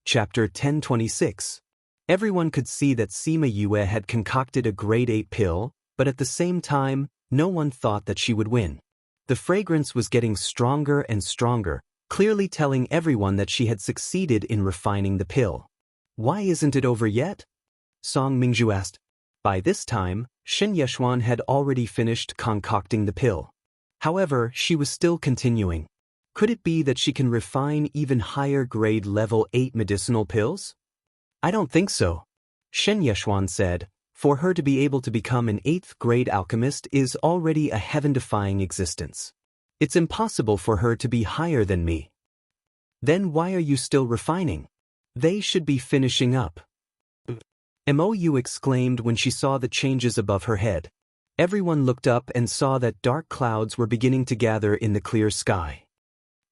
Chapter 1026. Everyone could see that Sima Yue had concocted a grade 8 pill, but at the same time, no one thought that she would win. The fragrance was getting stronger and stronger, clearly telling everyone that she had succeeded in refining the pill. Why isn't it over yet? Song Mingzhu asked. By this time, Shen Yeshuan had already finished concocting the pill. However, she was still continuing. Could it be that she can refine even higher grade level 8 medicinal pills? I don't think so. Shen Yeshuan said, for her to be able to become an 8th grade alchemist is already a heaven-defying existence. It's impossible for her to be higher than me. Then why are you still refining? They should be finishing up. Mou exclaimed when she saw the changes above her head. Everyone looked up and saw that dark clouds were beginning to gather in the clear sky.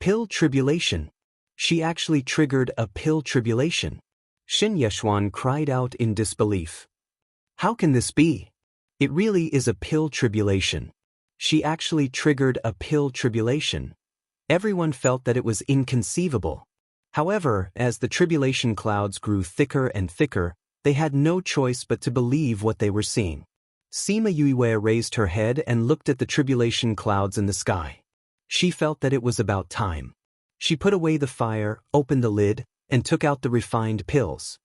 Pill tribulation. She actually triggered a pill tribulation. Shen Yeshuan cried out in disbelief. How can this be? It really is a pill tribulation. She actually triggered a pill tribulation. Everyone felt that it was inconceivable. However, as the tribulation clouds grew thicker and thicker, they had no choice but to believe what they were seeing. Sima Yue raised her head and looked at the tribulation clouds in the sky. She felt that it was about time. She put away the fire, opened the lid, and took out the refined pills.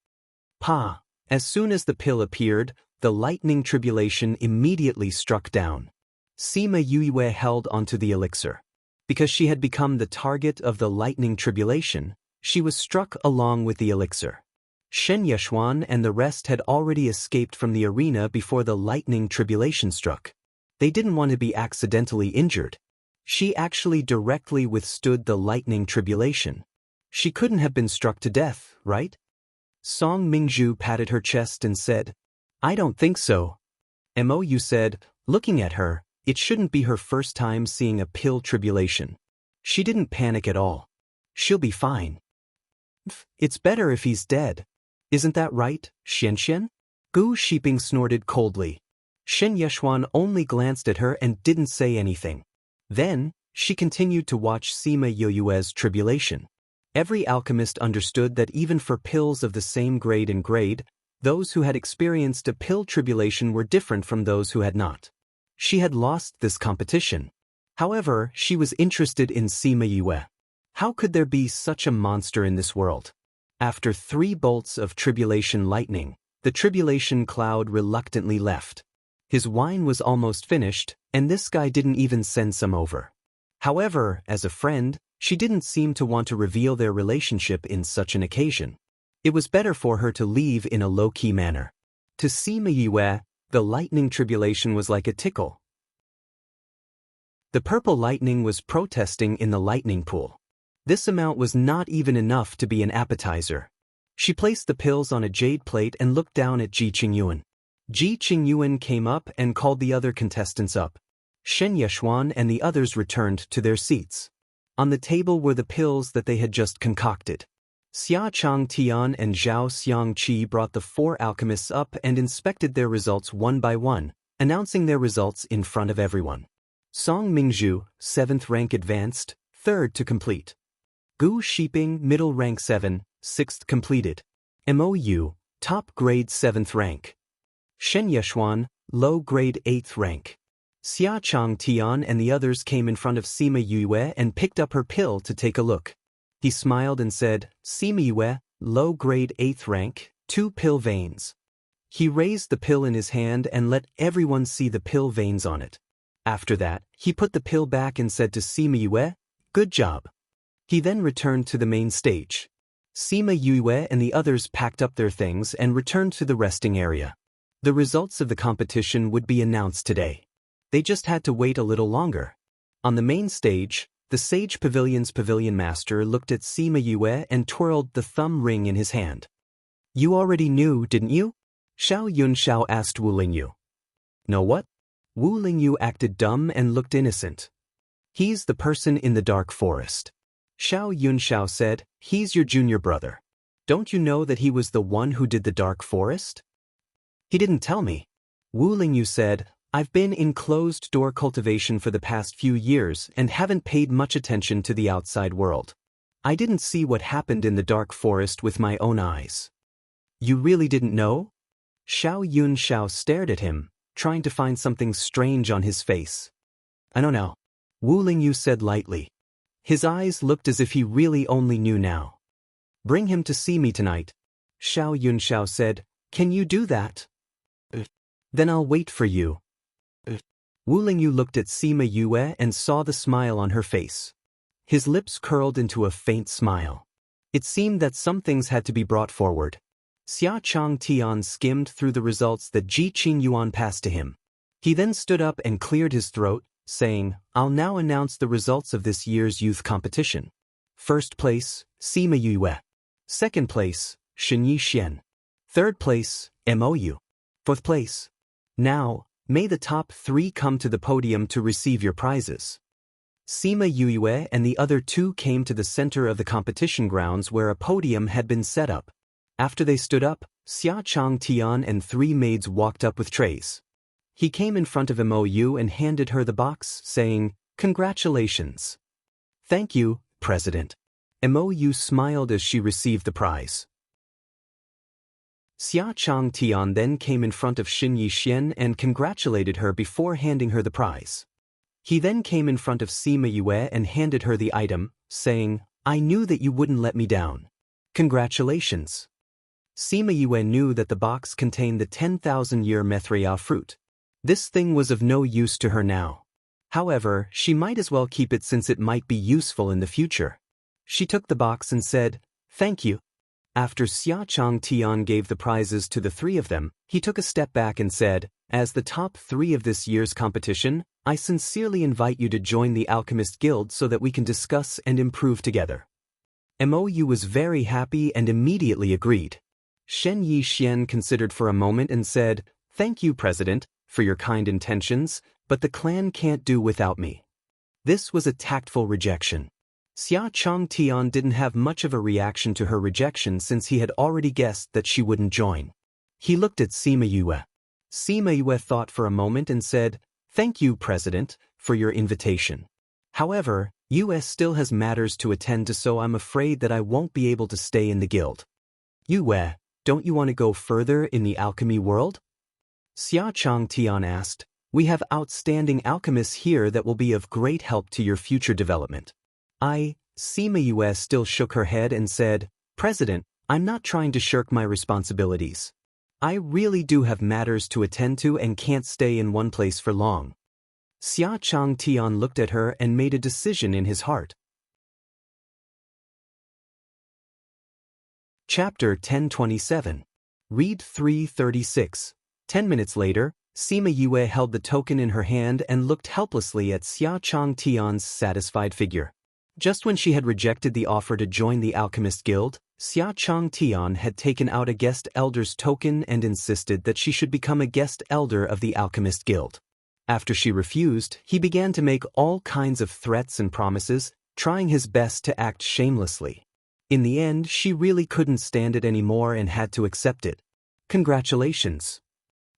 Pa! As soon as the pill appeared, the lightning tribulation immediately struck down. Sima Yue held onto the elixir. Because she had become the target of the lightning tribulation, she was struck along with the elixir. Shen Yeshuan and the rest had already escaped from the arena before the lightning tribulation struck. They didn't want to be accidentally injured. She actually directly withstood the lightning tribulation. She couldn't have been struck to death, right? Song Mingzhu patted her chest and said, I don't think so. Mou said, looking at her, it shouldn't be her first time seeing a pill tribulation. She didn't panic at all. She'll be fine. It's better if he's dead. Isn't that right, Xian? Gu Shiping snorted coldly. Shen Yeshuan only glanced at her and didn't say anything. Then, she continued to watch Sima Yue's tribulation. Every alchemist understood that even for pills of the same grade and grade, those who had experienced a pill tribulation were different from those who had not. She had lost this competition. However, she was interested in Sima Yue. How could there be such a monster in this world? After 3 bolts of tribulation lightning, the tribulation cloud reluctantly left. His wine was almost finished, and this guy didn't even send some over. However, as a friend, she didn't seem to want to reveal their relationship in such an occasion. It was better for her to leave in a low-key manner. To Sima Yue, the lightning tribulation was like a tickle. The purple lightning was protesting in the lightning pool. This amount was not even enough to be an appetizer. She placed the pills on a jade plate and looked down at Ji Qingyuan. Ji Qingyuan came up and called the other contestants up. Shen Yeshuan and the others returned to their seats. On the table were the pills that they had just concocted. Xia Chang Tian and Zhao Xiangqi brought the 4 alchemists up and inspected their results one by one, announcing their results in front of everyone. Song Mingzhu, 7th rank advanced, 3rd to complete. Gu Shiping, middle rank 7, 6th completed. Mou, top grade 7th rank. Shen Yeshuan, low grade 8th rank. Xia Chang Tian and the others came in front of Sima Yue and picked up her pill to take a look. He smiled and said, Sima Yue, low grade 8th rank, 2 pill veins. He raised the pill in his hand and let everyone see the pill veins on it. After that, he put the pill back and said to Sima Yue, good job. He then returned to the main stage. Sima Yue and the others packed up their things and returned to the resting area. The results of the competition would be announced today. They just had to wait a little longer. On the main stage, the Sage Pavilion's pavilion master looked at Sima Yue and twirled the thumb ring in his hand. You already knew, didn't you? Xiao Yunxiao asked Wu Lingyu. Know what? Wu Lingyu acted dumb and looked innocent. He's the person in the dark forest. Xiao Yunxiao said, he's your junior brother. Don't you know that he was the one who did the dark forest? He didn't tell me. Wu Lingyu said, I've been in closed-door cultivation for the past few years and haven't paid much attention to the outside world. I didn't see what happened in the dark forest with my own eyes. You really didn't know? Xiao Yunxiao stared at him, trying to find something strange on his face. I don't know. Wu Lingyu said lightly. His eyes looked as if he really only knew now. Bring him to see me tonight. Xiao Yunxiao said, Can you do that? Then I'll wait for you. Wu Lingyu looked at Sima Yue and saw the smile on her face. His lips curled into a faint smile. It seemed that some things had to be brought forward. Xia Chang Tian skimmed through the results that Ji Qing Yuan passed to him. He then stood up and cleared his throat, saying, I'll now announce the results of this year's youth competition. First place, Sima Yue. Second place, Shenyi Xian. Third place, Mou. Fourth place. Now, may the top 3 come to the podium to receive your prizes. Sima Yue and the other 2 came to the center of the competition grounds where a podium had been set up. After they stood up, Xia Chang Tian and 3 maids walked up with trays. He came in front of Mou and handed her the box, saying, Congratulations. Thank you, President. Mou smiled as she received the prize. Xia Chang Tian then came in front of Shenyi Xian and congratulated her before handing her the prize. He then came in front of Sima Yue and handed her the item, saying, I knew that you wouldn't let me down. Congratulations. Sima Yue knew that the box contained the 10,000-year Methria fruit. This thing was of no use to her now. However, she might as well keep it since it might be useful in the future. She took the box and said, Thank you. After Xia Chang Tian gave the prizes to the 3 of them, he took a step back and said, As the top 3 of this year's competition, I sincerely invite you to join the Alchemist Guild so that we can discuss and improve together. Mou was very happy and immediately agreed. Shenyi Xian considered for a moment and said, Thank you, President, for your kind intentions, but the clan can't do without me. This was a tactful rejection. Xia Chang Tian didn't have much of a reaction to her rejection since he had already guessed that she wouldn't join. He looked at Sima Yue. Sima Yue thought for a moment and said, Thank you, President, for your invitation. However, US still has matters to attend to, so I'm afraid that I won't be able to stay in the guild. Yue, don't you want to go further in the alchemy world? Xia Chang Tian asked. We have outstanding alchemists here that will be of great help to your future development. Sima Yue still shook her head and said, President, I'm not trying to shirk my responsibilities. I really do have matters to attend to and can't stay in one place for long. Xia Chang Tian looked at her and made a decision in his heart. Chapter 1027. Read 336. 10 minutes later, Sima Yue held the token in her hand and looked helplessly at Xia Chang Tian's satisfied figure. Just when she had rejected the offer to join the Alchemist Guild, Xia Chang Tian had taken out a guest elder's token and insisted that she should become a guest elder of the Alchemist Guild. After she refused, he began to make all kinds of threats and promises, trying his best to act shamelessly. In the end, she really couldn't stand it anymore and had to accept it. Congratulations.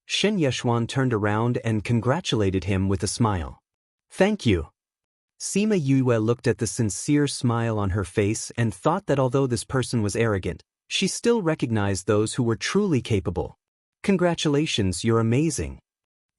Shen Yeshuan turned around and congratulated him with a smile. Thank you. Sima Yue looked at the sincere smile on her face and thought that although this person was arrogant, she still recognized those who were truly capable. Congratulations, you're amazing.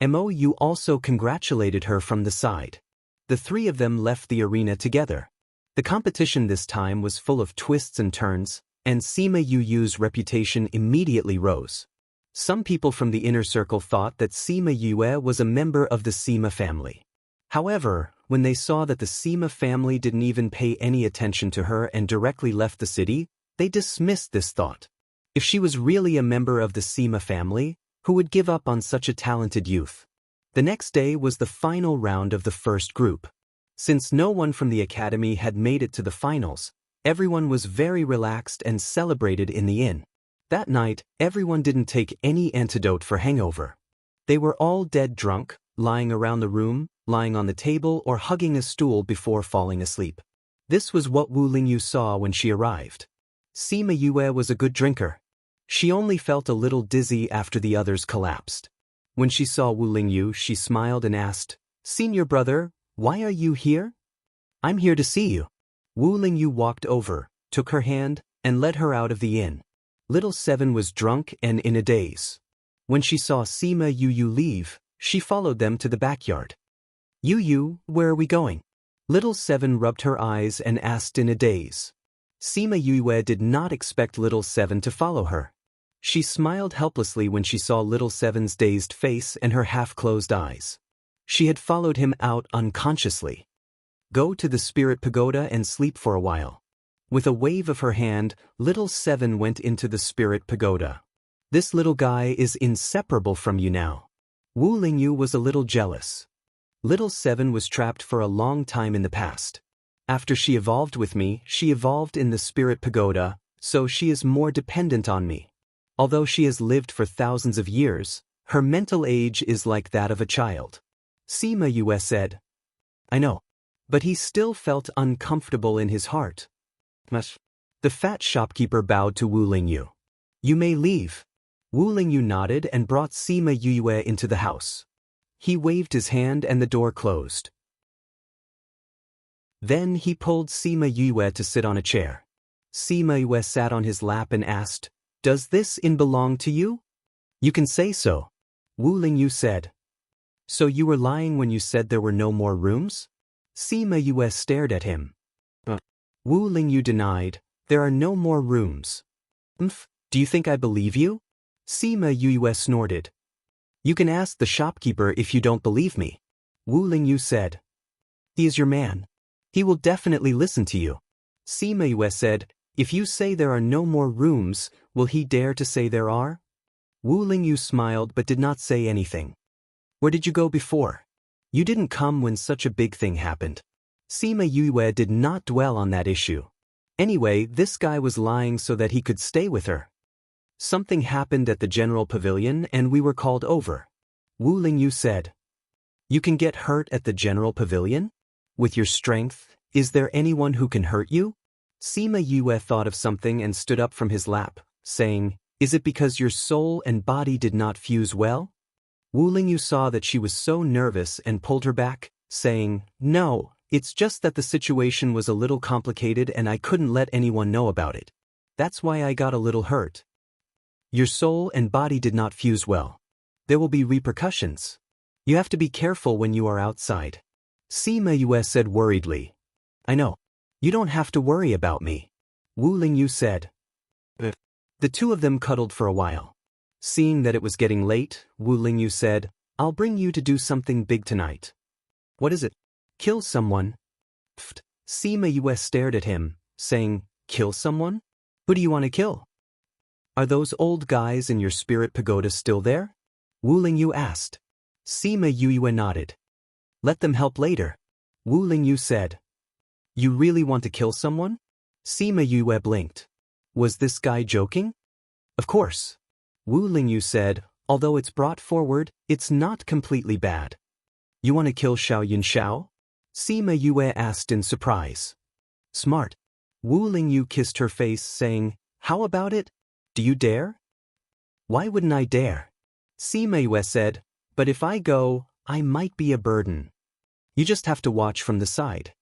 Mou also congratulated her from the side. The 3 of them left the arena together. The competition this time was full of twists and turns, and Sima Yu's reputation immediately rose. Some people from the inner circle thought that Sima Yue was a member of the Sima family. However, when they saw that the Sima family didn't even pay any attention to her and directly left the city, they dismissed this thought. If she was really a member of the Sima family, who would give up on such a talented youth? The next day was the final round of the first group. Since no one from the academy had made it to the finals, everyone was very relaxed and celebrated in the inn. That night, everyone didn't take any antidote for hangover. They were all dead drunk, lying around the room, lying on the table or hugging a stool before falling asleep. This was what Wu Lingyu saw when she arrived. Sima Yue was a good drinker. She only felt a little dizzy after the others collapsed. When she saw Wu Lingyu, she smiled and asked, Senior brother, why are you here? I'm here to see you. Wu Lingyu walked over, took her hand, and led her out of the inn. Little Seven was drunk and in a daze. When she saw Sima Yu leave, she followed them to the backyard. Yu, where are we going? Little Seven rubbed her eyes and asked in a daze. Sima Yue did not expect Little Seven to follow her. She smiled helplessly when she saw Little Seven's dazed face and her half-closed eyes. She had followed him out unconsciously. Go to the spirit pagoda and sleep for a while. With a wave of her hand, Little Seven went into the spirit pagoda. This little guy is inseparable from you now. Wu Lingyu was a little jealous. Little Seven was trapped for a long time in the past. After she evolved with me, she evolved in the spirit pagoda, so she is more dependent on me. Although she has lived for thousands of years, her mental age is like that of a child. Sima Yue said. I know. But he still felt uncomfortable in his heart. The fat shopkeeper bowed to Wu Lingyu. You may leave. Wu Lingyu nodded and brought Sima Yue into the house. He waved his hand and the door closed. Then he pulled Sima Yue to sit on a chair. Sima Yue sat on his lap and asked, Does this inn belong to you? You can say so. Wu Lingyu said. So you were lying when you said there were no more rooms? Sima Yue stared at him. Wu Lingyu denied, There are no more rooms. Do you think I believe you? Sima Yue snorted. You can ask the shopkeeper if you don't believe me. Wu Lingyu said. He is your man. He will definitely listen to you. Sima Yue said, If you say there are no more rooms, will he dare to say there are? Wu Lingyu smiled but did not say anything. Where did you go before? You didn't come when such a big thing happened. Sima Yue did not dwell on that issue. Anyway, this guy was lying so that he could stay with her. Something happened at the general pavilion and we were called over. Wu Lingyu said. You can get hurt at the general pavilion? With your strength, is there anyone who can hurt you? Sima Yue thought of something and stood up from his lap, saying, Is it because your soul and body did not fuse well? Wu Lingyu saw that she was so nervous and pulled her back, saying, No, it's just that the situation was a little complicated and I couldn't let anyone know about it. That's why I got a little hurt. Your soul and body did not fuse well. There will be repercussions. You have to be careful when you are outside. Sima Yue said worriedly. I know. You don't have to worry about me. Wu Lingyu said. The two of them cuddled for a while. Seeing that it was getting late, Wu Lingyu said, I'll bring you to do something big tonight. What is it? Kill someone. Pfft. Sima Yue stared at him, saying, Kill someone? Who do you want to kill? Are those old guys in your spirit pagoda still there? Wu Lingyu asked. Sima Yue nodded. Let them help later. Wu Lingyu said. You really want to kill someone? Sima Yue blinked. Was this guy joking? Of course. Wu Lingyu said, although it's brought forward, it's not completely bad. You want to kill Xiao Yunxiao? Sima Yue asked in surprise. Smart. Wu Lingyu kissed her face, saying, How about it? Do you dare? Why wouldn't I dare? Sima Yue said, But if I go, I might be a burden. You just have to watch from the side.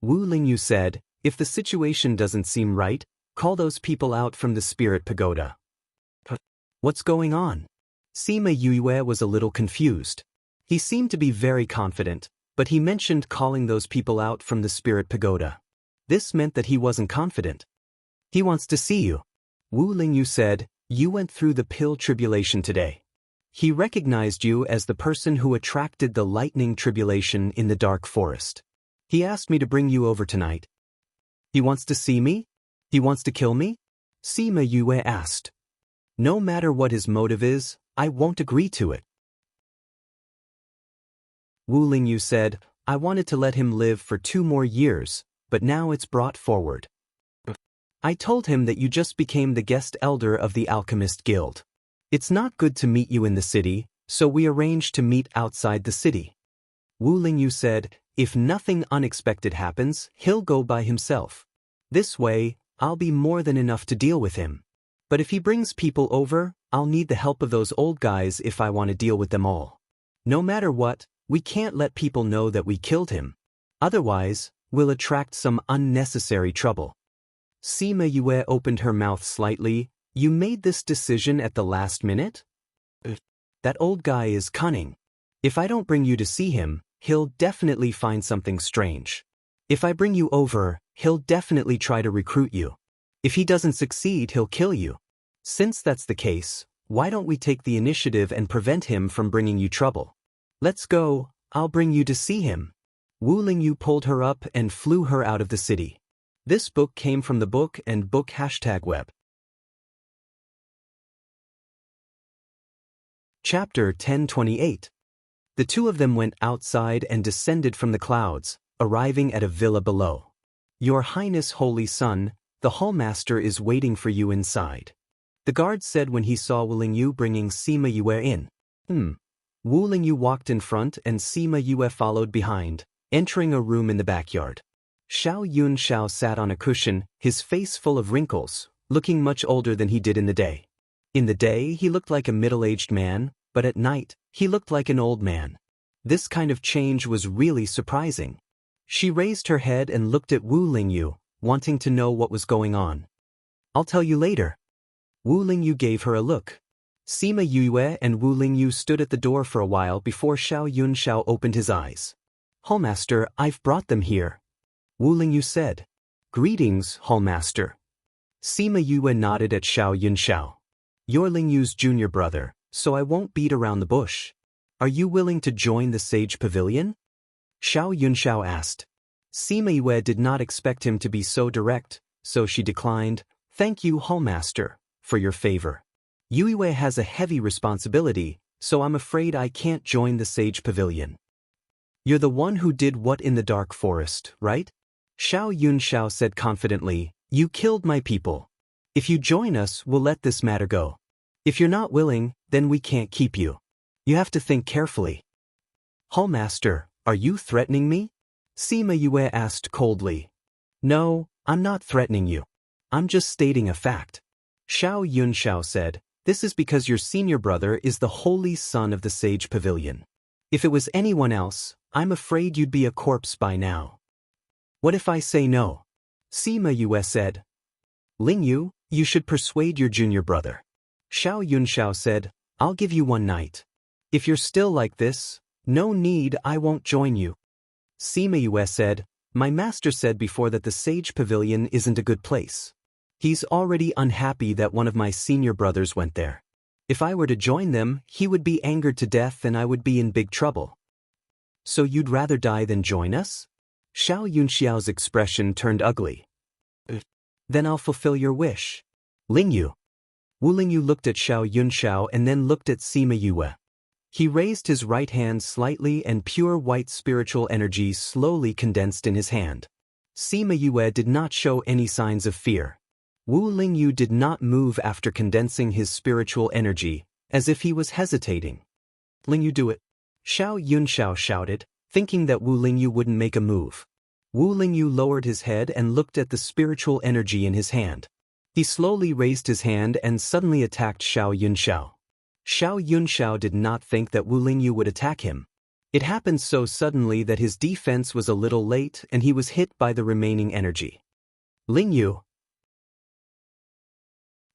Wu Lingyu said, If the situation doesn't seem right, call those people out from the spirit pagoda. What's going on? Sima Yue was a little confused. He seemed to be very confident, but he mentioned calling those people out from the spirit pagoda. This meant that he wasn't confident. He wants to see you. Wu Lingyu said, You went through the pill tribulation today. He recognized you as the person who attracted the lightning tribulation in the dark forest. He asked me to bring you over tonight. He wants to see me? He wants to kill me? Sima Yue asked. No matter what his motive is, I won't agree to it. Wu Lingyu said, I wanted to let him live for 2 more years, but now it's brought forward. I told him that you just became the guest elder of the Alchemist Guild. It's not good to meet you in the city, so we arranged to meet outside the city. Wu Lingyu said, if nothing unexpected happens, he'll go by himself. This way, I'll be more than enough to deal with him. But if he brings people over, I'll need the help of those old guys if I want to deal with them all. No matter what, we can't let people know that we killed him. Otherwise, will attract some unnecessary trouble. Sima Yue opened her mouth slightly. You made this decision at the last minute? That old guy is cunning. If I don't bring you to see him, he'll definitely find something strange. If I bring you over, he'll definitely try to recruit you. If he doesn't succeed, he'll kill you. Since that's the case, why don't we take the initiative and prevent him from bringing you trouble? Let's go, I'll bring you to see him. Wu Lingyu pulled her up and flew her out of the city. This book came from the book and book #web. Chapter 1028. The two of them went outside and descended from the clouds, arriving at a villa below. Your Highness Holy Son, the hallmaster is waiting for you inside. The guard said when he saw Wu Lingyu bringing Sima Yue in. Wu Lingyu walked in front and Sima Yue followed behind, entering a room in the backyard. Xiao Yunxiao sat on a cushion, his face full of wrinkles, looking much older than he did in the day. In the day, he looked like a middle-aged man, but at night, he looked like an old man. This kind of change was really surprising. She raised her head and looked at Wu Lingyu, wanting to know what was going on. I'll tell you later. Wu Lingyu gave her a look. Sima Yue and Wu Lingyu stood at the door for a while before Xiao Yunxiao opened his eyes. Hallmaster, I've brought them here. Wu Lingyu said. Greetings, Hallmaster. Sima Yue nodded at Xiao Yunxiao. You're Lingyu's junior brother, so I won't beat around the bush. Are you willing to join the Sage Pavilion? Xiao Yunxiao asked. Sima Yue did not expect him to be so direct, so she declined. Thank you, Hallmaster, for your favor. Yue has a heavy responsibility, so I'm afraid I can't join the Sage Pavilion. You're the one who did what in the dark forest, right? Xiao Yunxiao said confidently. You killed my people. If you join us, we'll let this matter go. If you're not willing, then we can't keep you. You have to think carefully. Hallmaster, are you threatening me? Sima Yue asked coldly. No, I'm not threatening you. I'm just stating a fact. Xiao Yunxiao said, this is because your senior brother is the holy son of the Sage Pavilion. If it was anyone else, I'm afraid you'd be a corpse by now. What if I say no? Sima Yue said. Lingyu, you should persuade your junior brother. Xiao Yunxiao said, I'll give you one night. If you're still like this, no need, I won't join you. Sima Yue said, my master said before that the Sage Pavilion isn't a good place. He's already unhappy that one of my senior brothers went there. If I were to join them, he would be angered to death and I would be in big trouble. So you'd rather die than join us? Xiao Yunxiao's expression turned ugly. Then I'll fulfill your wish. Lingyu. Wu Lingyu looked at Xiao Yunxiao and then looked at Sima Yue. He raised his right hand slightly and pure white spiritual energy slowly condensed in his hand. Sima Yue did not show any signs of fear. Wu Lingyu did not move after condensing his spiritual energy, as if he was hesitating. Lingyu, do it. Xiao Yunxiao shouted, thinking that Wu Lingyu wouldn't make a move. Wu Lingyu lowered his head and looked at the spiritual energy in his hand. He slowly raised his hand and suddenly attacked Xiao Yunxiao. Xiao Yunxiao did not think that Wu Lingyu would attack him. It happened so suddenly that his defense was a little late and he was hit by the remaining energy. Lingyu.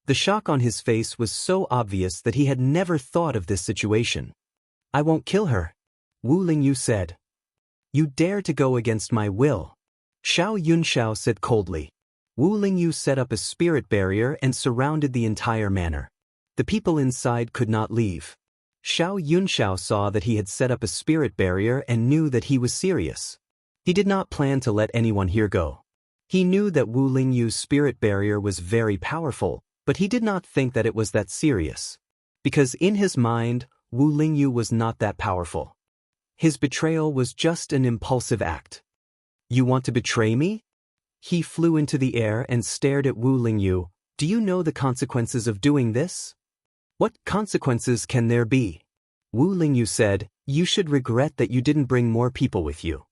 The shock on his face was so obvious that he had never thought of this situation. I won't kill her, Wu Lingyu said. You dare to go against my will. Xiao Yunxiao said coldly. Wu Lingyu set up a spirit barrier and surrounded the entire manor. The people inside could not leave. Xiao Yunxiao saw that he had set up a spirit barrier and knew that he was serious. He did not plan to let anyone here go. He knew that Wu Lingyu's spirit barrier was very powerful, but he did not think that it was that serious. Because in his mind, Wu Lingyu was not that powerful. His betrayal was just an impulsive act. You want to betray me? He flew into the air and stared at Wu Lingyu. Do you know the consequences of doing this? What consequences can there be? Wu Lingyu said, you should regret that you didn't bring more people with you.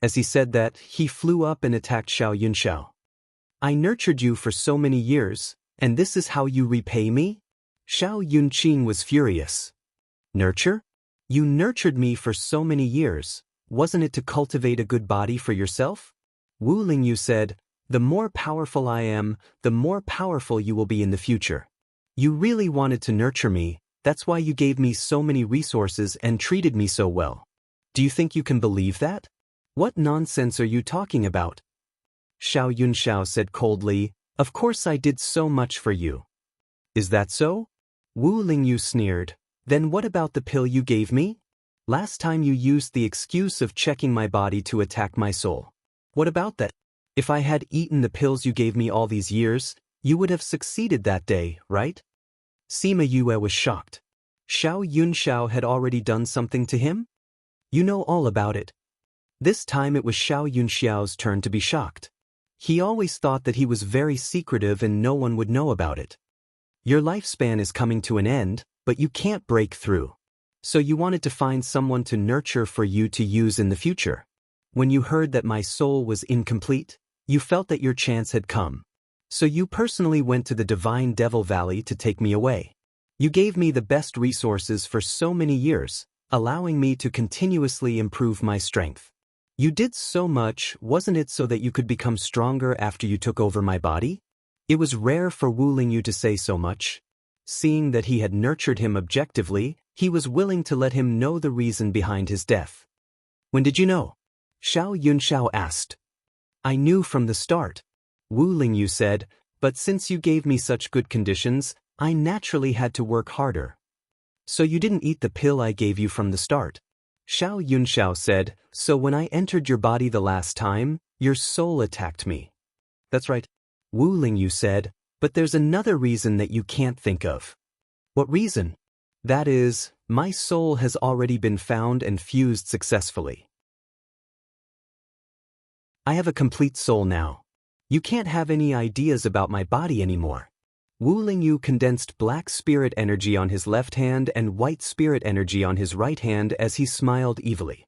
As he said that, he flew up and attacked Xiao Yunxiao. I nurtured you for so many years, and this is how you repay me? Xiao Yunqing was furious. Nurture? You nurtured me for so many years, wasn't it to cultivate a good body for yourself? Wu Lingyu said, "The more powerful I am, the more powerful you will be in the future. You really wanted to nurture me, that's why you gave me so many resources and treated me so well. Do you think you can believe that? What nonsense are you talking about?" Xiao Yunxiao said coldly, "Of course I did so much for you." "Is that so?" Wu Lingyu sneered. "Then what about the pill you gave me? Last time you used the excuse of checking my body to attack my soul. What about that? If I had eaten the pills you gave me all these years, you would have succeeded that day, right?" Sima Yue was shocked. Xiao Yunxiao had already done something to him? "You know all about it." This time it was Xiao Yunxiao's turn to be shocked. He always thought that he was very secretive and no one would know about it. "Your lifespan is coming to an end, but you can't break through. So you wanted to find someone to nurture for you to use in the future. When you heard that my soul was incomplete, you felt that your chance had come. So you personally went to the Divine Devil Valley to take me away. You gave me the best resources for so many years, allowing me to continuously improve my strength. You did so much, wasn't it, so that you could become stronger after you took over my body?" It was rare for Wu Lingyu to say so much. Seeing that he had nurtured him objectively, he was willing to let him know the reason behind his death. "When did you know?" Xiao Yunxiao asked. "I knew from the start," Wu Lingyu said, "but since you gave me such good conditions, I naturally had to work harder." "So you didn't eat the pill I gave you from the start?" Xiao Yunxiao said, "So when I entered your body the last time, your soul attacked me." "That's right," Wu Lingyu said, "but there's another reason that you can't think of." "What reason?" "That is, my soul has already been found and fused successfully. I have a complete soul now. You can't have any ideas about my body anymore." Wu Lingyu condensed black spirit energy on his left hand and white spirit energy on his right hand as he smiled evilly.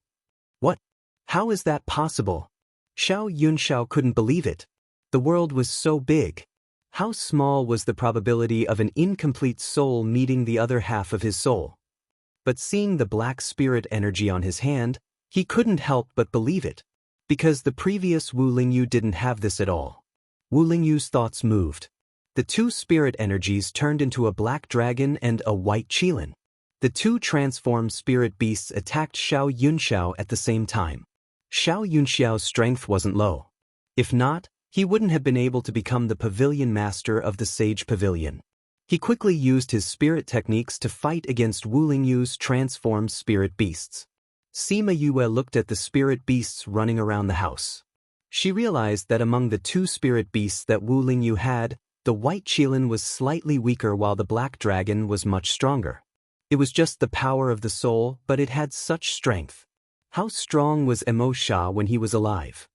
"What? How is that possible?" Xiao Yunxiao couldn't believe it. The world was so big. How small was the probability of an incomplete soul meeting the other half of his soul? But seeing the black spirit energy on his hand, he couldn't help but believe it. Because the previous Wu Lingyu didn't have this at all. Wu Lingyu's thoughts moved. The two spirit energies turned into a black dragon and a white qilin. The two transformed spirit beasts attacked Xiao Yunxiao at the same time. Xiao Yunxiao's strength wasn't low. If not, he wouldn't have been able to become the pavilion master of the Sage Pavilion. He quickly used his spirit techniques to fight against Wu Lingyu's transformed spirit beasts. Sima Yue looked at the spirit beasts running around the house. She realized that among the two spirit beasts that Wu Lingyu had, the white qilin was slightly weaker while the black dragon was much stronger. It was just the power of the soul, but it had such strength. How strong was Empress when he was alive?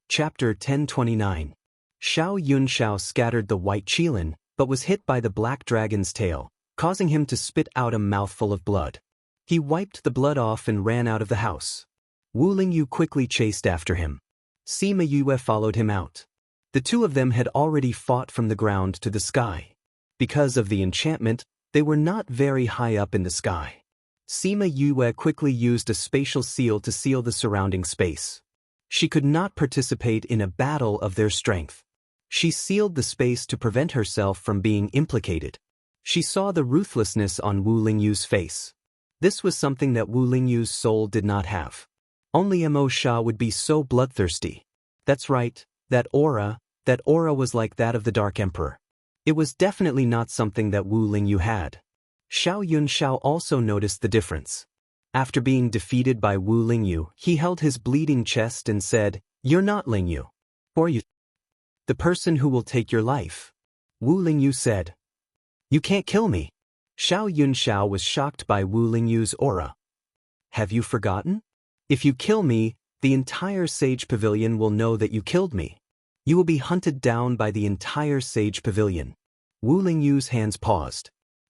Chapter 1029. Xiao Yunxiao scattered the white qilin, but was hit by the black dragon's tail, causing him to spit out a mouthful of blood. He wiped the blood off and ran out of the house. Wu Lingyu quickly chased after him. Sima Yue followed him out. The two of them had already fought from the ground to the sky. Because of the enchantment, they were not very high up in the sky. Sima Yue quickly used a spatial seal to seal the surrounding space. She could not participate in a battle of their strength. She sealed the space to prevent herself from being implicated. She saw the ruthlessness on Wu Lingyu's face. This was something that Wu Lingyu's soul did not have. Only Empress would be so bloodthirsty. That's right, that aura was like that of the Dark Emperor. It was definitely not something that Wu Lingyu had. Xiao Yunxiao also noticed the difference. After being defeated by Wu Lingyu, he held his bleeding chest and said, "You're not Lingyu. Or you? The person who will take your life." Wu Lingyu said. "You can't kill me." Xiao Yunxiao was shocked by Wu Lingyu's aura. "Have you forgotten? If you kill me, the entire Sage Pavilion will know that you killed me. You will be hunted down by the entire Sage Pavilion." Wu Lingyu's hands paused.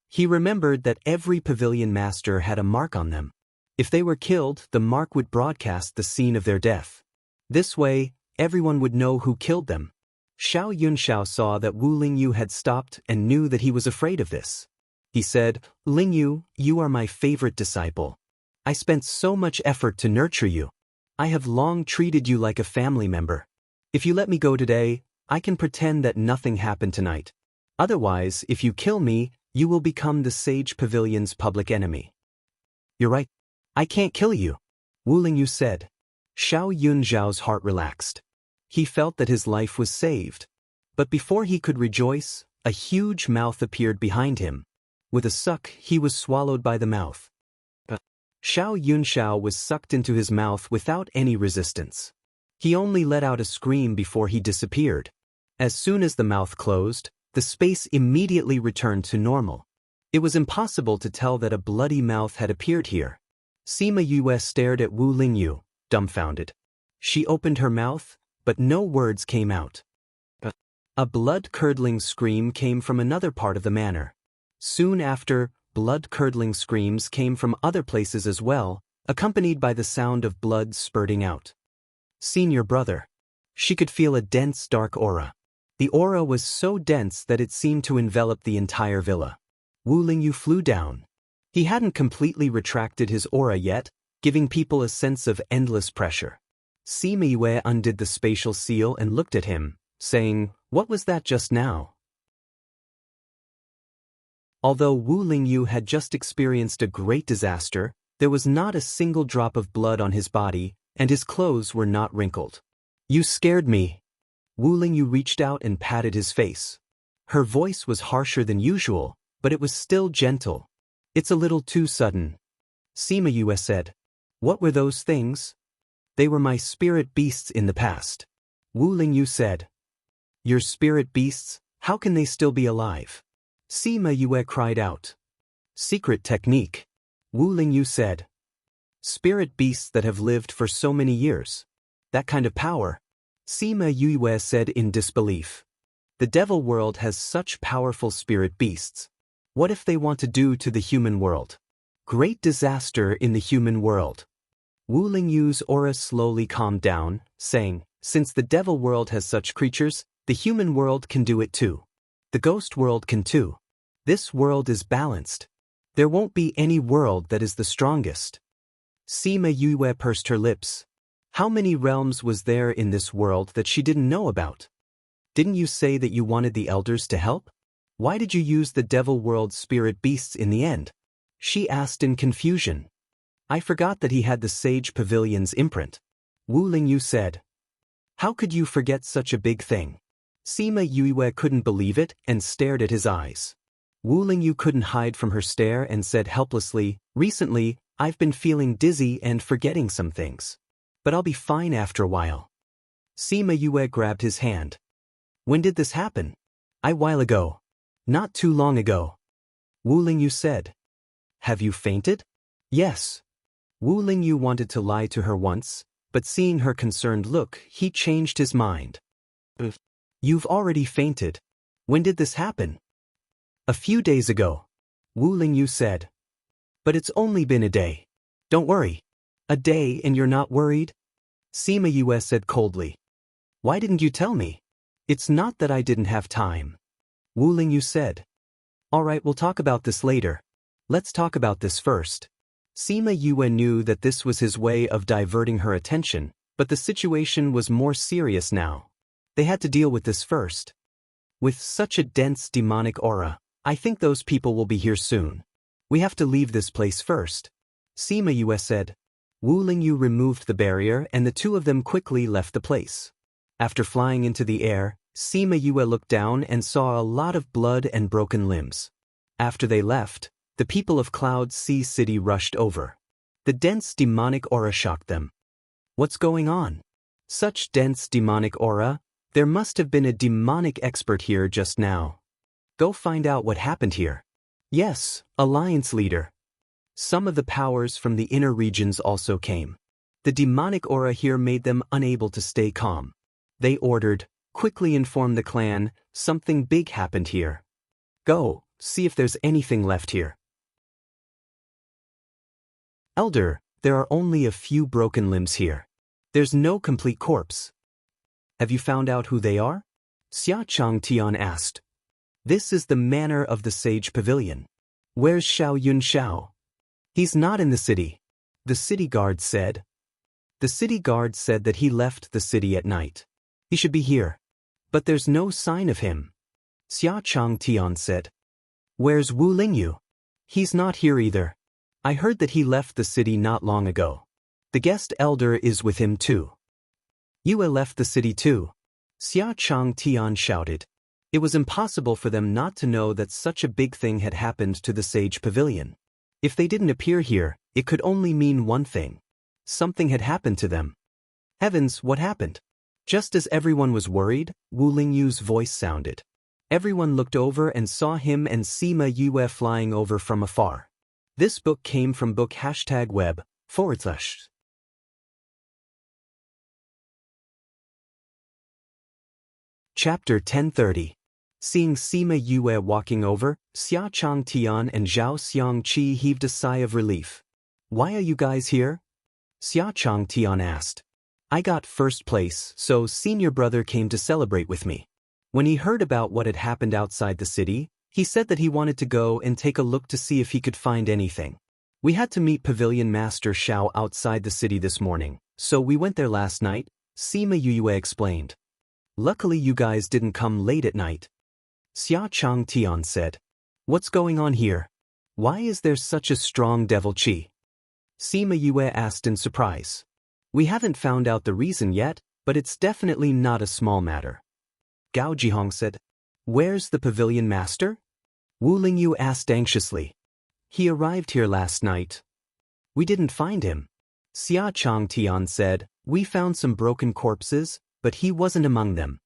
He remembered that every pavilion master had a mark on them. If they were killed, the mark would broadcast the scene of their death. This way, everyone would know who killed them. Xiao Yunxiao saw that Wu Lingyu had stopped and knew that he was afraid of this. He said, "Lingyu, you are my favorite disciple. I spent so much effort to nurture you. I have long treated you like a family member. If you let me go today, I can pretend that nothing happened tonight. Otherwise, if you kill me, you will become the Sage Pavilion's public enemy. You're right. I can't kill you, Wu Lingyu said. Xiao Yunzhao's heart relaxed. He felt that his life was saved. But before he could rejoice, a huge mouth appeared behind him. With a suck, he was swallowed by the mouth. Xiao Yunzhao was sucked into his mouth without any resistance. He only let out a scream before he disappeared. As soon as the mouth closed, the space immediately returned to normal. It was impossible to tell that a bloody mouth had appeared here. Sima Yue stared at Wu Lingyu, dumbfounded. She opened her mouth, but no words came out. A blood-curdling scream came from another part of the manor. Soon after, blood-curdling screams came from other places as well, accompanied by the sound of blood spurting out. Senior brother. She could feel a dense dark aura. The aura was so dense that it seemed to envelop the entire villa. Wu Lingyu flew down. He hadn't completely retracted his aura yet, giving people a sense of endless pressure. Sima Yue undid the spatial seal and looked at him, saying, "What was that just now?" Although Wu Lingyu had just experienced a great disaster, there was not a single drop of blood on his body, and his clothes were not wrinkled. "You scared me." Wu Lingyu reached out and patted his face. Her voice was harsher than usual, but it was still gentle. "It's a little too sudden." Sima Yue said. "What were those things?" "They were my spirit beasts in the past." Wu Lingyu said. "Your spirit beasts? How can they still be alive?" Sima Yue cried out. "Secret technique," Wu Lingyu said. "Spirit beasts that have lived for so many years. That kind of power?" Sima Yue said in disbelief. "The devil world has such powerful spirit beasts. What if they want to do to the human world? Great disaster in the human world." Wu Lingyu's aura slowly calmed down, saying, "Since the devil world has such creatures, the human world can do it too. The ghost world can too. This world is balanced. There won't be any world that is the strongest." Sima Yue pursed her lips. How many realms was there in this world that she didn't know about? "Didn't you say that you wanted the elders to help? Why did you use the devil world's spirit beasts in the end?" she asked in confusion. "I forgot that he had the Sage Pavilion's imprint," Wu Lingyu said. "How could you forget such a big thing?" Sima Yue couldn't believe it and stared at his eyes. Wu Lingyu couldn't hide from her stare and said helplessly, "Recently, I've been feeling dizzy and forgetting some things. But I'll be fine after a while." Sima Yue grabbed his hand. "When did this happen?" "A while ago. Not too long ago." Wu Lingyu said. "Have you fainted?" "Yes." Wu Lingyu wanted to lie to her once, but seeing her concerned look, he changed his mind. "You've already fainted. When did this happen?" "A few days ago," Wu Lingyu said. "But it's only been a day. Don't worry." "A day and you're not worried?" Sima Yue said coldly. "Why didn't you tell me?" "It's not that I didn't have time," Wu Lingyu said. "All right, we'll talk about this later. Let's talk about this first." Sima Yue knew that this was his way of diverting her attention, but the situation was more serious now. They had to deal with this first. "With such a dense demonic aura, I think those people will be here soon. We have to leave this place first," Sima Yue said. Wu Lingyu removed the barrier and the two of them quickly left the place. After flying into the air, Sima Yue looked down and saw a lot of blood and broken limbs. After they left, the people of Cloud Sea City rushed over. The dense demonic aura shocked them. "What's going on? Such dense demonic aura? There must have been a demonic expert here just now. Go find out what happened here." "Yes, Alliance leader." Some of the powers from the inner regions also came. The demonic aura here made them unable to stay calm. They ordered, "Quickly inform the clan, something big happened here. Go, see if there's anything left here." "Elder, there are only a few broken limbs here. There's no complete corpse." "Have you found out who they are?" Xia Changtian asked. "This is the manor of the Sage Pavilion. Where's Xiao Yunxiao?" "He's not in the city." The city guard said. The city guard said that he left the city at night. He should be here. But there's no sign of him. Xia Changtian said. Where's Wu Lingyu? He's not here either. I heard that he left the city not long ago. The guest elder is with him too. Yue left the city too. Xia Changtian shouted. It was impossible for them not to know that such a big thing had happened to the Sage Pavilion. If they didn't appear here, it could only mean one thing. Something had happened to them. Heavens, what happened? Just as everyone was worried, Wu Lingyu's voice sounded. Everyone looked over and saw him and Sima Yue flying over from afar. This book came from book #web/. Chapter 1030. Seeing Sima Yue walking over, Xia Changtian and Zhao Xiangqi heaved a sigh of relief. Why are you guys here? Xia Changtian asked. I got first place, so senior brother came to celebrate with me. When he heard about what had happened outside the city, he said that he wanted to go and take a look to see if he could find anything. We had to meet Pavilion Master Xiao outside the city this morning, so we went there last night, Sima Yue explained. Luckily you guys didn't come late at night. Xia Changtian said. What's going on here? Why is there such a strong devil qi? Sima Yue asked in surprise. We haven't found out the reason yet, but it's definitely not a small matter. Gao Jihong said. Where's the pavilion master? Wu Lingyu asked anxiously. He arrived here last night. We didn't find him. Xia Changtian said. We found some broken corpses, but he wasn't among them.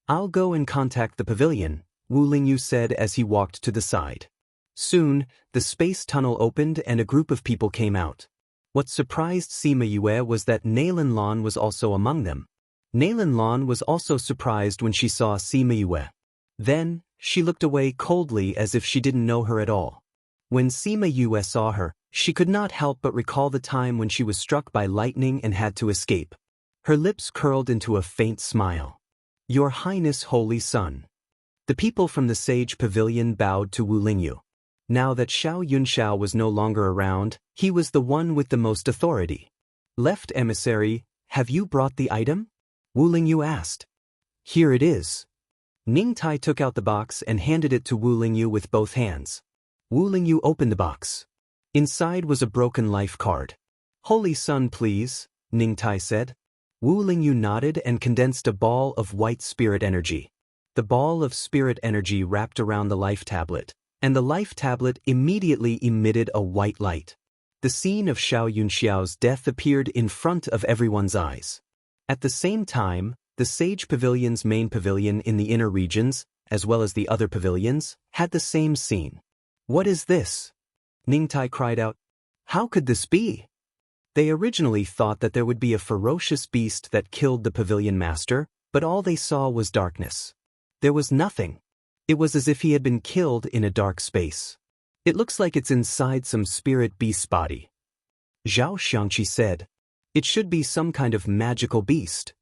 I'll go and contact the pavilion, Wu Lingyu said as he walked to the side. Soon, the space tunnel opened and a group of people came out. What surprised Sima Yue was that Nailin Lan was also among them. Nailin Lan was also surprised when she saw Sima Yue. Then, she looked away coldly as if she didn't know her at all. When Sima Yue saw her, she could not help but recall the time when she was struck by lightning and had to escape. Her lips curled into a faint smile. Your Highness Holy Sun. The people from the Sage Pavilion bowed to Wu Lingyu. Now that Xiao Yunxiao was no longer around, he was the one with the most authority. Left emissary, have you brought the item? Wu Lingyu asked. Here it is. Ning Tai took out the box and handed it to Wu Lingyu with both hands. Wu Lingyu opened the box. Inside was a broken life card. Holy Sun, please, Ning Tai said. Wu Lingyu nodded and condensed a ball of white spirit energy. The ball of spirit energy wrapped around the life tablet, and the life tablet immediately emitted a white light. The scene of Xiao Yunxiao's death appeared in front of everyone's eyes. At the same time, the Sage Pavilion's main pavilion in the inner regions, as well as the other pavilions, had the same scene. What is this? Ning Tai cried out. How could this be? They originally thought that there would be a ferocious beast that killed the pavilion master, but all they saw was darkness. There was nothing. It was as if he had been killed in a dark space. It looks like it's inside some spirit beast's body. Zhao Xiangqi said. It should be some kind of magical beast.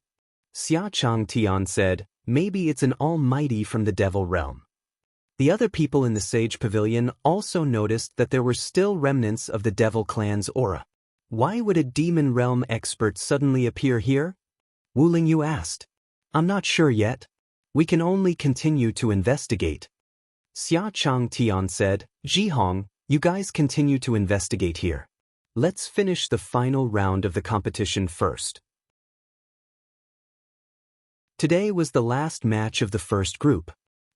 Xia Changtian said, maybe it's an almighty from the devil realm. The other people in the Sage Pavilion also noticed that there were still remnants of the devil clan's aura. Why would a demon realm expert suddenly appear here? Wu Lingyu asked. I'm not sure yet. We can only continue to investigate. Xia Changtian said, Jihong, you guys continue to investigate here. Let's finish the final round of the competition first. Today was the last match of the first group.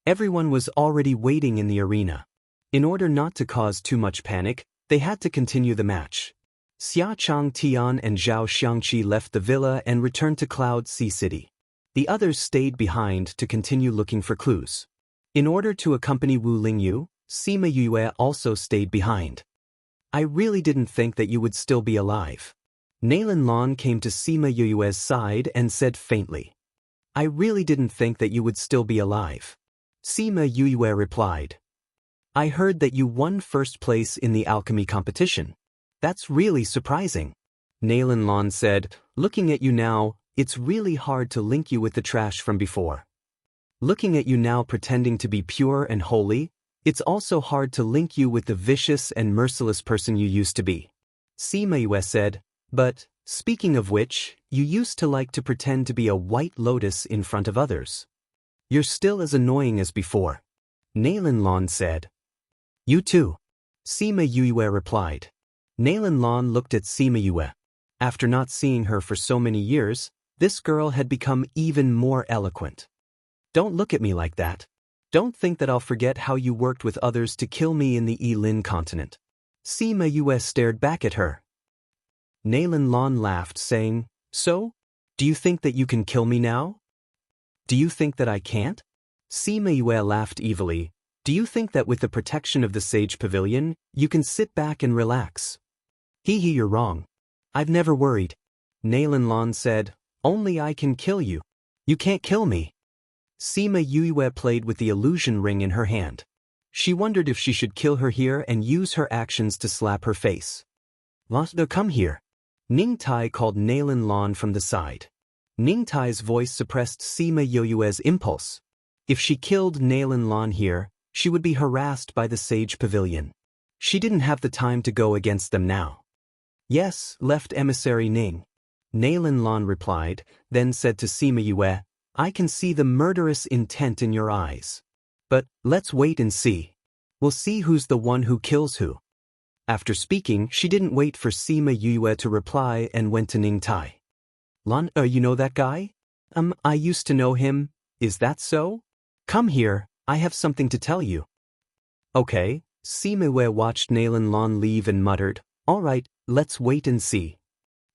Everyone was already waiting in the arena. In order not to cause too much panic, they had to continue the match. Xia Changtian and Zhao Xiangqi left the villa and returned to Cloud Sea City. The others stayed behind to continue looking for clues. In order to accompany Wu Lingyu, Sima Yue also stayed behind. I really didn't think that you would still be alive. Nailin Lan came to Sima Yue's side and said faintly. I really didn't think that you would still be alive. Sima Yue replied. I heard that you won first place in the alchemy competition. That's really surprising. Nailin Lan said, looking at you now, it's really hard to link you with the trash from before. Looking at you now pretending to be pure and holy, it's also hard to link you with the vicious and merciless person you used to be. Sima Yue said, but, speaking of which, you used to like to pretend to be a white lotus in front of others. You're still as annoying as before. Nalan Lan said. You too. Sima Yue replied. Nalan Lan looked at Sima Yue. After not seeing her for so many years, this girl had become even more eloquent. Don't look at me like that. Don't think that I'll forget how you worked with others to kill me in the Yilin continent. Sima Yue stared back at her. Nalan Lan laughed, saying, So? Do you think that you can kill me now? Do you think that I can't? Sima Yue laughed evilly. Do you think that with the protection of the Sage Pavilion, you can sit back and relax? Hee, you're wrong. I've never worried. Nalan Lan said, Only I can kill you. You can't kill me. Sima Yue played with the illusion ring in her hand. She wondered if she should kill her here and use her actions to slap her face. Lasta, come here. Ning Tai called Nalan Lan from the side. Ning Tai's voice suppressed Sima Yue's impulse. If she killed Nalan Lan here, she would be harassed by the Sage Pavilion. She didn't have the time to go against them now. Yes, left emissary Ning. Nalan Lan replied, then said to Sima Yue, I can see the murderous intent in your eyes. But, let's wait and see. We'll see who's the one who kills who. After speaking, she didn't wait for Sima Yue to reply and went to Ning Tai. Lan, you know that guy? I used to know him. Is that so? Come here, I have something to tell you. Okay, Sima Yue watched Nalan Lan leave and muttered, All right, let's wait and see.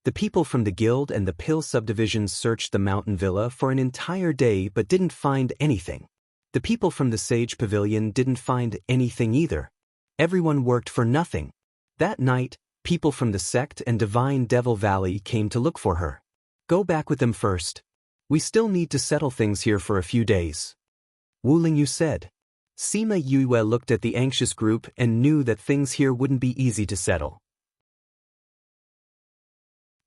The people from the guild and the Pill subdivisions searched the mountain villa for an entire day but didn't find anything. The people from the Sage Pavilion didn't find anything either. Everyone worked for nothing. That night, people from the sect and Divine Devil Valley came to look for her. Go back with them first. We still need to settle things here for a few days. Wu Lingyu said. Sima Yue looked at the anxious group and knew that things here wouldn't be easy to settle.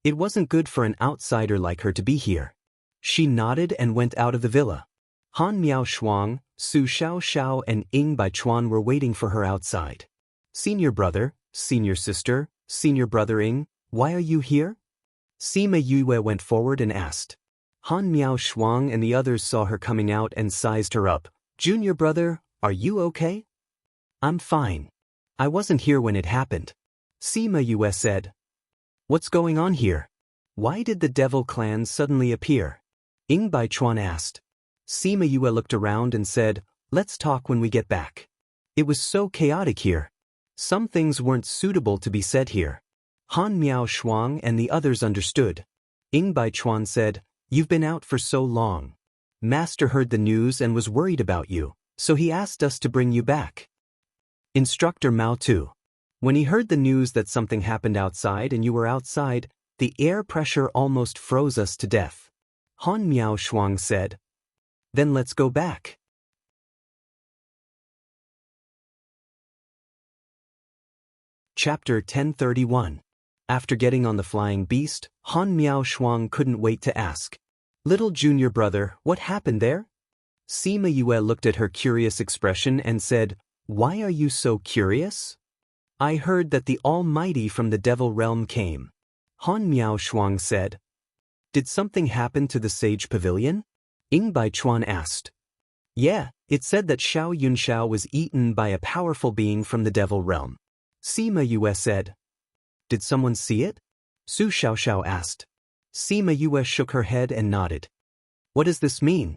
It wasn't good for an outsider like her to be here. She nodded and went out of the villa. Han Miao Shuang, Su Xiao Xiao and Ying Baichuan were waiting for her outside. Senior brother, senior sister, senior brother Ying, why are you here? Sima Yue went forward and asked. Han Miao Shuang and the others saw her coming out and sized her up. Junior brother, are you okay? I'm fine. I wasn't here when it happened. Sima Yue said. What's going on here? Why did the devil clan suddenly appear? Ying Baichuan asked. Sima Yue looked around and said, Let's talk when we get back. It was so chaotic here. Some things weren't suitable to be said here. Han Miao Shuang and the others understood. Ying Baichuan said, You've been out for so long. Master heard the news and was worried about you, so he asked us to bring you back. Instructor Mao too. When he heard the news that something happened outside and you were outside, the air pressure almost froze us to death. Han Miao Shuang said. Then let's go back. Chapter 1031. After getting on the flying beast, Han Miao Shuang couldn't wait to ask. Little junior brother, what happened there? Sima Yue looked at her curious expression and said, Why are you so curious? I heard that the Almighty from the Devil Realm came. Han Miao Shuang said. Did something happen to the Sage Pavilion? Ying Baichuan asked. Yeah, it said that Xiao Yunxiao was eaten by a powerful being from the Devil Realm. Sima Yue said. Did someone see it? Su Xiaoxiao asked. Sima Yue shook her head and nodded. What does this mean?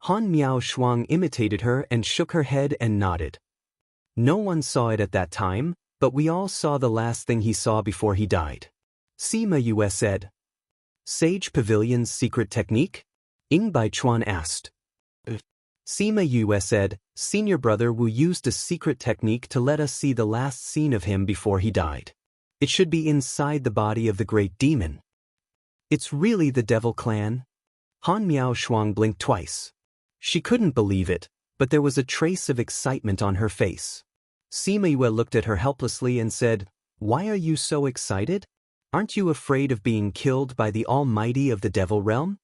Han Miao Shuang imitated her and shook her head and nodded. No one saw it at that time, but we all saw the last thing he saw before he died. Sima Yue said. Sage Pavilion's secret technique? Ying Baichuan asked. Sima Yue said, Senior brother Wu used a secret technique to let us see the last scene of him before he died. It should be inside the body of the great demon. It's really the devil clan? Han Miao Shuang blinked twice. She couldn't believe it, but there was a trace of excitement on her face. Sima Yue looked at her helplessly and said, Why are you so excited? Aren't you afraid of being killed by the Almighty of the Devil Realm?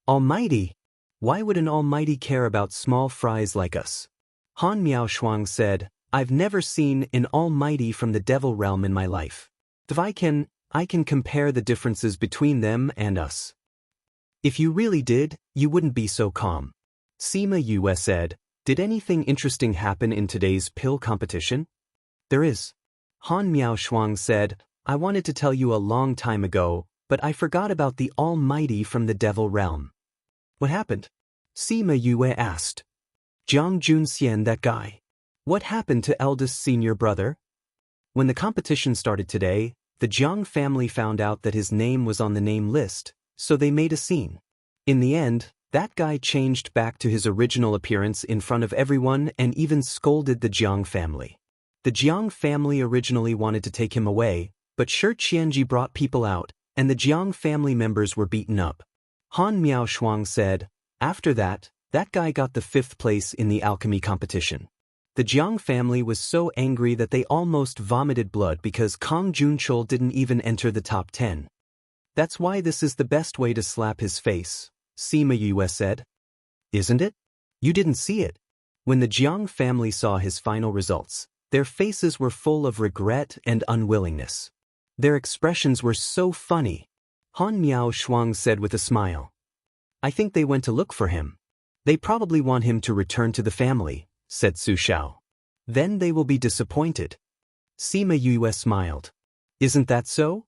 Almighty? Why would an Almighty care about small fries like us? Han Miao Shuang said, I've never seen an Almighty from the Devil Realm in my life. If I can compare the differences between them and us. If you really did, you wouldn't be so calm. Sima Yue said, did anything interesting happen in today's pill competition? There is. Han Miao Shuang said, I wanted to tell you a long time ago, but I forgot about the Almighty from the Devil Realm. What happened? Sima Yue asked. Jiang Junxian, that guy. What happened to eldest senior brother? When the competition started today, the Jiang family found out that his name was on the name list, so they made a scene. In the end, that guy changed back to his original appearance in front of everyone and even scolded the Jiang family. The Jiang family originally wanted to take him away, but Shi Qianji brought people out, and the Jiang family members were beaten up. Han Miao Shuang said, after that guy got the 5th place in the alchemy competition. The Jiang family was so angry that they almost vomited blood because Kang Junchul didn't even enter the top 10. That's why this is the best way to slap his face, Sima Yue said. Isn't it? You didn't see it. When the Jiang family saw his final results, their faces were full of regret and unwillingness. Their expressions were so funny. Han Miao Shuang said with a smile. I think they went to look for him. They probably want him to return to the family, said Su Xiao. Then they will be disappointed. Sima Yue smiled. Isn't that so?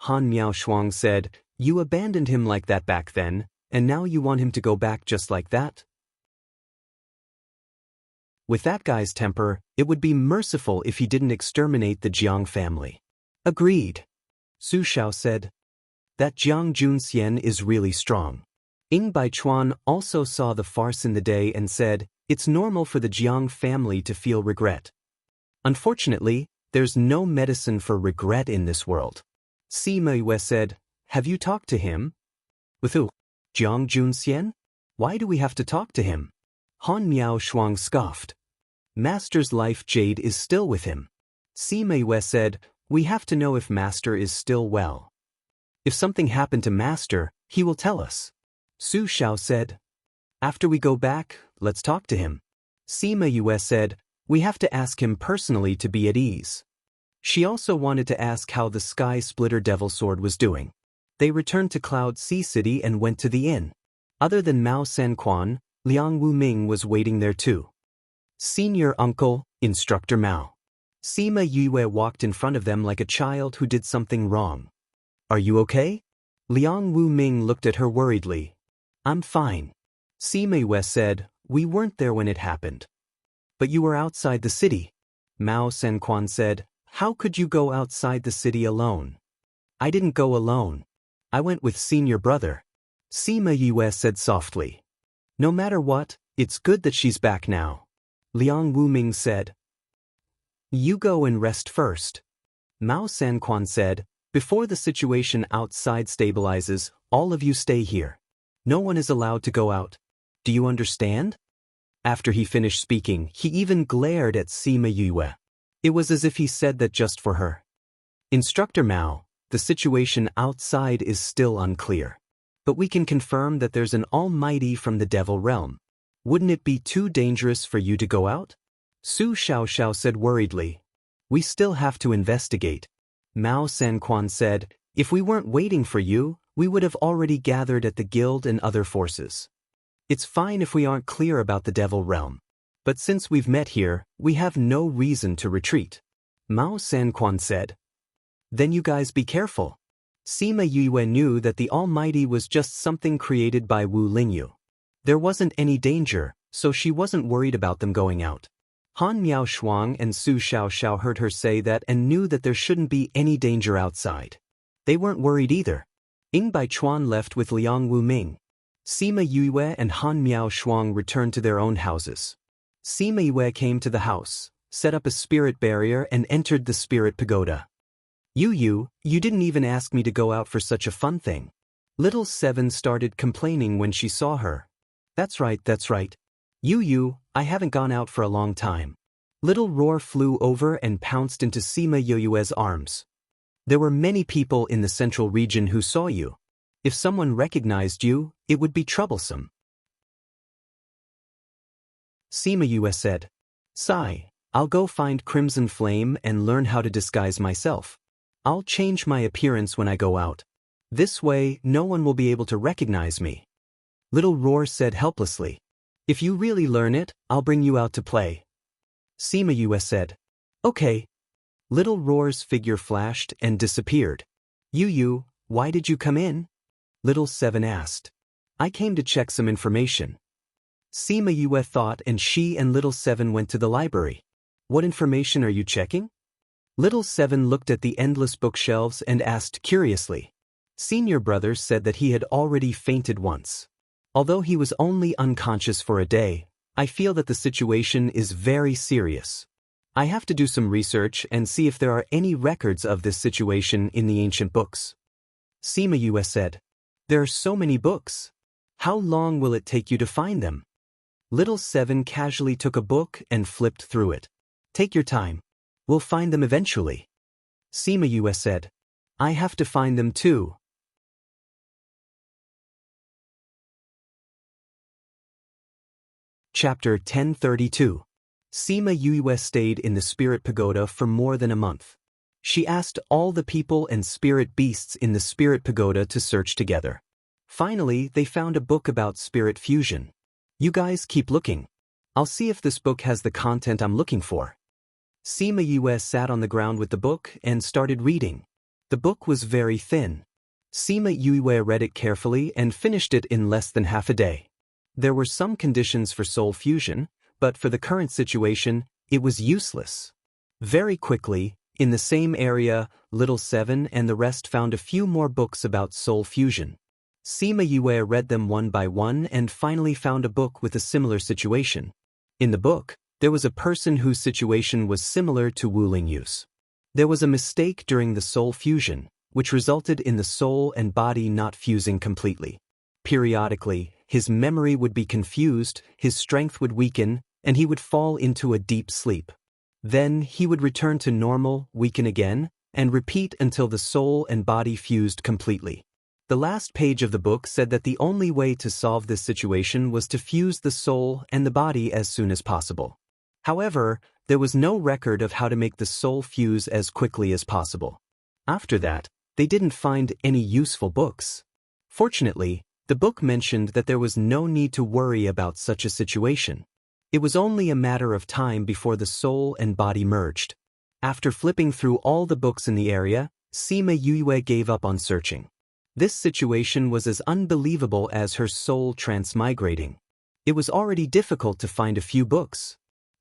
Han Miao Shuang said, you abandoned him like that back then, and now you want him to go back just like that? With that guy's temper, it would be merciful if he didn't exterminate the Jiang family. Agreed. Su Xiao said. That Jiang Junxian is really strong. Ying Baichuan also saw the farce in the day and said, it's normal for the Jiang family to feel regret. Unfortunately, there's no medicine for regret in this world. Sima Yue said, have you talked to him? With who? Jiang Junxian? Why do we have to talk to him? Han Miao Shuang scoffed. Master's life jade is still with him. Sima Yue said, we have to know if Master is still well. If something happened to Master, he will tell us. Su Xiao said. After we go back, let's talk to him. Sima Yue said, we have to ask him personally to be at ease. She also wanted to ask how the Sky Splitter Devil Sword was doing. They returned to Cloud Sea City and went to the inn. Other than Mao Sanquan, Liang Wuming was waiting there too. Senior Uncle, Instructor Mao. Sima Yue walked in front of them like a child who did something wrong. Are you okay? Liang Wuming looked at her worriedly. I'm fine. Sima Yue said, we weren't there when it happened. But you were outside the city. Mao Sanquan said, how could you go outside the city alone? I didn't go alone. I went with senior brother. Sima Yue said softly. No matter what, it's good that she's back now. Liang Wuming said. You go and rest first. Mao Sanquan said, before the situation outside stabilizes, all of you stay here. No one is allowed to go out. Do you understand? After he finished speaking, he even glared at Sima Yue. It was as if he said that just for her. Instructor Mao, the situation outside is still unclear. But we can confirm that there's an almighty from the Devil Realm. Wouldn't it be too dangerous for you to go out? Su Xiao said worriedly. We still have to investigate. Mao Sanquan said, if we weren't waiting for you, we would have already gathered at the guild and other forces. It's fine if we aren't clear about the Devil Realm. But since we've met here, we have no reason to retreat. Mao Sanquan said. Then you guys be careful. Sima Yue knew that the Almighty was just something created by Wu Lingyu. There wasn't any danger, so she wasn't worried about them going out. Han Miao Shuang and Su Xiao heard her say that and knew that there shouldn't be any danger outside. They weren't worried either. Ying Baichuan left with Liang Wuming. Sima Yue and Han Miao Shuang returned to their own houses. Sima Yue came to the house, set up a spirit barrier and entered the spirit pagoda. You didn't even ask me to go out for such a fun thing. Little Seven started complaining when she saw her. That's right. I haven't gone out for a long time. Little Roar flew over and pounced into Sima Yue's arms. There were many people in the central region who saw you. If someone recognized you, it would be troublesome. Sima Yue said. Sigh, I'll go find Crimson Flame and learn how to disguise myself. I'll change my appearance when I go out. This way, no one will be able to recognize me. Little Roar said helplessly. If you really learn it, I'll bring you out to play. Seema said. Okay. Little Roar's figure flashed and disappeared. Yu, why did you come in? Little Seven asked. I came to check some information. Seema thought, and she and Little Seven went to the library. What information are you checking? Little Seven looked at the endless bookshelves and asked curiously. Senior brother said that he had already fainted once. Although he was only unconscious for a day, I feel that the situation is very serious. I have to do some research and see if there are any records of this situation in the ancient books. Seema said. There are so many books. How long will it take you to find them? Little Seven casually took a book and flipped through it. Take your time. We'll find them eventually. Seema said. I have to find them too. Chapter 1032. Seema stayed in the spirit pagoda for more than a month. She asked all the people and spirit beasts in the spirit pagoda to search together. Finally, they found a book about spirit fusion. You guys keep looking. I'll see if this book has the content I'm looking for. Seema sat on the ground with the book and started reading. The book was very thin. Seema read it carefully and finished it in less than half a day. There were some conditions for soul fusion, but for the current situation, it was useless. Very quickly, in the same area, Little Seven and the rest found a few more books about soul fusion. Seema read them one by one and finally found a book with a similar situation. In the book, there was a person whose situation was similar to Wu Lingyu's. There was a mistake during the soul fusion, which resulted in the soul and body not fusing completely. Periodically, his memory would be confused, his strength would weaken, and he would fall into a deep sleep. Then he would return to normal, weaken again, and repeat until the soul and body fused completely. The last page of the book said that the only way to solve this situation was to fuse the soul and the body as soon as possible. However, there was no record of how to make the soul fuse as quickly as possible. After that, they didn't find any useful books. Fortunately, the book mentioned that there was no need to worry about such a situation. It was only a matter of time before the soul and body merged. After flipping through all the books in the area, Seema gave up on searching. This situation was as unbelievable as her soul transmigrating. It was already difficult to find a few books.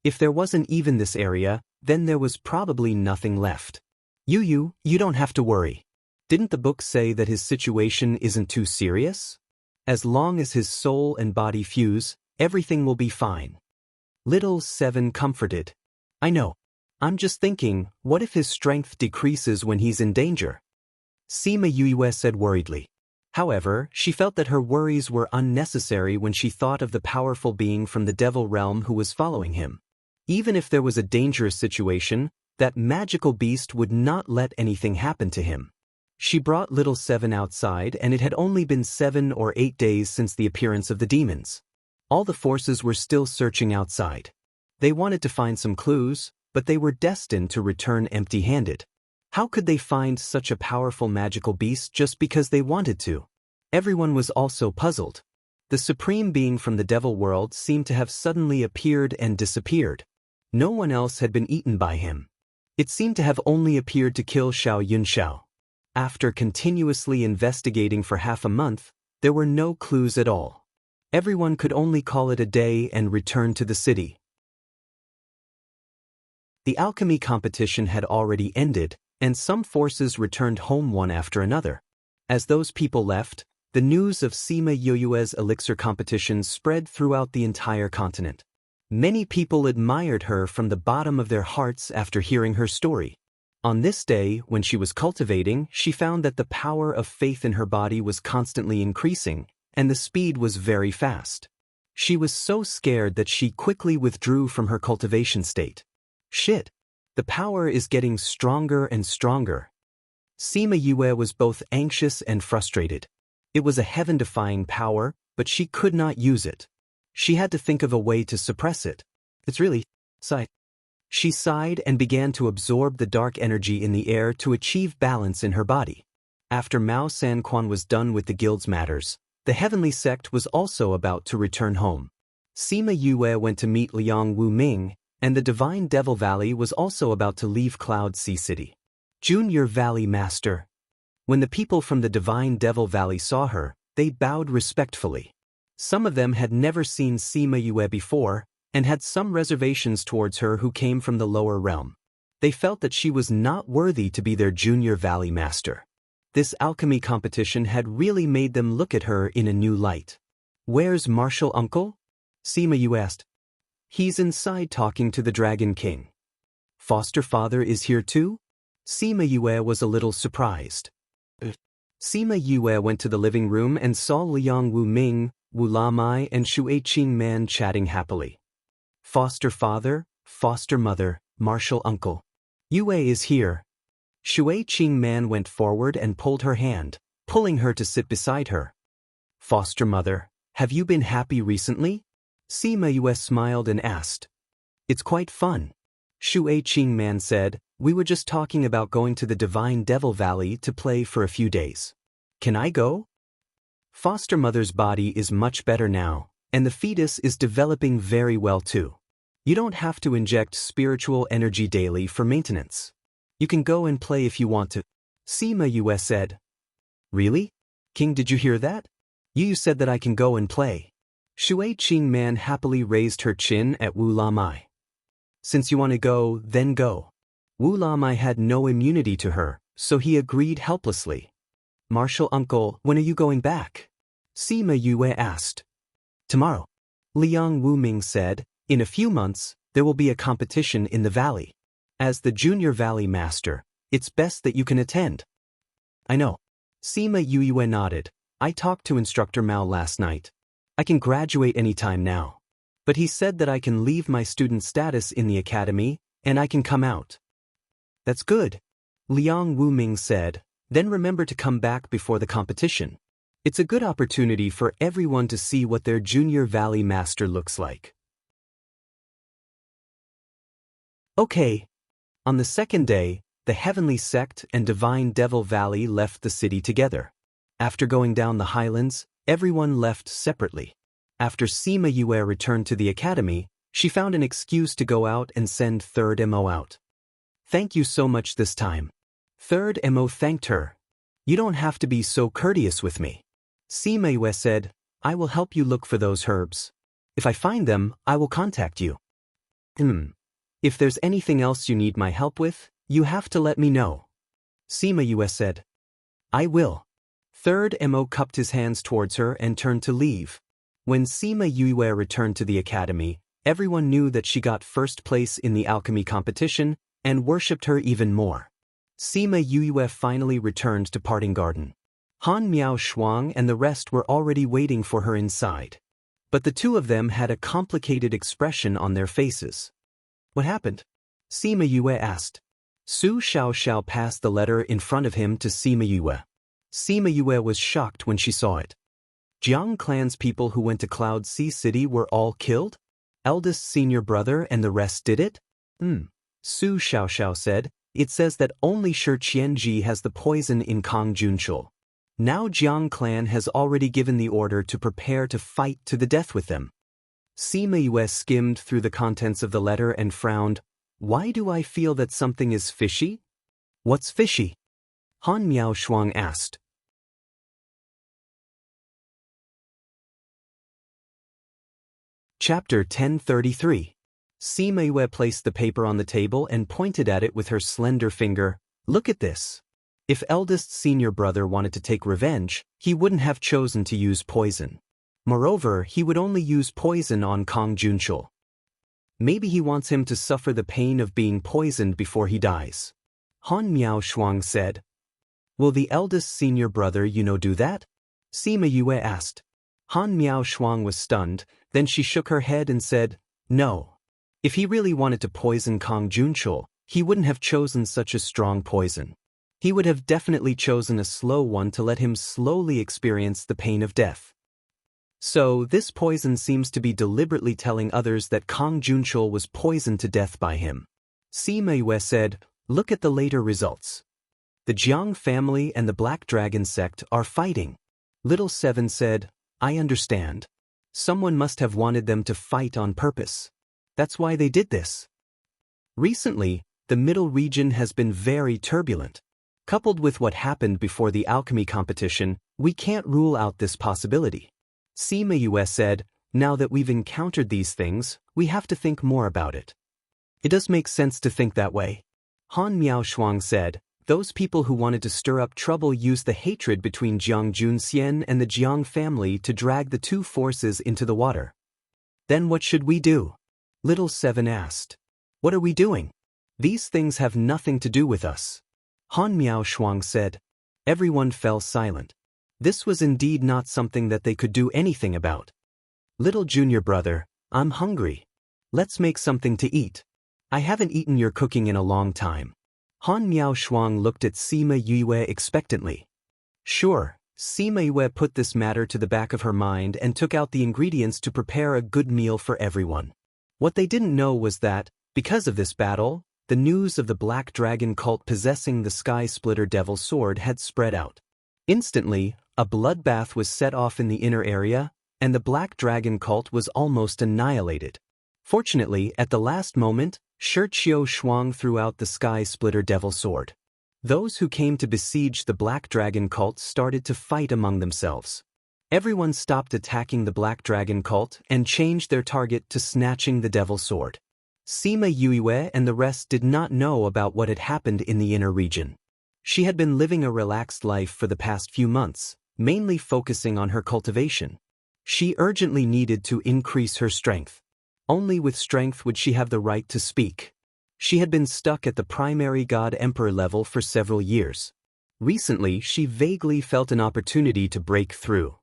If there wasn't even this area, then there was probably nothing left. You don't have to worry. Didn't the book say that his situation isn't too serious? As long as his soul and body fuse, everything will be fine. Little Seven comforted. I know. I'm just thinking, what if his strength decreases when he's in danger? Seema said worriedly. However, she felt that her worries were unnecessary when she thought of the powerful being from the devil realm who was following him. Even if there was a dangerous situation, that magical beast would not let anything happen to him. She brought Little Seven outside, and it had only been 7 or 8 days since the appearance of the demons. All the forces were still searching outside. They wanted to find some clues, but they were destined to return empty-handed. How could they find such a powerful magical beast just because they wanted to? Everyone was also puzzled. The supreme being from the devil world seemed to have suddenly appeared and disappeared. No one else had been eaten by him. It seemed to have only appeared to kill Xiao Yunxiao. After continuously investigating for half a month, there were no clues at all. Everyone could only call it a day and return to the city. The alchemy competition had already ended, and some forces returned home one after another. As those people left, the news of Seema elixir competition spread throughout the entire continent. Many people admired her from the bottom of their hearts after hearing her story. On this day, when she was cultivating, she found that the power of faith in her body was constantly increasing, and the speed was very fast. She was so scared that she quickly withdrew from her cultivation state. Shit! The power is getting stronger and stronger. Seema was both anxious and frustrated. It was a heaven-defying power, but she could not use it. She had to think of a way to suppress it. It's really sight. She sighed and began to absorb the dark energy in the air to achieve balance in her body. After Mao Sanquan was done with the guild's matters, the heavenly sect was also about to return home. Sima Yue went to meet Liang Wu Ming, and the Divine Devil Valley was also about to leave Cloud Sea City. Junior Valley Master. When the people from the Divine Devil Valley saw her, they bowed respectfully. Some of them had never seen Sima Yue before, and had some reservations towards her who came from the lower realm. They felt that she was not worthy to be their Junior Valley Master. This alchemy competition had really made them look at her in a new light. "Where's Martial Uncle?" Sima Yue asked. "He's inside talking to the Dragon King." "Foster father is here too?" Sima Yue was a little surprised. Sima Yue went to the living room and saw Liang Wu Ming, Wu Lamai and Shui Qing Man chatting happily. "Foster father, foster mother, Martial Uncle. Yue is here." Shui Qing Man went forward and pulled her hand, pulling her to sit beside her. "Foster mother, have you been happy recently?" Sima Yue smiled and asked. "It's quite fun." Shui Qing Man said, "We were just talking about going to the Divine Devil Valley to play for a few days. Can I go?" Foster mother's body is much better now, and the fetus is developing very well too. You don't have to inject spiritual energy daily for maintenance. You can go and play if you want to. Sima Yue said. "Really? King, did you hear that? You said that I can go and play." Shui Qing Man happily raised her chin at Wu Lamai. "Since you want to go, then go." Wu Lamai had no immunity to her, so he agreed helplessly. "Martial Uncle, when are you going back?" Sima Yue asked. "Tomorrow." Liang Wu Ming said, "In a few months, there will be a competition in the valley. As the Junior Valley Master, it's best that you can attend." "I know." Sima Yue nodded. "I talked to Instructor Mao last night. I can graduate any time now. But he said that I can leave my student status in the academy, and I can come out." "That's good," Liang Wu Ming said. "Then remember to come back before the competition. It's a good opportunity for everyone to see what their Junior Valley Master looks like." Okay. On the second day, the Heavenly Sect and Divine Devil Valley left the city together. After going down the highlands, everyone left separately. After Sima Yue returned to the academy, she found an excuse to go out and send Third Mo out. "Thank you so much this time." Third Mo thanked her. "You don't have to be so courteous with me." Sima Yue said, "I will help you look for those herbs. If I find them, I will contact you." If there's anything else you need my help with, you have to let me know." Sima Yue said. "I will." Third Mo cupped his hands towards her and turned to leave. When Sima Yue returned to the academy, everyone knew that she got first place in the alchemy competition and worshipped her even more. Sima Yue finally returned to Parting Garden. Han Miao Shuang and the rest were already waiting for her inside. But the two of them had a complicated expression on their faces. "What happened?" Sima Yue asked. Su Xiaoxiao passed the letter in front of him to Sima Yue. Sima Yue was shocked when she saw it. Jiang clan's people who went to Cloud Sea City were all killed? Eldest senior brother and the rest did it? Su Xiaoxiao said, "It says that only Shi Qianji has the poison in Kong Junchul. Now Jiang clan has already given the order to prepare to fight to the death with them." Sima Yue skimmed through the contents of the letter and frowned. "Why do I feel that something is fishy?" "What's fishy?" Han Miao Shuang asked. Chapter 1033. Sima Yue placed the paper on the table and pointed at it with her slender finger. "Look at this. If eldest senior brother wanted to take revenge, he wouldn't have chosen to use poison. Moreover, he would only use poison on Kong Junchul. Maybe he wants him to suffer the pain of being poisoned before he dies." Han Miao Shuang said. "Will the eldest senior brother do that?" Sima Yue asked. Han Miao Shuang was stunned, then she shook her head and said, "No. If he really wanted to poison Kong Junchul, he wouldn't have chosen such a strong poison. He would have definitely chosen a slow one to let him slowly experience the pain of death. So this poison seems to be deliberately telling others that Kong Junchul was poisoned to death by him. Sima Yue said, "Look at the later results. The Jiang family and the Black Dragon sect are fighting." Little Seven said, "I understand. Someone must have wanted them to fight on purpose. That's why they did this." Recently, the middle region has been very turbulent. Coupled with what happened before the alchemy competition, we can't rule out this possibility. Sima Yue said, "Now that we've encountered these things, we have to think more about it." It does make sense to think that way. Han Miaoshuang said, "Those people who wanted to stir up trouble used the hatred between Jiang Junxian and the Jiang family to drag the two forces into the water." "Then what should we do?" Little Seven asked. "What are we doing? These things have nothing to do with us." Han Miaoshuang said. Everyone fell silent. This was indeed not something that they could do anything about. "Little junior brother, I'm hungry. Let's make something to eat. I haven't eaten your cooking in a long time." Han Miaoshuang looked at Sima Yue expectantly. Sure, Sima Yue put this matter to the back of her mind and took out the ingredients to prepare a good meal for everyone. What they didn't know was that, because of this battle, the news of the Black Dragon cult possessing the Sky Splitter Devil Sword had spread out. Instantly, a bloodbath was set off in the inner area, and the Black Dragon cult was almost annihilated. Fortunately, at the last moment, Shiqiu Shuang threw out the Sky Splitter Devil Sword. Those who came to besiege the Black Dragon cult started to fight among themselves. Everyone stopped attacking the Black Dragon cult and changed their target to snatching the Devil Sword. Sima Yue and the rest did not know about what had happened in the inner region. She had been living a relaxed life for the past few months, mainly focusing on her cultivation. She urgently needed to increase her strength. Only with strength would she have the right to speak. She had been stuck at the primary god emperor level for several years. Recently, she vaguely felt an opportunity to break through.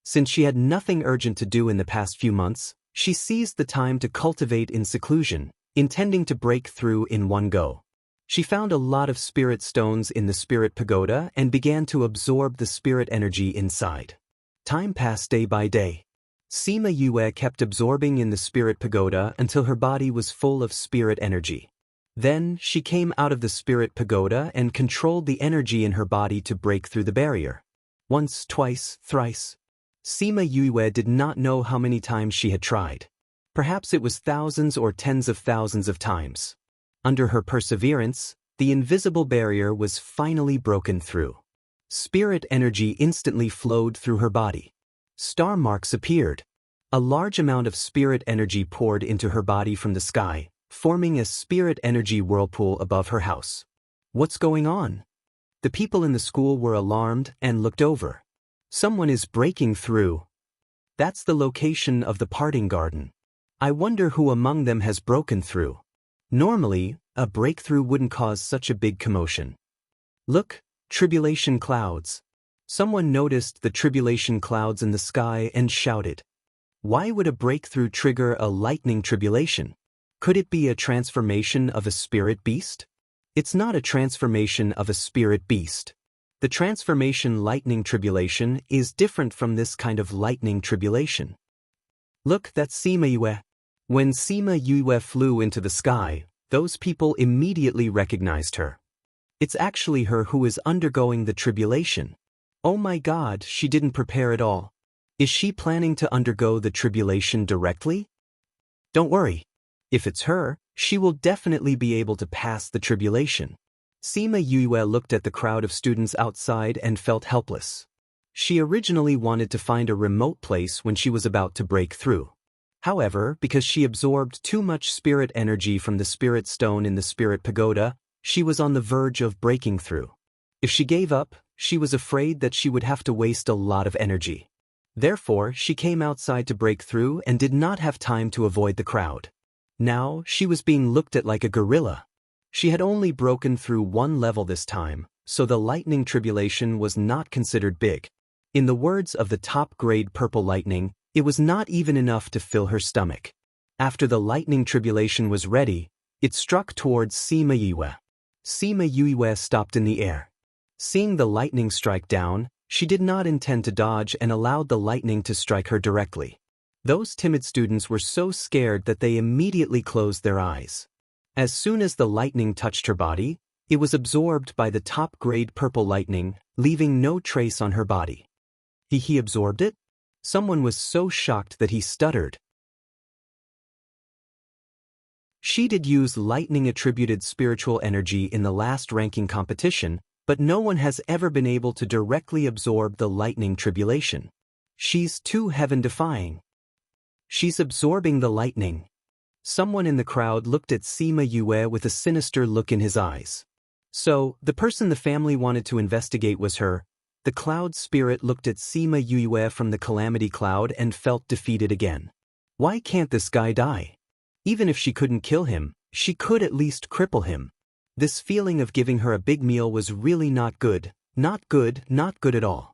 Since she had nothing urgent to do in the past few months, she seized the time to cultivate in seclusion, intending to break through in one go. She found a lot of spirit stones in the spirit pagoda and began to absorb the spirit energy inside. Time passed day by day. Sima Yue kept absorbing in the spirit pagoda until her body was full of spirit energy. Then, she came out of the spirit pagoda and controlled the energy in her body to break through the barrier. Once, twice, thrice. Sima Yue did not know how many times she had tried. Perhaps it was thousands or tens of thousands of times. Under her perseverance, the invisible barrier was finally broken through. Spirit energy instantly flowed through her body. Star marks appeared. A large amount of spirit energy poured into her body from the sky, forming a spirit energy whirlpool above her house. What's going on? The people in the school were alarmed and looked over. Someone is breaking through. That's the location of the parting garden. I wonder who among them has broken through. Normally, a breakthrough wouldn't cause such a big commotion. Look, tribulation clouds. Someone noticed the tribulation clouds in the sky and shouted. Why would a breakthrough trigger a lightning tribulation? Could it be a transformation of a spirit beast? It's not a transformation of a spirit beast. The transformation lightning tribulation is different from this kind of lightning tribulation. Look, that's Sima Yue. When Sima Yue flew into the sky, those people immediately recognized her. It's actually her who is undergoing the tribulation. Oh my God, she didn't prepare at all. Is she planning to undergo the tribulation directly? Don't worry. If it's her, she will definitely be able to pass the tribulation. Sima Yue looked at the crowd of students outside and felt helpless. She originally wanted to find a remote place when she was about to break through. However, because she absorbed too much spirit energy from the spirit stone in the spirit pagoda, she was on the verge of breaking through. If she gave up, she was afraid that she would have to waste a lot of energy. Therefore, she came outside to break through and did not have time to avoid the crowd. Now, she was being looked at like a gorilla. She had only broken through one level this time, so the lightning tribulation was not considered big. In the words of the top-grade purple lightning, it was not even enough to fill her stomach. After the lightning tribulation was ready, it struck towards Sima Yue. Sima Yue stopped in the air. Seeing the lightning strike down, she did not intend to dodge and allowed the lightning to strike her directly. Those timid students were so scared that they immediately closed their eyes. As soon as the lightning touched her body, it was absorbed by the top-grade purple lightning, leaving no trace on her body. He absorbed it? Someone was so shocked that he stuttered. She did use lightning-attributed spiritual energy in the last ranking competition, but no one has ever been able to directly absorb the lightning tribulation. She's too heaven-defying. She's absorbing the lightning. Someone in the crowd looked at Sima Yue with a sinister look in his eyes. So, the person the family wanted to investigate was her. The cloud spirit looked at Sima Yue from the calamity cloud and felt defeated again. Why can't this guy die? Even if she couldn't kill him, she could at least cripple him. This feeling of giving her a big meal was really not good, not good at all.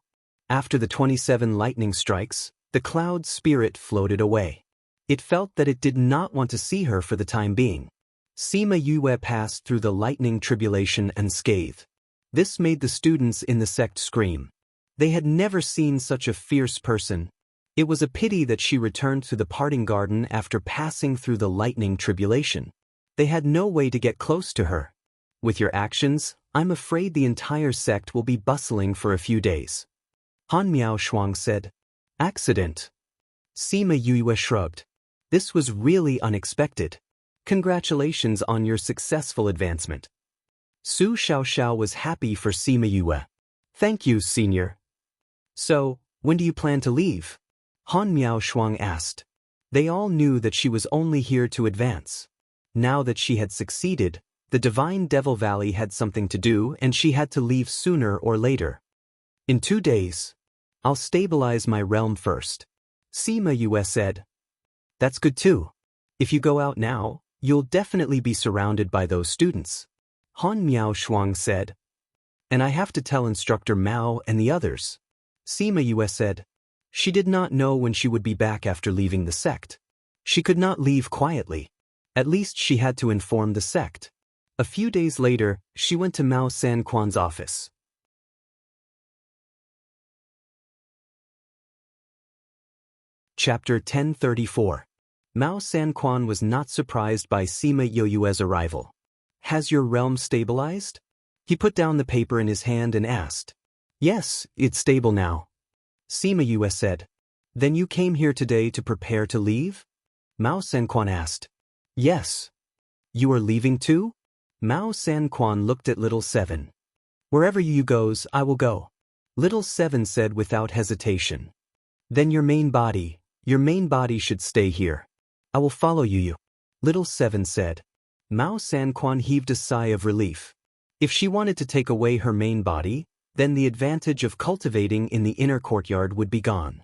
After the 27 lightning strikes, the cloud spirit floated away. It felt that it did not want to see her for the time being. Sima Yue passed through the lightning tribulation unscathed. This made the students in the sect scream. They had never seen such a fierce person. It was a pity that she returned to the parting garden after passing through the lightning tribulation. They had no way to get close to her. With your actions, I'm afraid the entire sect will be bustling for a few days. Han Miao Shuang said. Accident. Sima Yue shrugged. This was really unexpected. Congratulations on your successful advancement. Su Xiaoxiao was happy for Sima Yue. Thank you, senior. So, when do you plan to leave? Han Miao Shuang asked. They all knew that she was only here to advance. Now that she had succeeded, the Divine Devil Valley had something to do and she had to leave sooner or later. In 2 days. I'll stabilize my realm first. Sima Yue said. That's good too. If you go out now, you'll definitely be surrounded by those students. Han Miao Shuang said. And I have to tell Instructor Mao and the others. Sima Yue said. She did not know when she would be back after leaving the sect. She could not leave quietly. At least she had to inform the sect. A few days later, she went to Mao Sanquan's office. Chapter 1034. Mao Sanquan was not surprised by Sima Yue's arrival. Has your realm stabilized? He put down the paper in his hand and asked. Yes, it's stable now. Sima Yue said. Then you came here today to prepare to leave? Mao Sanquan asked. Yes. You are leaving too? Mao Sanquan looked at Little Seven. Wherever you goes, I will go. Little Seven said without hesitation. Then your main body should stay here. I will follow you. Little Seven said. Mao Sanquan heaved a sigh of relief. If she wanted to take away her main body, then the advantage of cultivating in the inner courtyard would be gone.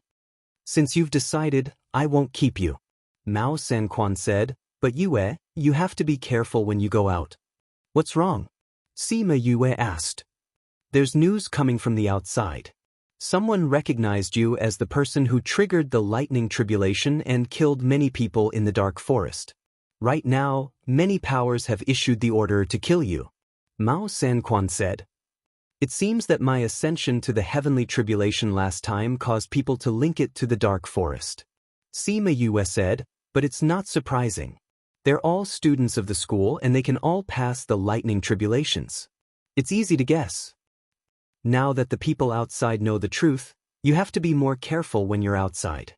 Since you've decided, I won't keep you. Mao Sanquan said, but Yue, you have to be careful when you go out. What's wrong? Sima Yue asked. There's news coming from the outside. Someone recognized you as the person who triggered the lightning tribulation and killed many people in the dark forest. Right now, many powers have issued the order to kill you. Mao Sanquan said. It seems that my ascension to the heavenly tribulation last time caused people to link it to the dark forest. Sima Yue said, but it's not surprising. They're all students of the school and they can all pass the lightning tribulations. It's easy to guess. Now that the people outside know the truth, you have to be more careful when you're outside.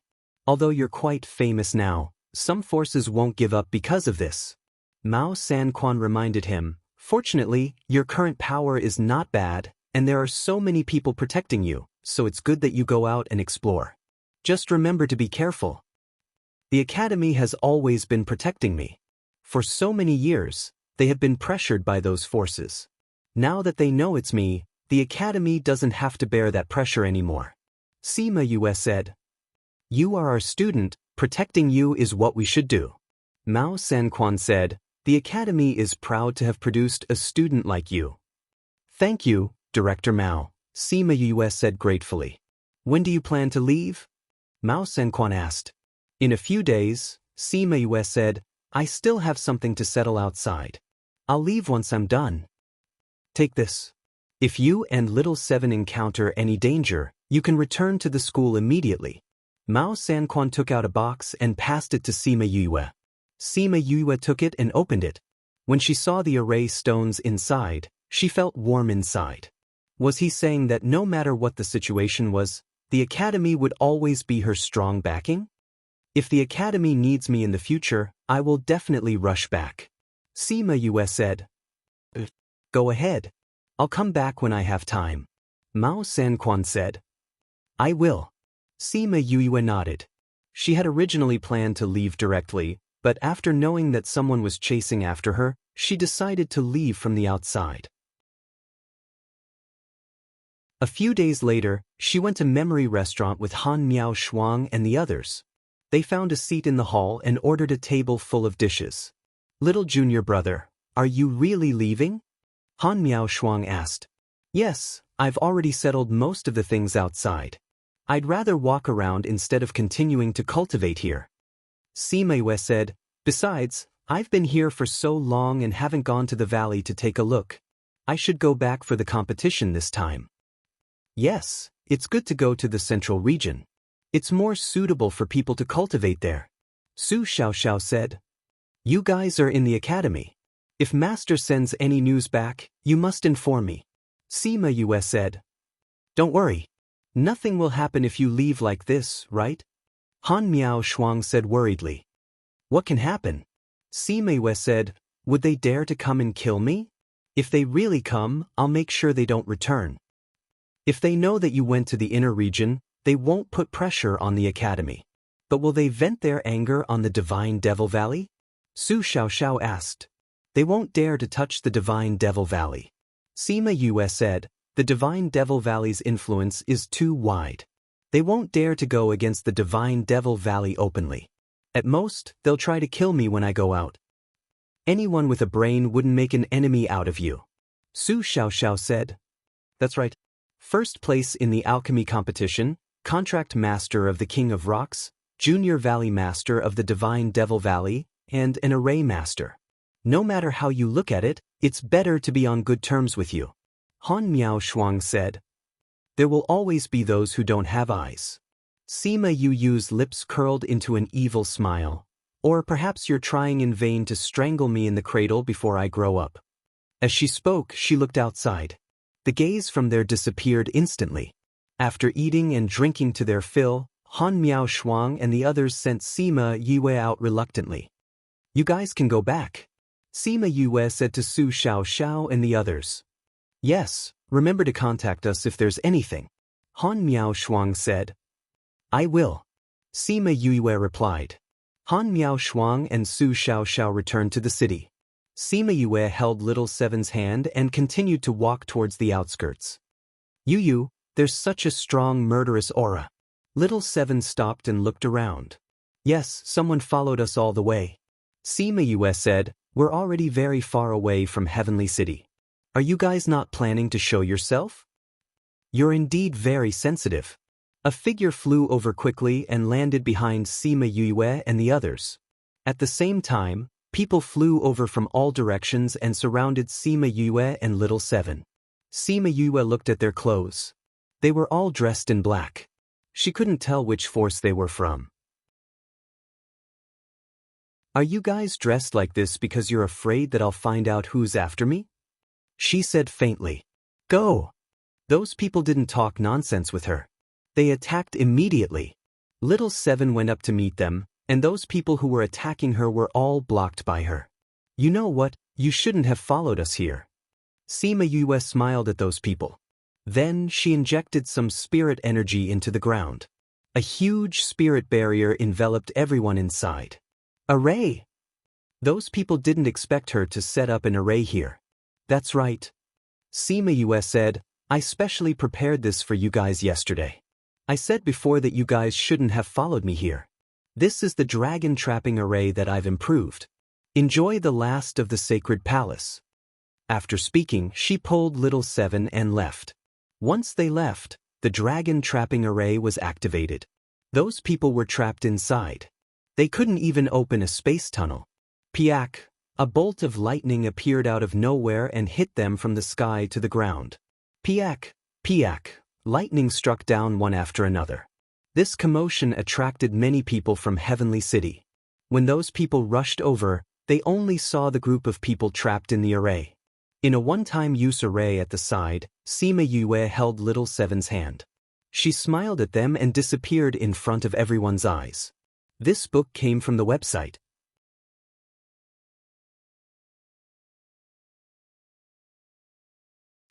Although you're quite famous now, some forces won't give up because of this. Mao Sanquan reminded him, fortunately, your current power is not bad, and there are so many people protecting you, so it's good that you go out and explore. Just remember to be careful. The Academy has always been protecting me. For so many years, they have been pressured by those forces. Now that they know it's me, the Academy doesn't have to bear that pressure anymore. Sima Yue said. You are our student, protecting you is what we should do. Mao Sanquan said, the Academy is proud to have produced a student like you. Thank you, Director Mao, Sima Yue said gratefully. When do you plan to leave? Mao Sanquan asked. In a few days, Sima Yue said, I still have something to settle outside. I'll leave once I'm done. Take this. If you and Little Seven encounter any danger, you can return to the school immediately. Mao Sanquan took out a box and passed it to Sima Yue. Sima Yue took it and opened it. When she saw the array stones inside, she felt warm inside. Was he saying that no matter what the situation was, the academy would always be her strong backing? If the academy needs me in the future, I will definitely rush back. Sima Yue said. Go ahead. I'll come back when I have time. Mao Sanquan said. I will. Sima Yue nodded. She had originally planned to leave directly, but after knowing that someone was chasing after her, she decided to leave from the outside. A few days later, she went to Memory Restaurant with Han Miao Shuang and the others. They found a seat in the hall and ordered a table full of dishes. Little junior brother, are you really leaving? Han Miao Shuang asked. Yes, I've already settled most of the things outside. I'd rather walk around instead of continuing to cultivate here. Sima Yue said, besides, I've been here for so long and haven't gone to the valley to take a look. I should go back for the competition this time. Yes, it's good to go to the central region. It's more suitable for people to cultivate there. Su Xiaoxiao said. You guys are in the academy. If Master sends any news back, you must inform me. Sima Yue said. Don't worry. Nothing will happen if you leave like this, right? Han Miao Shuang said worriedly. What can happen? Sima Yue said, would they dare to come and kill me? If they really come, I'll make sure they don't return. If they know that you went to the inner region, they won't put pressure on the academy. But will they vent their anger on the Divine Devil Valley? Su Xiaoxiao asked. They won't dare to touch the Divine Devil Valley. Sima Yue said, the Divine Devil Valley's influence is too wide. They won't dare to go against the Divine Devil Valley openly. At most, they'll try to kill me when I go out. Anyone with a brain wouldn't make an enemy out of you. Su Xiaoxiao said. That's right. First place in the alchemy competition, Contract Master of the King of Rocks, Junior Valley Master of the Divine Devil Valley, and an Array Master. No matter how you look at it, it's better to be on good terms with you. Han Miao Shuang said. There will always be those who don't have eyes. Sima Yu's lips curled into an evil smile. Or perhaps you're trying in vain to strangle me in the cradle before I grow up. As she spoke, she looked outside. The gaze from there disappeared instantly. After eating and drinking to their fill, Han Miao Shuang and the others sent Sima Yue out reluctantly. You guys can go back. Sima Yue said to Su Xiaoxiao and the others. Yes, remember to contact us if there's anything. Han Miao Shuang said. I will. Sima Yue replied. Han Miao Shuang and Su Xiaoxiao returned to the city. Sima Yue held Little Seven's hand and continued to walk towards the outskirts. Yu, there's such a strong murderous aura. Little Seven stopped and looked around. Yes, someone followed us all the way. Sima Yue said, we're already very far away from Heavenly City. Are you guys not planning to show yourself? You're indeed very sensitive. A figure flew over quickly and landed behind Sima Yue and the others. At the same time, people flew over from all directions and surrounded Sima Yue and Little Seven. Sima Yue looked at their clothes. They were all dressed in black. She couldn't tell which force they were from. Are you guys dressed like this because you're afraid that I'll find out who's after me? She said faintly. Go! Those people didn't talk nonsense with her. They attacked immediately. Little Seven went up to meet them, and those people who were attacking her were all blocked by her. You know what, you shouldn't have followed us here. Sima Yue smiled at those people. Then she injected some spirit energy into the ground. A huge spirit barrier enveloped everyone inside. Array! Those people didn't expect her to set up an array here. That's right. Sima Yue said, I specially prepared this for you guys yesterday. I said before that you guys shouldn't have followed me here. This is the dragon trapping array that I've improved. Enjoy the last of the sacred palace. After speaking, she pulled Little Seven and left. Once they left, the dragon trapping array was activated. Those people were trapped inside. They couldn't even open a space tunnel. Piak! A bolt of lightning appeared out of nowhere and hit them from the sky to the ground. Piak! Piak! Lightning struck down one after another. This commotion attracted many people from Heavenly City. When those people rushed over, they only saw the group of people trapped in the array. In a one-time use array at the side, Sima Yue held little Seven's hand. She smiled at them and disappeared in front of everyone's eyes. This book came from the website.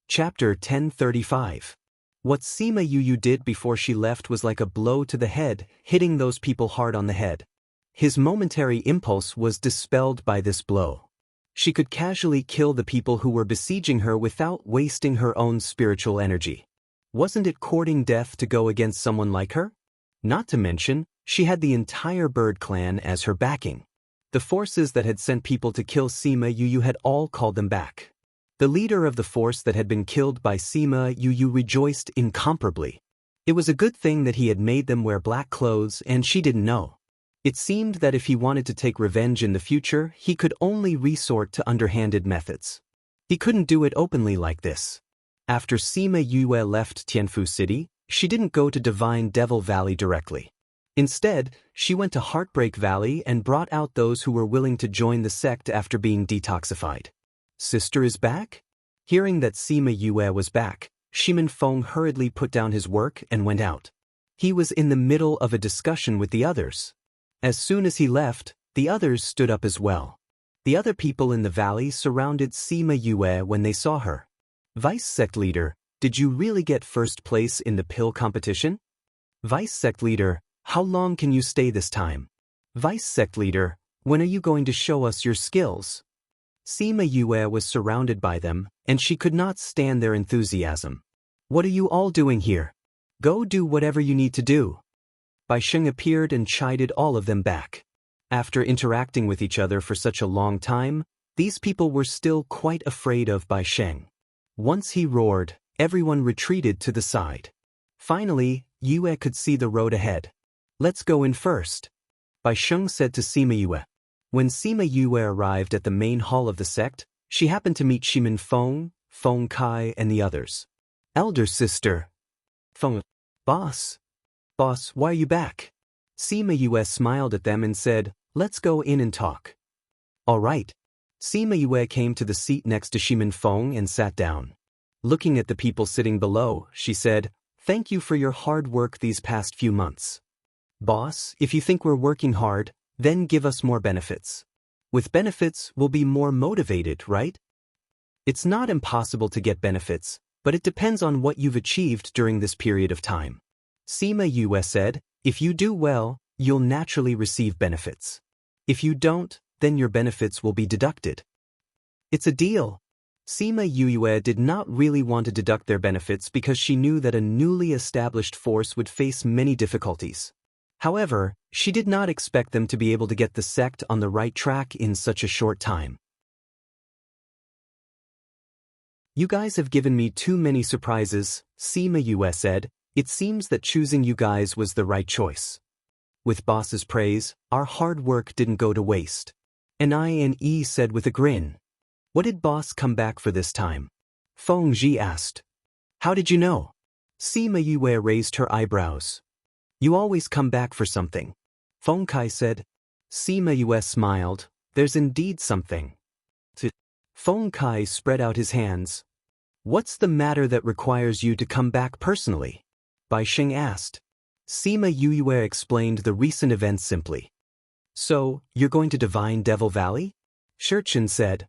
Chapter 1035. What Sima Yue did before she left was like a blow to the head, hitting those people hard on the head. His momentary impulse was dispelled by this blow. She could casually kill the people who were besieging her without wasting her own spiritual energy. Wasn't it courting death to go against someone like her? Not to mention, she had the entire bird clan as her backing. The forces that had sent people to kill Sima Yue had all called them back. The leader of the force that had been killed by Sima Yue rejoiced incomparably. It was a good thing that he had made them wear black clothes and she didn't know. It seemed that if he wanted to take revenge in the future, he could only resort to underhanded methods. He couldn't do it openly like this. After Sima Yue left Tianfu City, she didn't go to Divine Devil Valley directly. Instead, she went to Heartbreak Valley and brought out those who were willing to join the sect after being detoxified. Sister is back? Hearing that Sima Yue was back, Shimin Feng hurriedly put down his work and went out. He was in the middle of a discussion with the others. As soon as he left, the others stood up as well. The other people in the valley surrounded Sima Yue when they saw her. Vice Sect Leader, did you really get first place in the pill competition? Vice Sect Leader, how long can you stay this time? Vice Sect Leader, when are you going to show us your skills? Sima Yue was surrounded by them, and she could not stand their enthusiasm. What are you all doing here? Go do whatever you need to do. Bai Sheng appeared and chided all of them back. After interacting with each other for such a long time, these people were still quite afraid of Bai Sheng. Once he roared, everyone retreated to the side. Finally, Yue could see the road ahead. Let's go in first. Bai Sheng said to Sima Yue. When Sima Yue arrived at the main hall of the sect, she happened to meet Shimin Feng, Feng Kai, and the others. Elder sister. Feng. Boss, why are you back? Sima Yue smiled at them and said, let's go in and talk. All right. Sima Yue came to the seat next to Shimin Feng and sat down. Looking at the people sitting below, she said, thank you for your hard work these past few months. Boss, if you think we're working hard, then give us more benefits. With benefits, we'll be more motivated, right? It's not impossible to get benefits, but it depends on what you've achieved during this period of time. Sima Yue said, if you do well, you'll naturally receive benefits. If you don't, then your benefits will be deducted. It's a deal. Sima Yue did not really want to deduct their benefits because she knew that a newly established force would face many difficulties. However, she did not expect them to be able to get the sect on the right track in such a short time. You guys have given me too many surprises, Sima Yue said. It seems that choosing you guys was the right choice. With boss's praise, our hard work didn't go to waste. N.I.N.E. said with a grin. What did boss come back for this time? Feng Ji asked. How did you know? Sima Yue raised her eyebrows. You always come back for something. Feng Kai said. Sima Yue smiled. There's indeed something. Feng Kai spread out his hands. What's the matter that requires you to come back personally? Bai Sheng asked. Sima Yue explained the recent events simply. So, you're going to Divine Devil Valley? Shurchen said.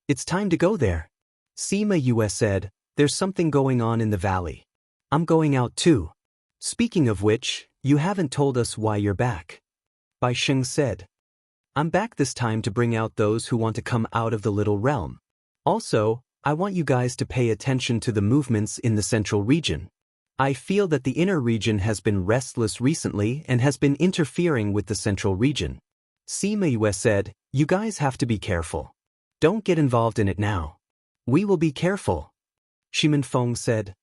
It's time to go there. Sima Yue said, there's something going on in the valley. I'm going out too. Speaking of which, you haven't told us why you're back. Bai Sheng said. I'm back this time to bring out those who want to come out of the little realm. Also, I want you guys to pay attention to the movements in the central region. I feel that the inner region has been restless recently and has been interfering with the central region. Sima Yue said, you guys have to be careful. Don't get involved in it now. We will be careful. Shimin Feng said.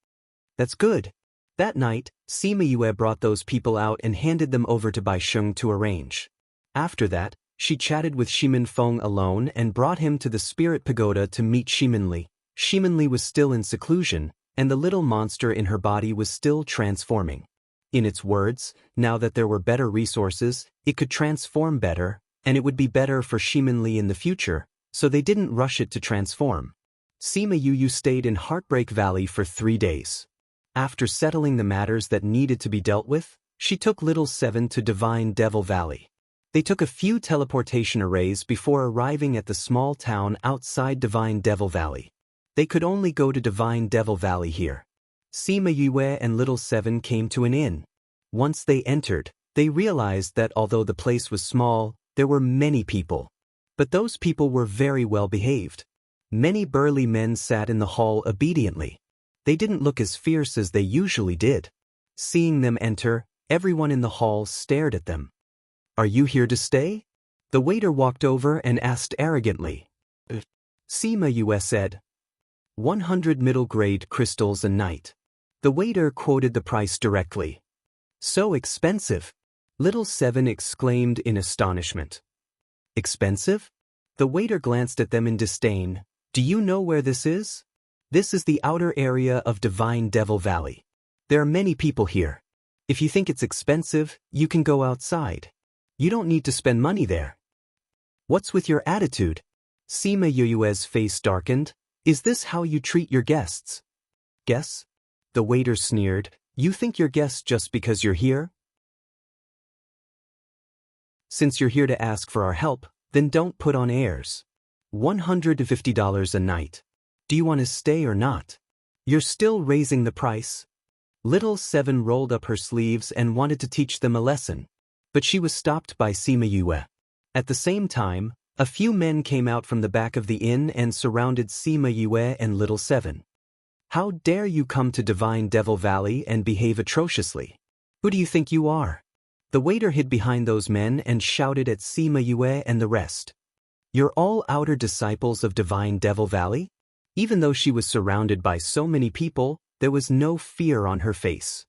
That's good. That night, Sima Yue brought those people out and handed them over to Bai Sheng to arrange. After that, she chatted with Shimin Feng alone and brought him to the Spirit Pagoda to meet Shiminli. Shiminli was still in seclusion, and the little monster in her body was still transforming. In its words, now that there were better resources, it could transform better, and it would be better for Shimonli in the future, so they didn't rush it to transform. Sima Yu stayed in Heartbreak Valley for 3 days. After settling the matters that needed to be dealt with, she took Little Seven to Divine Devil Valley. They took a few teleportation arrays before arriving at the small town outside Divine Devil Valley. They could only go to Divine Devil Valley here. Sima Yue and Little Seven came to an inn. Once they entered, they realized that although the place was small, there were many people. But those people were very well behaved. Many burly men sat in the hall obediently. They didn't look as fierce as they usually did. Seeing them enter, everyone in the hall stared at them. "Are you here to stay?" The waiter walked over and asked arrogantly. Sima Yue said, 100 middle-grade crystals a night. The waiter quoted the price directly. "So expensive!" Little Seven exclaimed in astonishment. "Expensive?" The waiter glanced at them in disdain. "Do you know where this is? This is the outer area of Divine Devil Valley. There are many people here. If you think it's expensive, you can go outside. You don't need to spend money there." "What's with your attitude?" Sima Yue's face darkened. "Is this how you treat your guests?" "Guests?" The waiter sneered. "You think you're guests just because you're here? Since you're here to ask for our help, then don't put on airs. $150 a night. Do you want to stay or not? You're still raising the price." Little Seven rolled up her sleeves and wanted to teach them a lesson. But she was stopped by Sima Yue. At the same time, a few men came out from the back of the inn and surrounded Sima Yue and Little Seven. "How dare you come to Divine Devil Valley and behave atrociously? Who do you think you are?" The waiter hid behind those men and shouted at Sima Yue and the rest. "You're all outer disciples of Divine Devil Valley?" Even though she was surrounded by so many people, there was no fear on her face.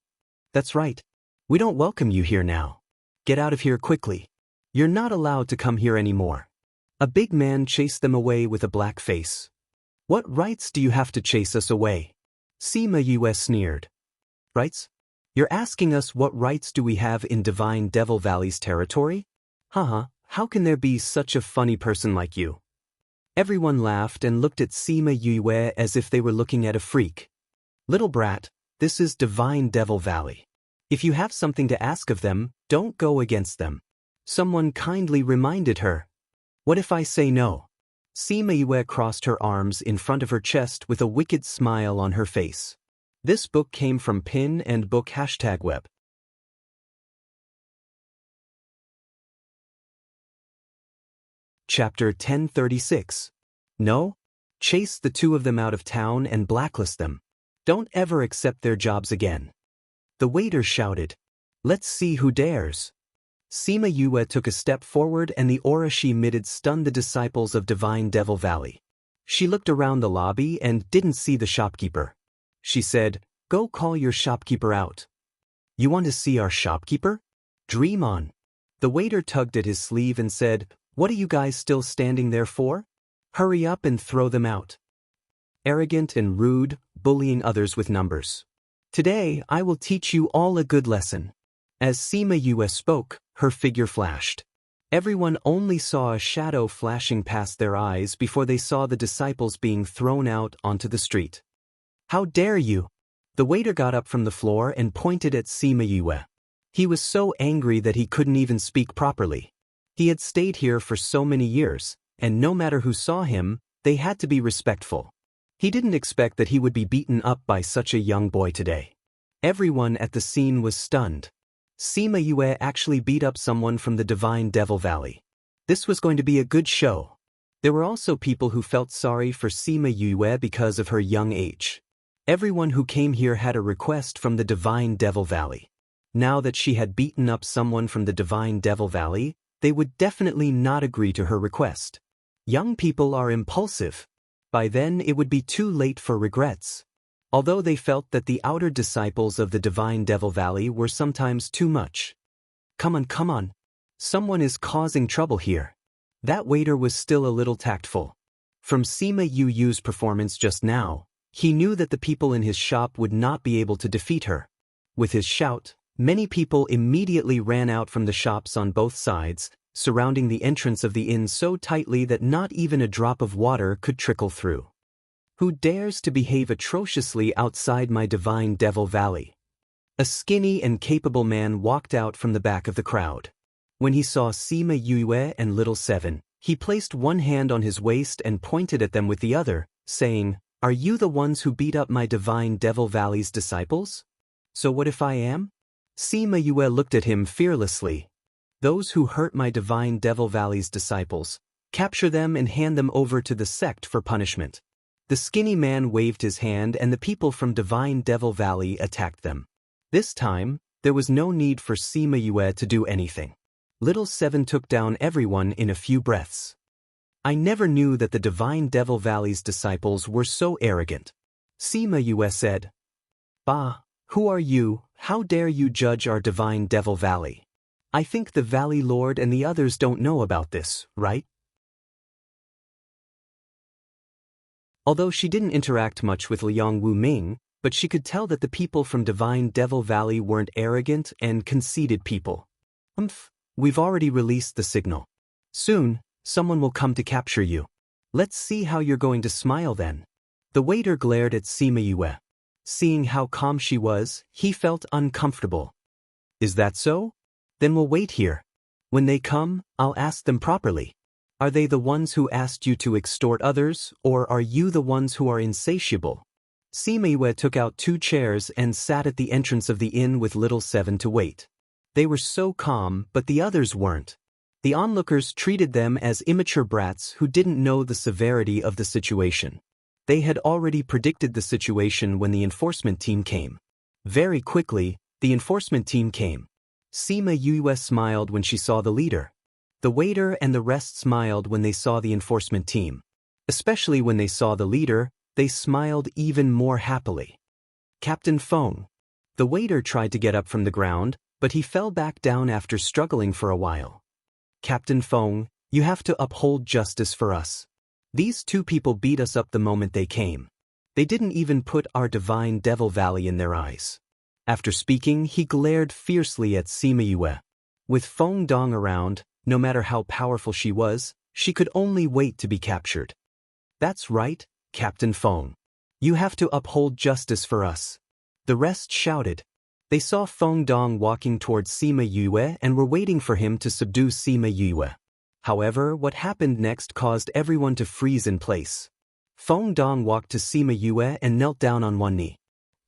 "That's right. We don't welcome you here now. Get out of here quickly. You're not allowed to come here anymore." A big man chased them away with a black face. "What rights do you have to chase us away?" Sima Yue sneered. "Rights? You're asking us what rights do we have in Divine Devil Valley's territory? Haha, how can there be such a funny person like you?" Everyone laughed and looked at Sima Yue as if they were looking at a freak. "Little brat, this is Divine Devil Valley. If you have something to ask of them, don't go against them." Someone kindly reminded her. "What if I say no?" Sima Yue crossed her arms in front of her chest with a wicked smile on her face. This book came from Pin and Book #web. Chapter 1036. No? Chase the two of them out of town and blacklist them. Don't ever accept their jobs again. The waiter shouted. "Let's see who dares." Sima Yue took a step forward and the aura she emitted stunned the disciples of Divine Devil Valley. She looked around the lobby and didn't see the shopkeeper. She said, "Go call your shopkeeper out." "You want to see our shopkeeper? Dream on." The waiter tugged at his sleeve and said, "What are you guys still standing there for? Hurry up and throw them out." Arrogant and rude, bullying others with numbers. "Today, I will teach you all a good lesson." As Sima Yue spoke, her figure flashed. Everyone only saw a shadow flashing past their eyes before they saw the disciples being thrown out onto the street. "How dare you!" The waiter got up from the floor and pointed at Sima Yue. He was so angry that he couldn't even speak properly. He had stayed here for so many years, and no matter who saw him, they had to be respectful. He didn't expect that he would be beaten up by such a young boy today. Everyone at the scene was stunned. Sima Yue actually beat up someone from the Divine Devil Valley. This was going to be a good show. There were also people who felt sorry for Sima Yue because of her young age. Everyone who came here had a request from the Divine Devil Valley. Now that she had beaten up someone from the Divine Devil Valley, they would definitely not agree to her request. Young people are impulsive. By then it would be too late for regrets. Although they felt that the outer disciples of the Divine Devil Valley were sometimes too much. Come on. Someone is causing trouble here." That waiter was still a little tactful. From Sima Yue's performance just now, he knew that the people in his shop would not be able to defeat her. With his shout, Many people immediately ran out from the shops on both sides, surrounding the entrance of the inn so tightly that not even a drop of water could trickle through. Who dares to behave atrociously outside my divine Devil Valley? A skinny and capable man walked out from the back of the crowd. When he saw Sima Yue and Little Seven, he placed one hand on his waist and pointed at them with the other, saying, "Are you the ones who beat up my divine Devil Valley's disciples? So what if I am?" Sima Yue looked at him fearlessly. "Those who hurt my divine Devil Valley's disciples, capture them and hand them over to the sect for punishment." The skinny man waved his hand and the people from Divine Devil Valley attacked them. This time, there was no need for Sima Yue to do anything. Little Seven took down everyone in a few breaths. "I never knew that the Divine Devil Valley's disciples were so arrogant," Sima Yue said. "Bah, who are you? How dare you judge our Divine Devil Valley? I think the Valley Lord and the others don't know about this, right?" Although she didn't interact much with Liang Wuming, but she could tell that the people from Divine Devil Valley weren't arrogant and conceited people. We've already released the signal. Soon, someone will come to capture you. Let's see how you're going to smile then." The waiter glared at Sima Yue. Seeing how calm she was, he felt uncomfortable. "Is that so? Then we'll wait here. When they come, I'll ask them properly. Are they the ones who asked you to extort others, or are you the ones who are insatiable?" Sima Yue took out 2 chairs and sat at the entrance of the inn with Little Seven to wait. They were so calm, but the others weren't. The onlookers treated them as immature brats who didn't know the severity of the situation. They had already predicted the situation when the enforcement team came. Very quickly, the enforcement team came. Sima Yue smiled when she saw the leader. The waiter and the rest smiled when they saw the enforcement team. Especially when they saw the leader, they smiled even more happily. "Captain Feng." The waiter tried to get up from the ground, but he fell back down after struggling for a while. "Captain Feng, you have to uphold justice for us. These 2 people beat us up the moment they came. They didn't even put our Divine Devil Valley in their eyes." After speaking, he glared fiercely at Sima Yue. With Feng Dong around, no matter how powerful she was, she could only wait to be captured. "That's right, Captain Feng. You have to uphold justice for us." The rest shouted. They saw Feng Dong walking towards Sima Yue and were waiting for him to subdue Sima Yue. However, what happened next caused everyone to freeze in place. Feng Dong walked to Sima Yue and knelt down on one knee.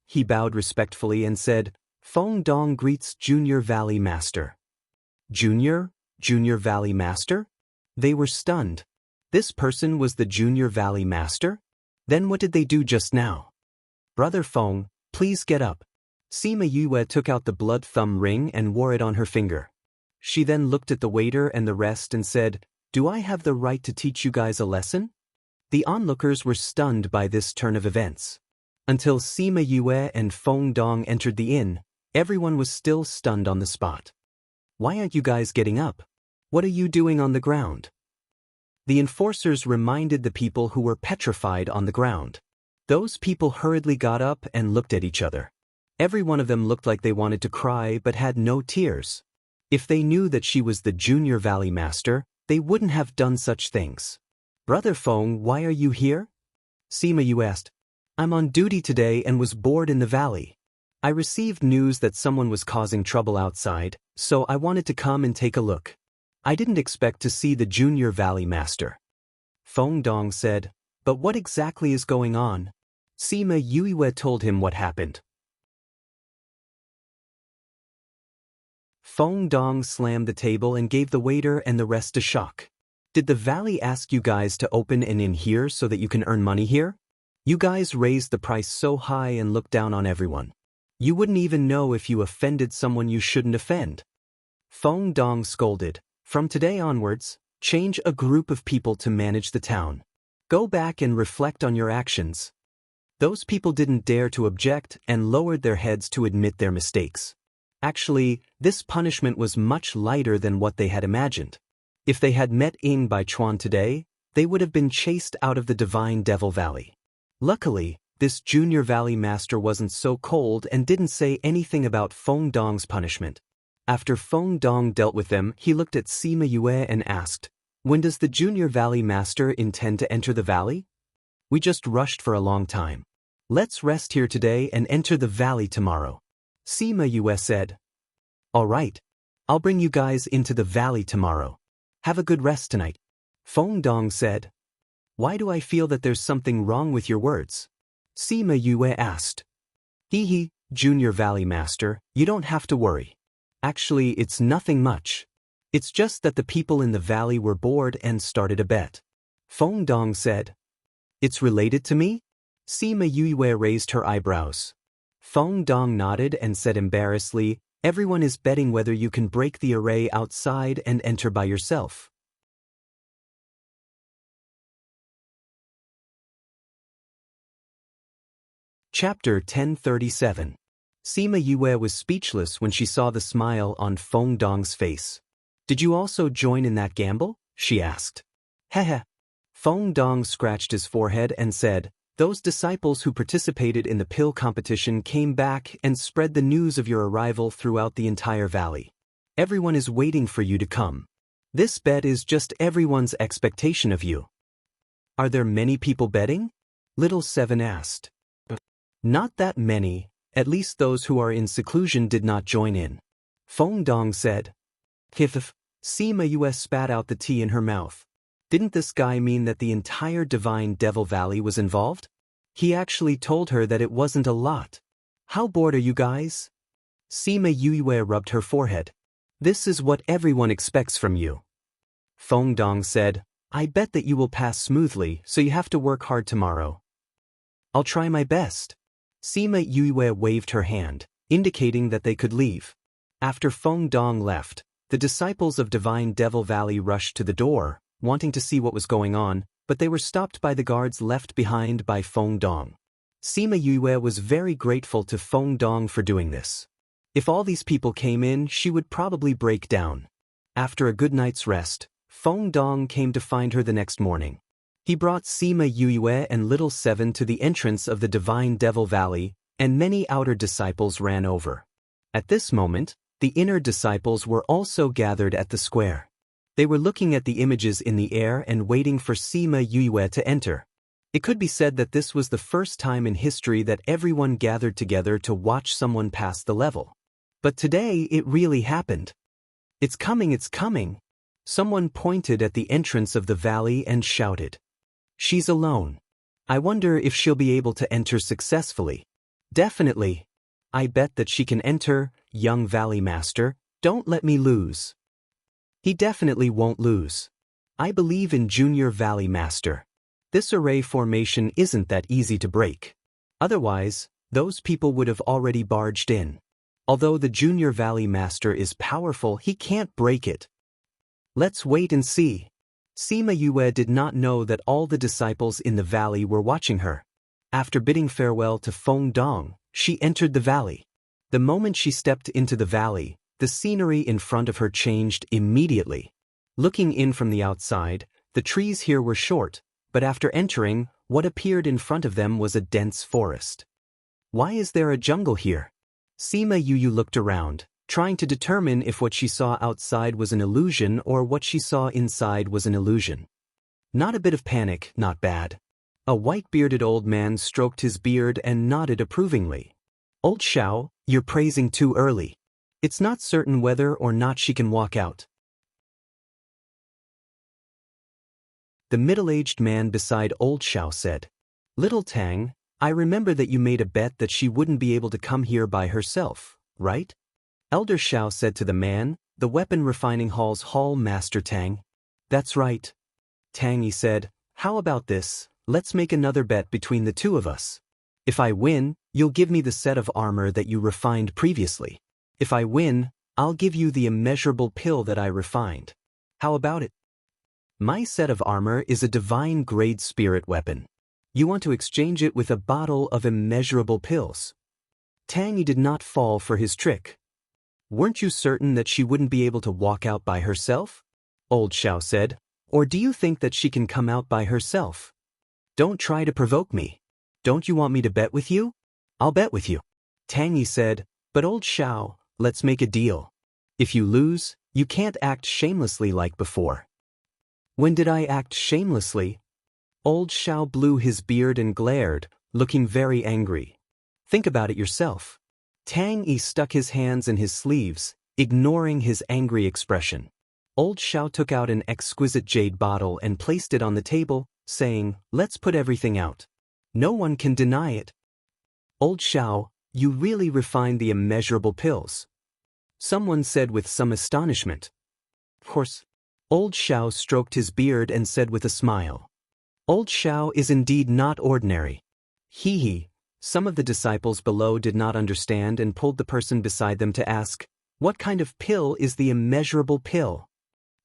He bowed respectfully and said, "Feng Dong greets Junior Valley Master." "Junior Valley Master?" They were stunned. This person was the Junior Valley Master? Then what did they do just now? "Brother Feng, please get up." Sima Yue took out the blood thumb ring and wore it on her finger. She then looked at the waiter and the rest and said, "Do I have the right to teach you guys a lesson?" The onlookers were stunned by this turn of events. Until Sima Yue and Feng Dong entered the inn, everyone was still stunned on the spot. "Why aren't you guys getting up? What are you doing on the ground?" The enforcers reminded the people who were petrified on the ground. Those people hurriedly got up and looked at each other. Every one of them looked like they wanted to cry but had no tears. If they knew that she was the Junior Valley Master, they wouldn't have done such things. "Brother Feng, why are you here?" Sima Yue asked. "I'm on duty today and was bored in the valley. I received news that someone was causing trouble outside, so I wanted to come and take a look. I didn't expect to see the Junior Valley Master." Feng Dong said, "But what exactly is going on?" Sima Yue told him what happened. Feng Dong slammed the table and gave the waiter and the rest a shock. "Did the valley ask you guys to open an inn here so that you can earn money here? You guys raised the price so high and looked down on everyone. You wouldn't even know if you offended someone you shouldn't offend." Feng Dong scolded. "From today onwards, change a group of people to manage the town. Go back and reflect on your actions." Those people didn't dare to object and lowered their heads to admit their mistakes. Actually, this punishment was much lighter than what they had imagined. If they had met Ying Baichuan today, they would have been chased out of the Divine Devil Valley. Luckily, This Junior Valley Master wasn't so cold and didn't say anything about Feng Dong's punishment. After Feng Dong dealt with them, he looked at Sima Yue and asked, "When does the Junior Valley Master intend to enter the valley? We just rushed for a long time. Let's rest here today and enter the valley tomorrow." Sima Yue said, "All right. I'll bring you guys into the valley tomorrow. Have a good rest tonight." Feng Dong said, "Why do I feel that there's something wrong with your words?" Sima Yue asked. "Hee, Junior Valley Master, you don't have to worry. Actually, it's nothing much. It's just that the people in the valley were bored and started a bet." Feng Dong said, "It's related to me?" Sima Yue raised her eyebrows. Feng Dong nodded and said embarrassedly, "Everyone is betting whether you can break the array outside and enter by yourself." Chapter 1037. Sima Yue was speechless when she saw the smile on Feng Dong's face. "Did you also join in that gamble?" she asked. "Heh." Feng Dong scratched his forehead and said, "Those disciples who participated in the pill competition came back and spread the news of your arrival throughout the entire valley. Everyone is waiting for you to come. This bet is just everyone's expectation of you." "Are there many people betting?" Little Seven asked. "Not that many, at least those who are in seclusion did not join in," Feng Dong said. "Hif." Sima Yue spat out the tea in her mouth. Didn't this guy mean that the entire Divine Devil Valley was involved? He actually told her that it wasn't a lot. "How bored are you guys?" Sima Yue rubbed her forehead. "This is what everyone expects from you." Feng Dong said, "I bet that you will pass smoothly, so you have to work hard tomorrow." "I'll try my best." Sima Yue waved her hand, indicating that they could leave. After Feng Dong left, the disciples of Divine Devil Valley rushed to the door, wanting to see what was going on, but they were stopped by the guards left behind by Feng Dong. Sima Yue was very grateful to Feng Dong for doing this. If all these people came in, she would probably break down. After a good night's rest, Feng Dong came to find her the next morning. He brought Sima Yue and Little Seven to the entrance of the Divine Devil Valley, and many outer disciples ran over. At this moment, the inner disciples were also gathered at the square. They were looking at the images in the air and waiting for Sima Yue to enter. It could be said that this was the first time in history that everyone gathered together to watch someone pass the level. But today it really happened. "It's coming, it's coming." Someone pointed at the entrance of the valley and shouted, "She's alone. I wonder if she'll be able to enter successfully." "Definitely. I bet that she can enter, young Valley Master. Don't let me lose." "He definitely won't lose. I believe in Junior Valley Master. This array formation isn't that easy to break. Otherwise, those people would have already barged in. Although the Junior Valley Master is powerful, he can't break it. Let's wait and see." Sima Yue did not know that all the disciples in the valley were watching her. After bidding farewell to Feng Dong, she entered the valley. The moment she stepped into the valley, the scenery in front of her changed immediately. Looking in from the outside, the trees here were short, but after entering, what appeared in front of them was a dense forest. "Why is there a jungle here?" Sima Yue looked around, trying to determine if what she saw outside was an illusion or what she saw inside was an illusion. Not a bit of panic, not bad. A white-bearded old man stroked his beard and nodded approvingly. "Old Xiao, you're praising too early. It's not certain whether or not she can walk out." The middle-aged man beside Old Xiao said, "Little Tang, I remember that you made a bet that she wouldn't be able to come here by herself, right?" Elder Xiao said to the man, the weapon refining hall's hall master Tang. "That's right." Tang said, "How about this? Let's make another bet between the two of us. If I win, you'll give me the set of armor that you refined previously. If I win, I'll give you the immeasurable pill that I refined. How about it? My set of armor is a divine grade spirit weapon. You want to exchange it with a bottle of immeasurable pills." Tang did not fall for his trick. "Weren't you certain that she wouldn't be able to walk out by herself?" Old Xiao said. "Or do you think that she can come out by herself? Don't try to provoke me. Don't you want me to bet with you? I'll bet with you. Tang Yi said, but old Xiao, let's make a deal. If you lose, you can't act shamelessly like before. When did I act shamelessly? Old Xiao blew his beard and glared, looking very angry. Think about it yourself. Tang Yi stuck his hands in his sleeves, ignoring his angry expression. Old Xiao took out an exquisite jade bottle and placed it on the table, saying, let's put everything out. No one can deny it. Old Xiao, you really refined the immeasurable pills. Someone said with some astonishment. Of course. Old Xiao stroked his beard and said with a smile. Old Xiao is indeed not ordinary. Hee. Some of the disciples below did not understand and pulled the person beside them to ask, what kind of pill is the immeasurable pill?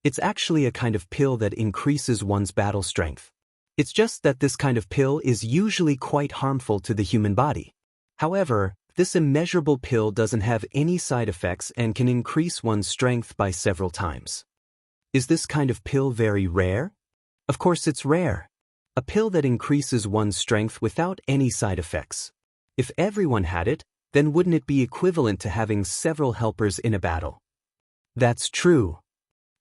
It's actually a kind of pill that increases one's battle strength. It's just that this kind of pill is usually quite harmful to the human body. However, this immeasurable pill doesn't have any side effects and can increase one's strength by several times. Is this kind of pill very rare? Of course it's rare. A pill that increases one's strength without any side effects. If everyone had it, then wouldn't it be equivalent to having several helpers in a battle? That's true.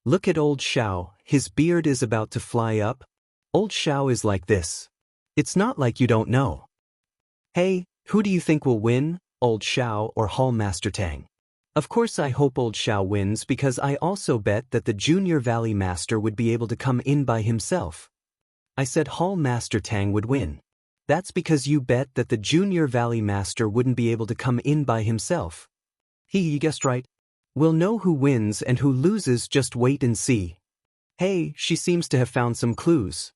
Look at old Xiao, his beard is about to fly up. Old Xiao is like this. It's not like you don't know. Hey, who do you think will win, old Xiao or Hall Master Tang? Of course I hope old Xiao wins because I also bet that the Junior Valley Master would be able to come in by himself. I said Hall Master Tang would win. That's because you bet that the Junior Valley Master wouldn't be able to come in by himself. You guessed right. We'll know who wins and who loses, just wait and see. Hey, she seems to have found some clues.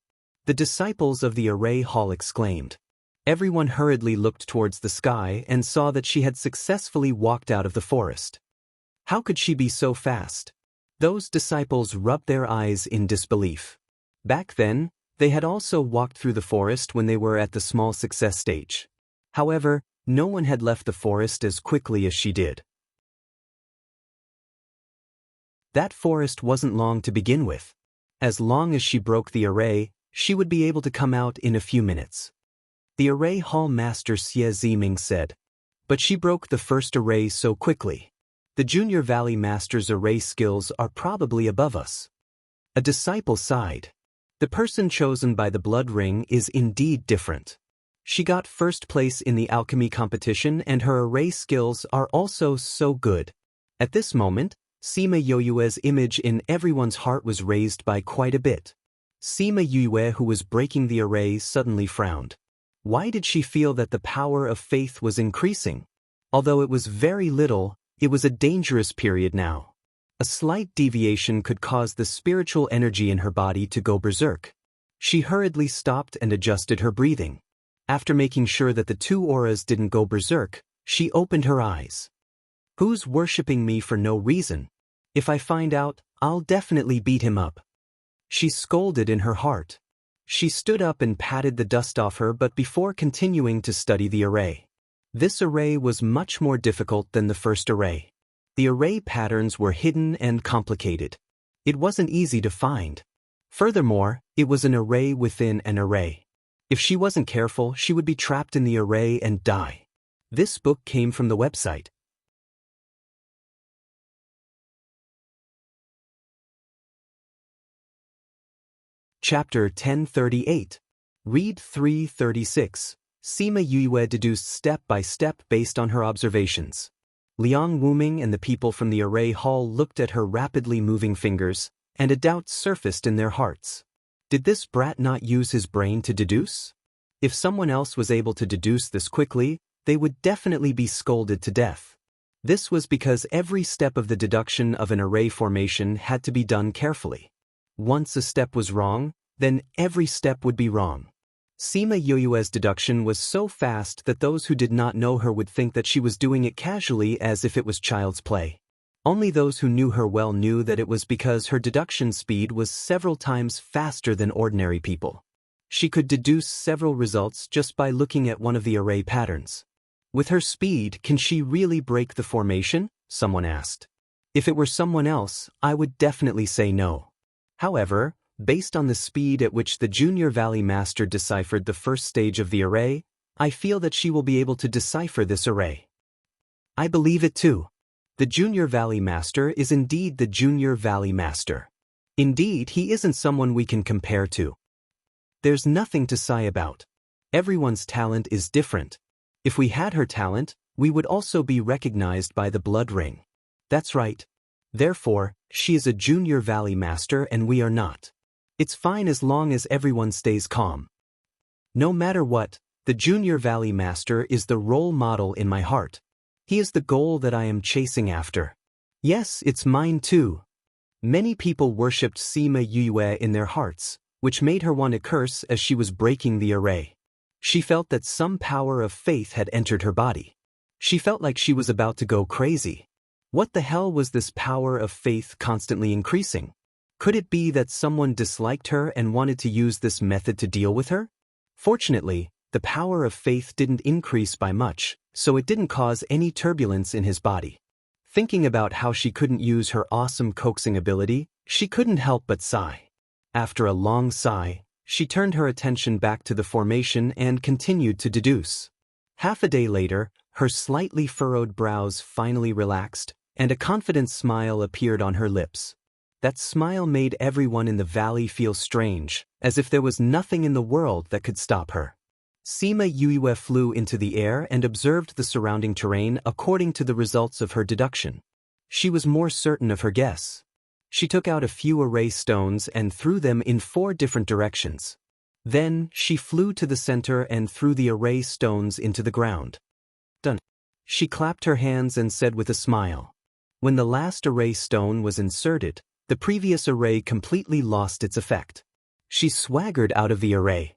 The disciples of the Array Hall exclaimed. Everyone hurriedly looked towards the sky and saw that she had successfully walked out of the forest. How could she be so fast? Those disciples rubbed their eyes in disbelief. Back then, they had also walked through the forest when they were at the small success stage. However, no one had left the forest as quickly as she did. That forest wasn't long to begin with. As long as she broke the array, she would be able to come out in a few minutes. The Array Hall Master Xie Ziming said. But she broke the first array so quickly. The Junior Valley Master's array skills are probably above us. A disciple sighed. The person chosen by the blood ring is indeed different. She got first place in the alchemy competition and her array skills are also so good. At this moment, Sima Yoyue's image in everyone's heart was raised by quite a bit. Sima Yoyue, who was breaking the array, suddenly frowned. Why did she feel that the power of faith was increasing? Although it was very little, it was a dangerous period now. A slight deviation could cause the spiritual energy in her body to go berserk. She hurriedly stopped and adjusted her breathing. After making sure that the two auras didn't go berserk, she opened her eyes. Who's worshipping me for no reason? If I find out, I'll definitely beat him up. She scolded in her heart. She stood up and patted the dust off her, but before continuing to study the array. This array was much more difficult than the first array. The array patterns were hidden and complicated. It wasn't easy to find. Furthermore, it was an array within an array. If she wasn't careful, she would be trapped in the array and die. This book came from the website. Chapter 1038. Read 336. Sima Yue deduced step by step based on her observations. Liang Wuming and the people from the Array Hall looked at her rapidly moving fingers, and a doubt surfaced in their hearts. Did this brat not use his brain to deduce? If someone else was able to deduce this quickly, they would definitely be scolded to death. This was because every step of the deduction of an array formation had to be done carefully. Once a step was wrong, then every step would be wrong. Sima Yoyue's deduction was so fast that those who did not know her would think that she was doing it casually as if it was child's play. Only those who knew her well knew that it was because her deduction speed was several times faster than ordinary people. She could deduce several results just by looking at one of the array patterns. With her speed, can she really break the formation? Someone asked. If it were someone else, I would definitely say no. However, based on the speed at which the Junior Valley Master deciphered the first stage of the array, I feel that she will be able to decipher this array. I believe it too. The Junior Valley Master is indeed the Junior Valley Master. Indeed, he isn't someone we can compare to. There's nothing to sigh about. Everyone's talent is different. If we had her talent, we would also be recognized by the blood ring. That's right. Therefore, she is a Junior Valley Master and we are not. It's fine as long as everyone stays calm. No matter what, the Junior Valley Master is the role model in my heart. He is the goal that I am chasing after. Yes, it's mine too. Many people worshipped Sima Yue in their hearts, which made her want to curse as she was breaking the array. She felt that some power of faith had entered her body. She felt like she was about to go crazy. What the hell was this power of faith constantly increasing? Could it be that someone disliked her and wanted to use this method to deal with her? Fortunately, the power of faith didn't increase by much, so it didn't cause any turbulence in his body. Thinking about how she couldn't use her awesome coaxing ability, she couldn't help but sigh. After a long sigh, she turned her attention back to the formation and continued to deduce. Half a day later, her slightly furrowed brows finally relaxed, and a confident smile appeared on her lips. That smile made everyone in the valley feel strange, as if there was nothing in the world that could stop her. Sima Yue flew into the air and observed the surrounding terrain according to the results of her deduction. She was more certain of her guess. She took out a few array stones and threw them in 4 different directions. Then, she flew to the center and threw the array stones into the ground. Done. She clapped her hands and said with a smile. When the last array stone was inserted, the previous array completely lost its effect. She swaggered out of the array.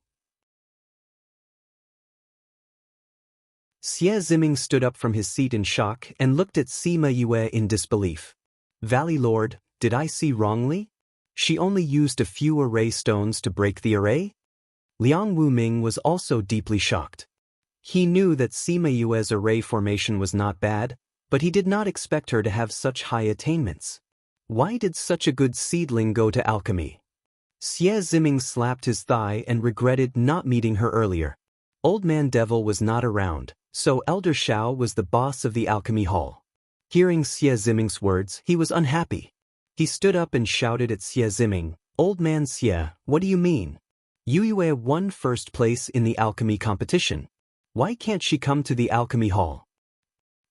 Xie Ziming stood up from his seat in shock and looked at Sima Yue in disbelief. Valley Lord, did I see wrongly? She only used a few array stones to break the array? Liang Wuming was also deeply shocked. He knew that Sima Yue's array formation was not bad, but he did not expect her to have such high attainments. Why did such a good seedling go to alchemy? Xie Ziming slapped his thigh and regretted not meeting her earlier. Old Man Devil was not around, so Elder Xiao was the boss of the alchemy hall. Hearing Xie Ziming's words, he was unhappy. He stood up and shouted at Xie Ziming, "Old man Xie, what do you mean? Yue won first place in the alchemy competition. Why can't she come to the alchemy hall?"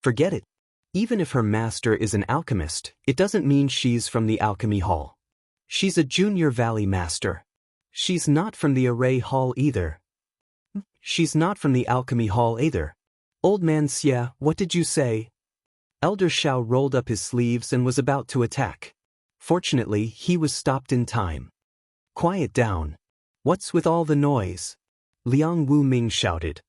Forget it. Even if her master is an alchemist, it doesn't mean she's from the alchemy hall. She's a Junior Valley Master. She's not from the array hall either. She's not from the alchemy hall either. Old man Xie, what did you say? Elder Xiao rolled up his sleeves and was about to attack. Fortunately, he was stopped in time. Quiet down. What's with all the noise? Liang Wuming shouted.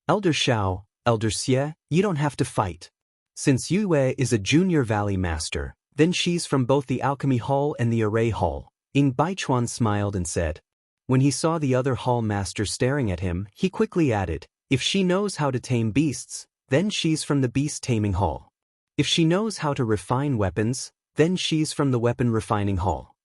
Elder Xiao, Elder Xie, you don't have to fight. Since Yue is a Junior Valley Master, then she's from both the alchemy hall and the array hall. Ying Baichuan smiled and said. When he saw the other hall master staring at him, he quickly added, if she knows how to tame beasts, then she's from the beast taming hall. If she knows how to refine weapons, then she's from the weapon refining hall.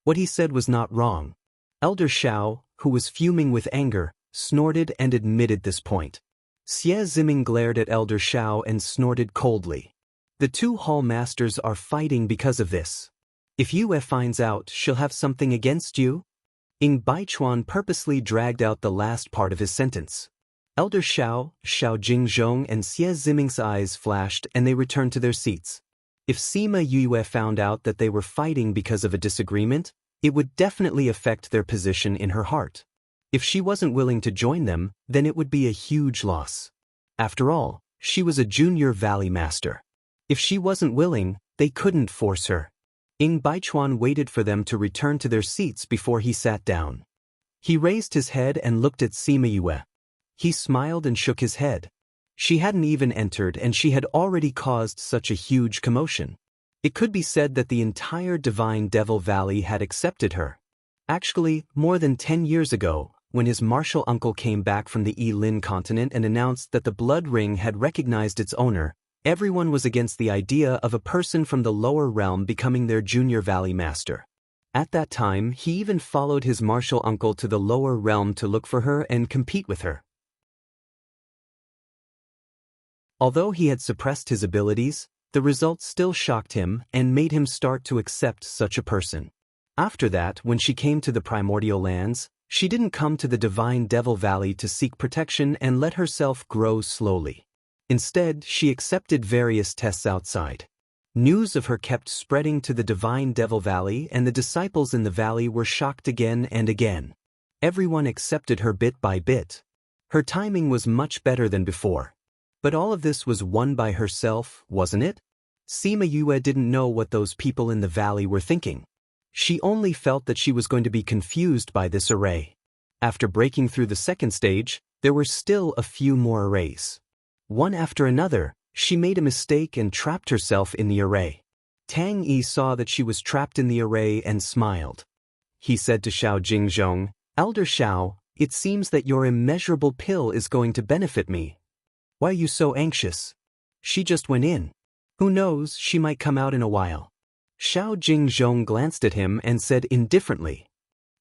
What he said was not wrong. Elder Xiao, who was fuming with anger, snorted and admitted this point. Xie Ziming glared at Elder Xiao and snorted coldly. The 2 hall masters are fighting because of this. If Yue finds out, she'll have something against you? Ying Baichuan purposely dragged out the last part of his sentence. Elder Xiao, Xiao Jingzhong and Xie Ziming's eyes flashed and they returned to their seats. If Sima Yue found out that they were fighting because of a disagreement, it would definitely affect their position in her heart. If she wasn't willing to join them, then it would be a huge loss. After all, she was a Junior Valley Master. If she wasn't willing, they couldn't force her. Ying Baichuan waited for them to return to their seats before he sat down. He raised his head and looked at Sima Yue. He smiled and shook his head. She hadn't even entered and she had already caused such a huge commotion. It could be said that the entire Divine Devil Valley had accepted her. Actually, more than 10 years ago, when his martial uncle came back from the Yi-Lin continent and announced that the blood ring had recognized its owner, everyone was against the idea of a person from the lower realm becoming their Junior Valley Master. At that time, he even followed his martial uncle to the lower realm to look for her and compete with her. Although he had suppressed his abilities, the results still shocked him and made him start to accept such a person. After that, when she came to the primordial lands, she didn't come to the divine Devil Valley to seek protection and let herself grow slowly. Instead, she accepted various tests outside. News of her kept spreading to the divine Devil Valley, and the disciples in the valley were shocked again and again. Everyone accepted her bit by bit. Her timing was much better than before. But all of this was won by herself, wasn't it? Sima Yue didn't know what those people in the valley were thinking. She only felt that she was going to be confused by this array. After breaking through the second stage, there were still a few more arrays. One after another, she made a mistake and trapped herself in the array. Tang Yi saw that she was trapped in the array and smiled. He said to Xiao Jingzhong, "Elder Xiao, it seems that your immeasurable pill is going to benefit me. Why are you so anxious? She just went in. Who knows, she might come out in a while." Xiao Jingzhong glanced at him and said indifferently,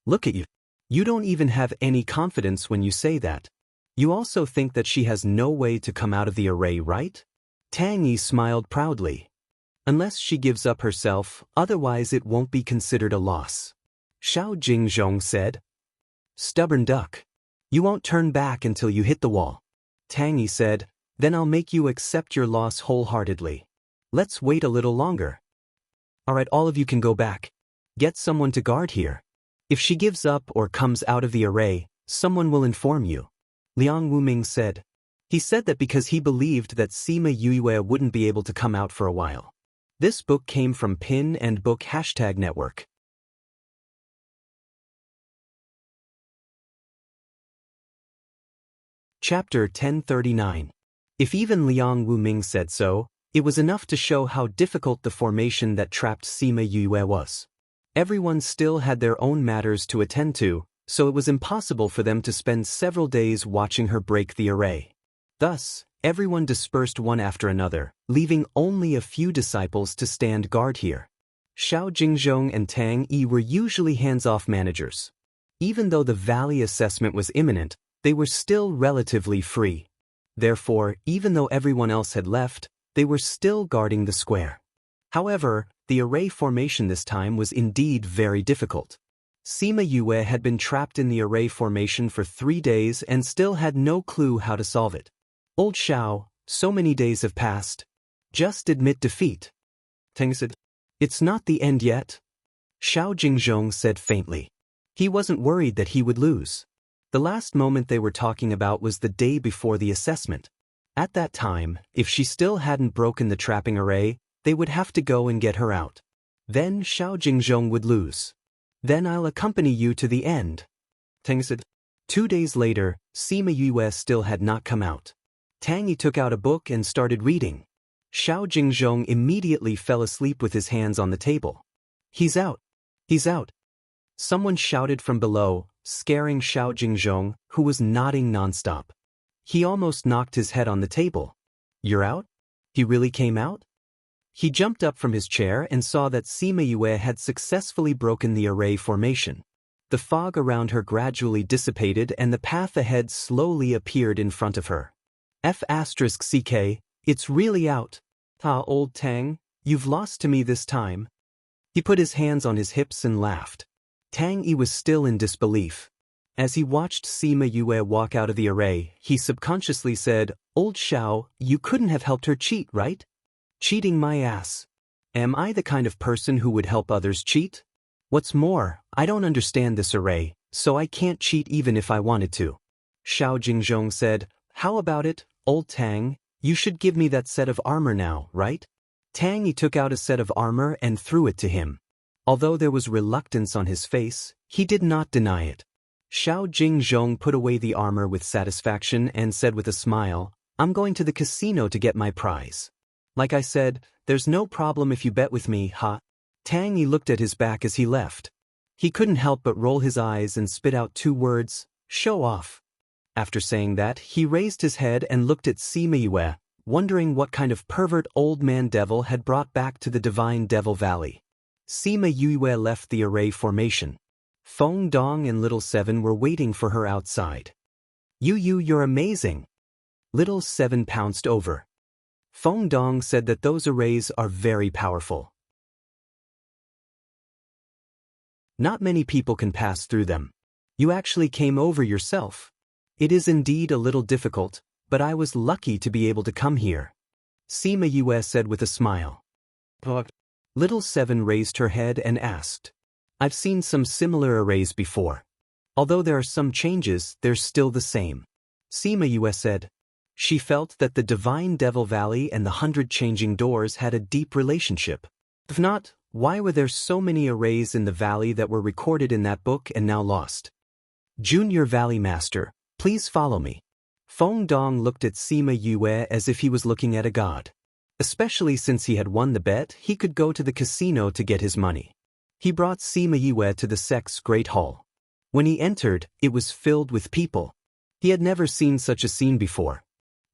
"Look at you. You don't even have any confidence when you say that. You also think that she has no way to come out of the array, right?" Tang Yi smiled proudly. "Unless she gives up herself, otherwise it won't be considered a loss." Xiao Jingzhong said, "Stubborn duck. You won't turn back until you hit the wall." Tang Yi said, "Then I'll make you accept your loss wholeheartedly. Let's wait a little longer. Alright, all of you can go back. Get someone to guard here. If she gives up or comes out of the array, someone will inform you." Liang Wuming said. He said that because he believed that Sima Yue wouldn't be able to come out for a while. This book came from Pin and Book #network. Chapter 1039. If even Liang Wuming said so, it was enough to show how difficult the formation that trapped Sima Yue was. Everyone still had their own matters to attend to, so it was impossible for them to spend several days watching her break the array. Thus, everyone dispersed one after another, leaving only a few disciples to stand guard here. Xiao Jingzhong and Tang Yi were usually hands-off managers. Even though the valley assessment was imminent, they were still relatively free. Therefore, even though everyone else had left, they were still guarding the square. However, the array formation this time was indeed very difficult. Sima Yue had been trapped in the array formation for 3 days and still had no clue how to solve it. "Old Xiao, so many days have passed. Just admit defeat." Tang said, "It's not the end yet." Xiao Jingzhong said faintly. He wasn't worried that he would lose. The last moment they were talking about was the day before the assessment. At that time, if she still hadn't broken the trapping array, they would have to go and get her out. Then Xiao Jingzhong would lose. "Then I'll accompany you to the end." Tang said. 2 days later, Sima Yue still had not come out. Tang Yi took out a book and started reading. Xiao Jingzhong immediately fell asleep with his hands on the table. "He's out! He's out!" Someone shouted from below, scaring Xiao Jingzhong, who was nodding nonstop. He almost knocked his head on the table. "You're out? He really came out?" He jumped up from his chair and saw that Sima Yue had successfully broken the array formation. The fog around her gradually dissipated and the path ahead slowly appeared in front of her. F***CK, it's really out. "Ah, old Tang, you've lost to me this time." He put his hands on his hips and laughed. Tang Yi was still in disbelief. As he watched Sima Yue walk out of the array, he subconsciously said, "Old Xiao, you couldn't have helped her cheat, right?" "Cheating my ass. Am I the kind of person who would help others cheat? What's more, I don't understand this array, so I can't cheat even if I wanted to." Xiao Jingzhong said, "How about it, old Tang? You should give me that set of armor now, right?" Tang Yi took out a set of armor and threw it to him. Although there was reluctance on his face, he did not deny it. Xiao Jingzhong put away the armor with satisfaction and said with a smile, "I'm going to the casino to get my prize. Like I said, there's no problem if you bet with me, huh?" Tang Yi looked at his back as he left. He couldn't help but roll his eyes and spit out 2 words, "Show off." After saying that, he raised his head and looked at Sima Yue, wondering what kind of pervert old man devil had brought back to the divine Devil Valley. Sima Yue left the array formation. Feng Dong and Little Seven were waiting for her outside. You're amazing." Little Seven pounced over. Feng Dong said that those arrays are very powerful. Not many people can pass through them. You actually came over yourself. It is indeed a little difficult, but I was lucky to be able to come here. Sima Yue said with a smile. Little Seven raised her head and asked. I've seen some similar arrays before. Although there are some changes, they're still the same. Sima Yue said. She felt that the Divine Devil Valley and the 100 Changing Doors had a deep relationship. If not, why were there so many arrays in the valley that were recorded in that book and now lost? Junior Valley Master, please follow me. Feng Dong looked at Sima Yue as if he was looking at a god. Especially since he had won the bet, he could go to the casino to get his money. He brought Sima Yue to the sect's great hall. When he entered, it was filled with people. He had never seen such a scene before.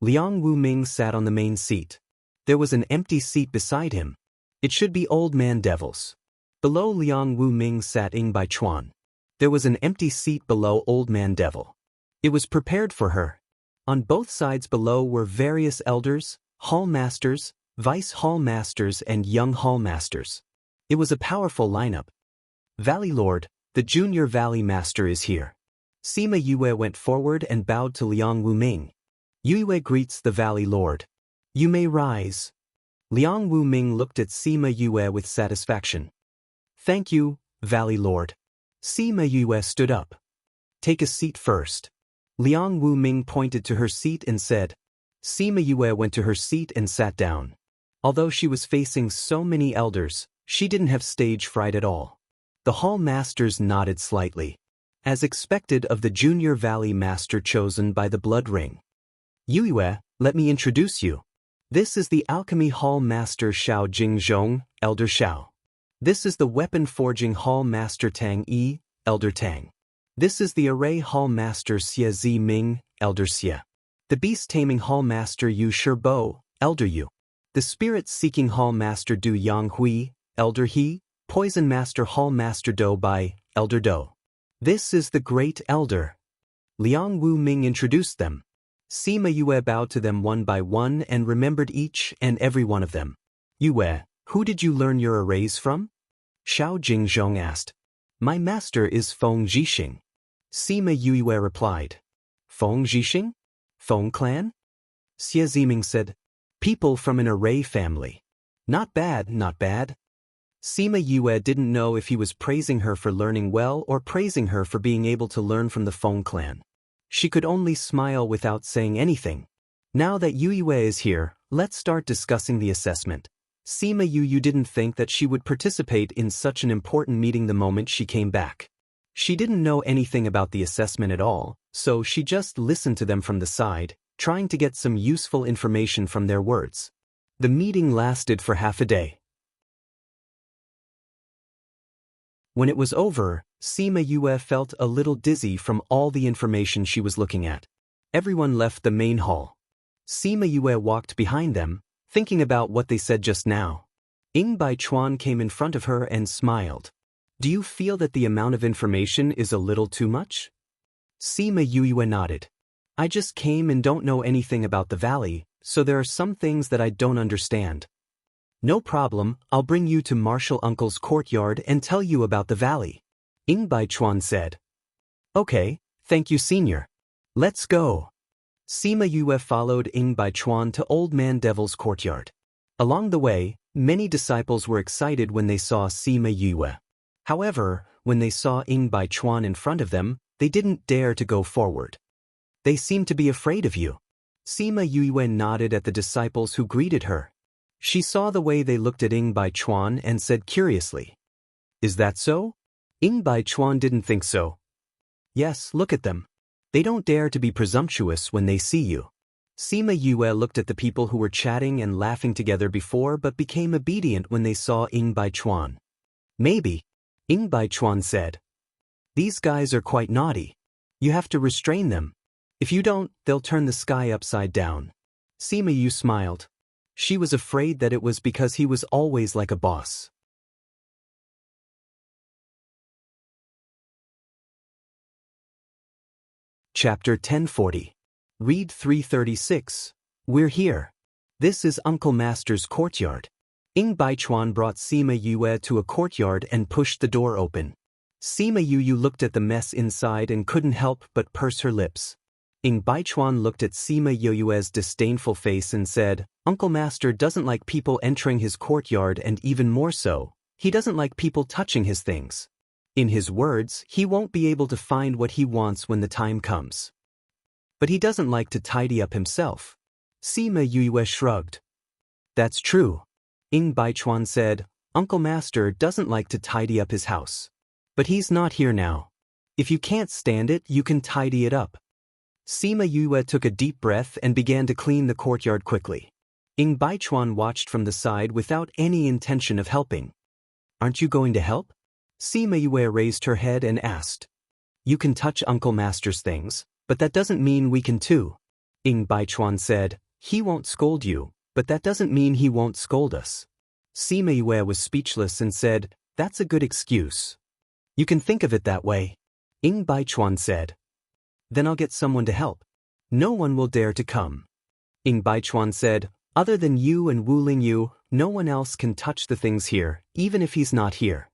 Liang Wuming sat on the main seat. There was an empty seat beside him. It should be Old Man Devils. Below Liang Wuming sat Ying Bai Chuan. There was an empty seat below Old Man Devil. It was prepared for her. On both sides below were various elders, hall masters, vice hall masters and young hall masters. It was a powerful lineup. Valley Lord, the Junior Valley Master is here. Sima Yue went forward and bowed to Liang Wuming. Yue greets the Valley Lord. You may rise. Liang Wuming looked at Sima Yue with satisfaction. Thank you, Valley Lord. Sima Yue stood up. Take a seat first. Liang Wuming pointed to her seat and said. Sima Yue went to her seat and sat down. Although she was facing so many elders, she didn't have stage fright at all. The hall masters nodded slightly, as expected of the Junior Valley Master chosen by the Blood Ring. Yue, let me introduce you. This is the Alchemy Hall Master Xiao Jingzhong, Elder Xiao. This is the Weapon Forging Hall Master Tang Yi, Elder Tang. This is the Array Hall Master Xie Zi Ming, Elder Xie. The Beast Taming Hall Master Yu Shibo, Elder Yu. The Spirit Seeking Hall Master Du Yang Hui, Elder He. Poison Master Hall Master Do Bai, Elder Do. This is the Great Elder. Liang Wuming introduced them. Sima Yue bowed to them one by one and remembered each and every one of them. Yue, who did you learn your arrays from? Xiao Jingzhong asked. My master is Feng Zhixing. Sima Yue replied. Feng Zhixing? Feng clan? Xie Ziming said. People from an array family. Not bad, not bad. Sima Yue didn't know if he was praising her for learning well or praising her for being able to learn from the Feng clan. She could only smile without saying anything. Now that Yue is here, let's start discussing the assessment. Sima Yue didn't think that she would participate in such an important meeting the moment she came back. She didn't know anything about the assessment at all, so she just listened to them from the side, trying to get some useful information from their words. The meeting lasted for half a day. When it was over, Sima Yue felt a little dizzy from all the information she was looking at. Everyone left the main hall. Sima Yue walked behind them, thinking about what they said just now. Ying Bai Chuan came in front of her and smiled. Do you feel that the amount of information is a little too much? Sima Yue nodded. I just came and don't know anything about the valley, so there are some things that I don't understand. No problem, I'll bring you to Marshal Uncle's courtyard and tell you about the valley. Ying Bai Chuan said. Okay, thank you senior. Let's go. Sima Yue followed Ying Bai Chuan to Old Man Devil's courtyard. Along the way, many disciples were excited when they saw Sima Yue. However, when they saw Ying Bai Chuan in front of them, they didn't dare to go forward. They seemed to be afraid of you. Sima Yue nodded at the disciples who greeted her. She saw the way they looked at Ying Bai Chuan and said curiously. Is that so? Ying Bai Chuan didn't think so. Yes, look at them. They don't dare to be presumptuous when they see you. Sima Yue looked at the people who were chatting and laughing together before but became obedient when they saw Ying Bai Chuan. Maybe. Ying Bai Chuan said. These guys are quite naughty. You have to restrain them. If you don't, they'll turn the sky upside down. Sima Yue smiled. She was afraid that it was because he was always like a boss. Chapter 1040. Read 336. We're here. This is Uncle Master's courtyard. Ing Baichuan brought Sima Yue to a courtyard and pushed the door open. Sima Yue looked at the mess inside and couldn't help but purse her lips. Ing Baichuan looked at Sima Yue's disdainful face and said, Uncle Master doesn't like people entering his courtyard, and even more so, he doesn't like people touching his things. In his words, he won't be able to find what he wants when the time comes. But he doesn't like to tidy up himself. Sima Yue shrugged. That's true. Ing Baichuan said, Uncle Master doesn't like to tidy up his house. But he's not here now. If you can't stand it, you can tidy it up. Sima Yue took a deep breath and began to clean the courtyard quickly. Ing Baichuan watched from the side without any intention of helping. Aren't you going to help? Sima Yue raised her head and asked. You can touch Uncle Master's things, but that doesn't mean we can too. Ing Baichuan said, he won't scold you, but that doesn't mean he won't scold us. Sima Yue was speechless and said, that's a good excuse. You can think of it that way. Ing Baichuan said. Then I'll get someone to help. No one will dare to come. Ing Baichuan said, other than you and Wu Lingyu, no one else can touch the things here, even if he's not here.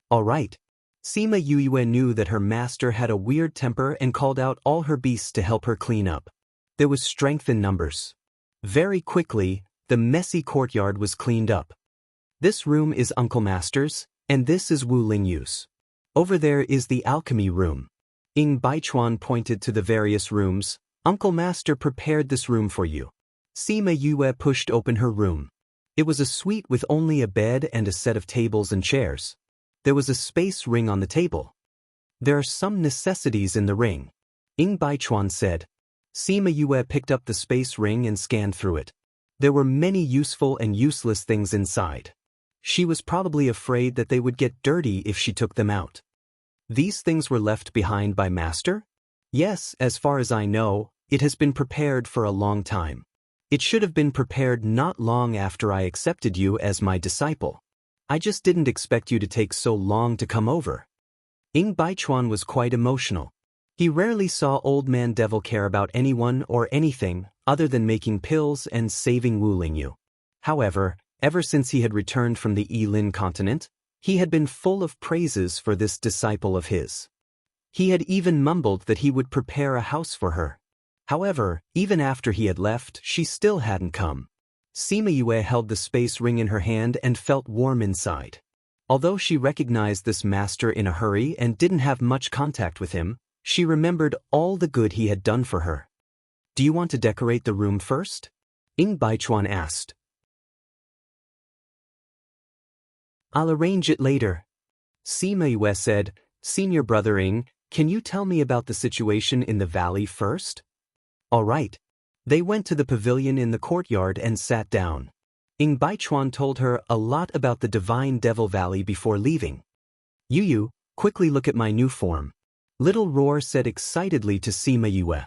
All right. Sima Yue knew that her master had a weird temper and called out all her beasts to help her clean up. There was strength in numbers. Very quickly, the messy courtyard was cleaned up. This room is Uncle Master's, and this is Wu Lingyu's. Over there is the alchemy room. Ing Baichuan pointed to the various rooms. Uncle Master prepared this room for you. Sima Yue pushed open her room. It was a suite with only a bed and a set of tables and chairs. There was a space ring on the table. There are some necessities in the ring. Ing Baichuan said. Sima Yue picked up the space ring and scanned through it. There were many useful and useless things inside. She was probably afraid that they would get dirty if she took them out. These things were left behind by Master? Yes, as far as I know, it has been prepared for a long time. It should have been prepared not long after I accepted you as my disciple. I just didn't expect you to take so long to come over. Ing Baichuan was quite emotional. He rarely saw Old Man Devil care about anyone or anything other than making pills and saving Wu Lingyu. However, ever since he had returned from the Yilin continent, he had been full of praises for this disciple of his. He had even mumbled that he would prepare a house for her. However, even after he had left, she still hadn't come. Sima Yue held the space ring in her hand and felt warm inside. Although she recognized this master in a hurry and didn't have much contact with him, she remembered all the good he had done for her. Do you want to decorate the room first? Ing Baichuan asked. I'll arrange it later. Sima Yue said, Senior Brother Ing, can you tell me about the situation in the valley first? All right. They went to the pavilion in the courtyard and sat down. Ing Baichuan told her a lot about the Divine Devil Valley before leaving. Yu, quickly look at my new form. Little Roar said excitedly to Sima Yue.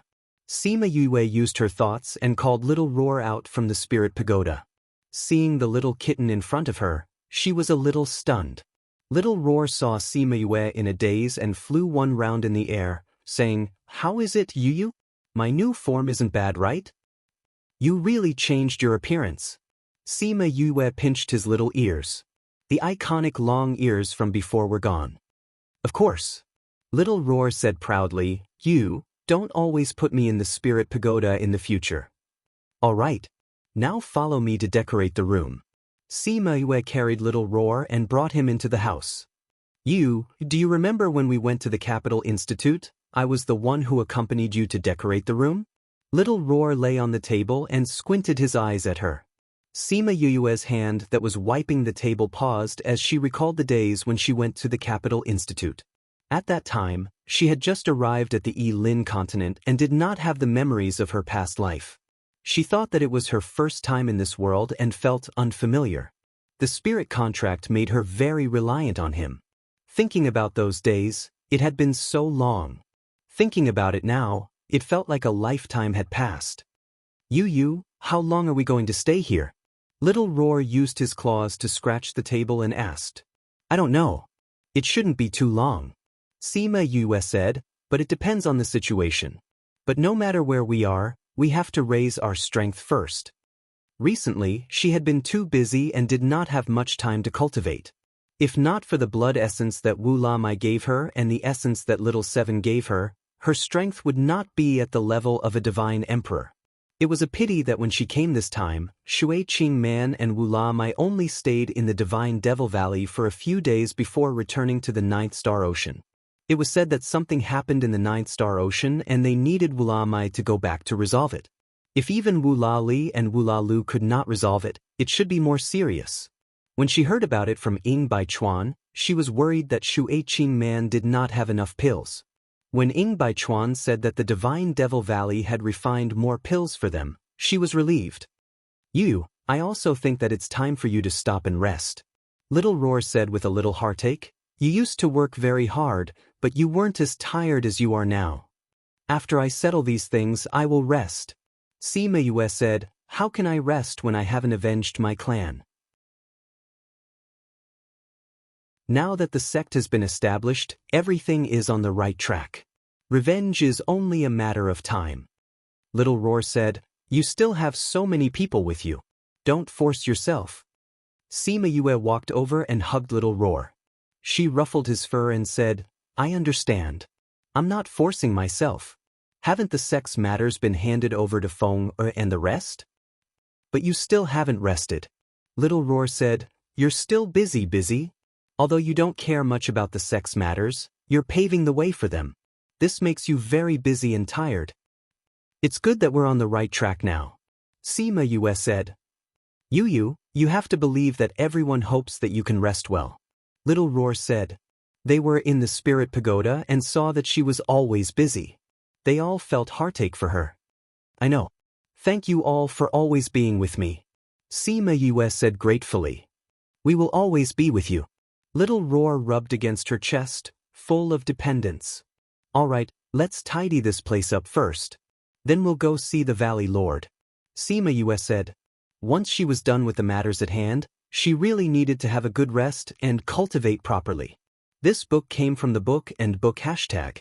Sima Yue used her thoughts and called Little Roar out from the spirit pagoda. Seeing the little kitten in front of her, she was a little stunned. Little Roar saw Sima Yue in a daze and flew one round in the air, saying, How is it, Yu? My new form isn't bad, right? You really changed your appearance. Sima Yue pinched his little ears. The iconic long ears from before were gone. Of course. Little Roar said proudly, You don't always put me in the spirit pagoda in the future. All right. Now follow me to decorate the room. Sima Yue carried Little Roar and brought him into the house. Do you remember when we went to the Capital Institute? I was the one who accompanied you to decorate the room? Little Roar lay on the table and squinted his eyes at her. Sima Yue's hand that was wiping the table paused as she recalled the days when she went to the Capital Institute. At that time, she had just arrived at the Yilin continent and did not have the memories of her past life. She thought that it was her first time in this world and felt unfamiliar. The spirit contract made her very reliant on him. Thinking about those days, it had been so long. Thinking about it now, it felt like a lifetime had passed. Yu, how long are we going to stay here? Little Roar used his claws to scratch the table and asked. I don't know. It shouldn't be too long. Sima Yue said, but it depends on the situation. But no matter where we are, we have to raise our strength first. Recently, she had been too busy and did not have much time to cultivate. If not for the blood essence that Wu La Mai gave her and the essence that Little Seven gave her, her strength would not be at the level of a divine emperor. It was a pity that when she came this time, Shui Qing Man and Wu La Mai only stayed in the Divine Devil Valley for a few days before returning to the Ninth Star Ocean. It was said that something happened in the Ninth Star Ocean and they needed Wu La Mai to go back to resolve it. If even Wu La Li and Wu La Lu could not resolve it, it should be more serious. When she heard about it from Ying Bai Chuan, she was worried that Shui Qing Man did not have enough pills. When Ying Bai Chuan said that the Divine Devil Valley had refined more pills for them, she was relieved. I also think that it's time for you to stop and rest. Little Roar said with a little heartache. You used to work very hard, but you weren't as tired as you are now. After I settle these things, I will rest. Sima Yue said, how can I rest when I haven't avenged my clan? Now that the sect has been established, everything is on the right track. Revenge is only a matter of time. Little Roar said, you still have so many people with you. Don't force yourself. Sima Yue walked over and hugged Little Roar. She ruffled his fur and said, I understand. I'm not forcing myself. Haven't the sex matters been handed over to Feng and the rest? But you still haven't rested. Little Roar said, you're still busy. Although you don't care much about the sex matters, you're paving the way for them. This makes you very busy and tired. It's good that we're on the right track now. Sima Yue said. You have to believe that everyone hopes that you can rest well. Little Roar said. They were in the spirit pagoda and saw that she was always busy. They all felt heartache for her. I know. Thank you all for always being with me. Sima Yue said gratefully. We will always be with you. Little Roar rubbed against her chest, full of dependence. All right, let's tidy this place up first. Then we'll go see the Valley Lord. Sima Yue said. Once she was done with the matters at hand, she really needed to have a good rest and cultivate properly. This book came from the book and book hashtag.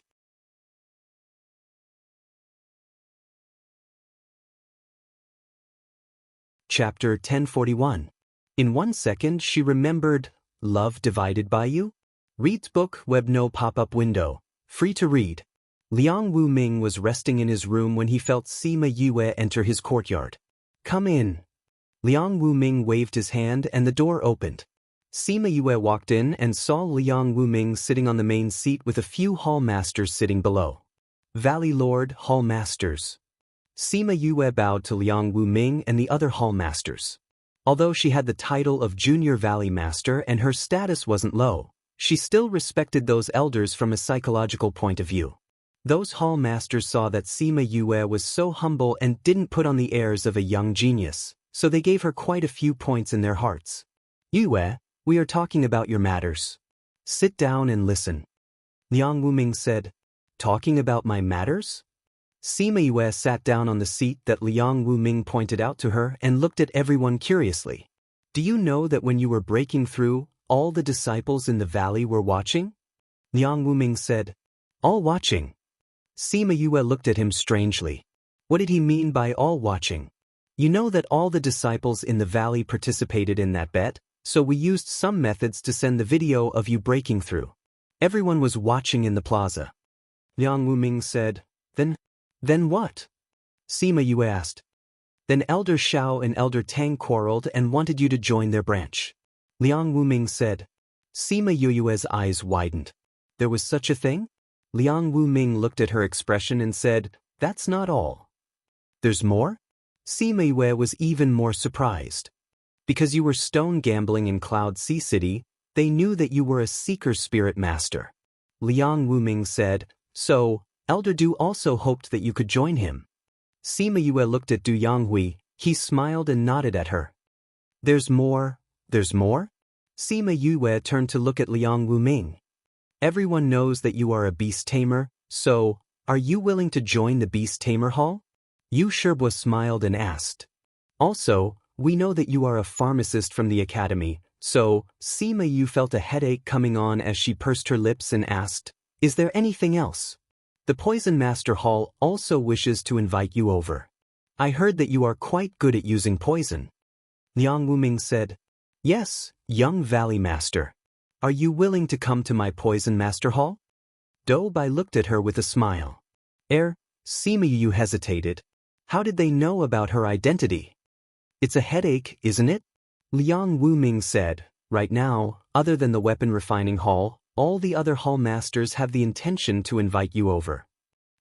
Chapter 1041. In 1 second she remembered, Love Divided by You? Reads book web no pop-up window. Free to read. Liang Wu Ming was resting in his room when he felt Sima Yue enter his courtyard. Come in. Liang Wu Ming waved his hand and the door opened. Sima Yue walked in and saw Liang Wu Ming sitting on the main seat with a few hall masters sitting below. Valley Lord, hall masters. Sima Yue bowed to Liang Wu Ming and the other hall masters. Although she had the title of Junior Valley Master and her status wasn't low, she still respected those elders from a psychological point of view. Those hall masters saw that Sima Yue was so humble and didn't put on the airs of a young genius, so they gave her quite a few points in their hearts. Yue, we are talking about your matters. Sit down and listen. Liang Wu Ming said, Talking about my matters? Sima Yue sat down on the seat that Liang Wu Ming pointed out to her and looked at everyone curiously. Do you know that when you were breaking through, all the disciples in the valley were watching? Liang Wu Ming said, All watching. Sima Yue looked at him strangely. What did he mean by all watching? You know that all the disciples in the valley participated in that bet, so we used some methods to send the video of you breaking through. Everyone was watching in the plaza. Liang Wu Ming said, Then what? Sima Yue asked. Then Elder Xiao and Elder Tang quarreled and wanted you to join their branch. Liang Wu Ming said. Sima Yue's eyes widened. There was such a thing? Liang Wu Ming looked at her expression and said, That's not all. There's more? Sima Yue was even more surprised. Because you were stone gambling in Cloud Sea City, they knew that you were a seeker spirit master. Liang Wu Ming said, So, Elder Du also hoped that you could join him. Sima Yue looked at Du Yanghui, he smiled and nodded at her. There's more? Sima Yue turned to look at Liang Wu Ming. Everyone knows that you are a beast tamer, so, are you willing to join the beast tamer hall? Yu Shibua smiled and asked. Also, we know that you are a pharmacist from the academy, so, Sima Yue felt a headache coming on as she pursed her lips and asked, Is there anything else? The Poison Master Hall also wishes to invite you over. I heard that you are quite good at using poison. Liang Wuming said, Yes, young Valley Master. Are you willing to come to my Poison Master Hall? Dou Bai looked at her with a smile. Sima Yu hesitated. How did they know about her identity? It's a headache, isn't it? Liang Wuming said, Right now, other than the weapon refining hall, all the other hall masters have the intention to invite you over.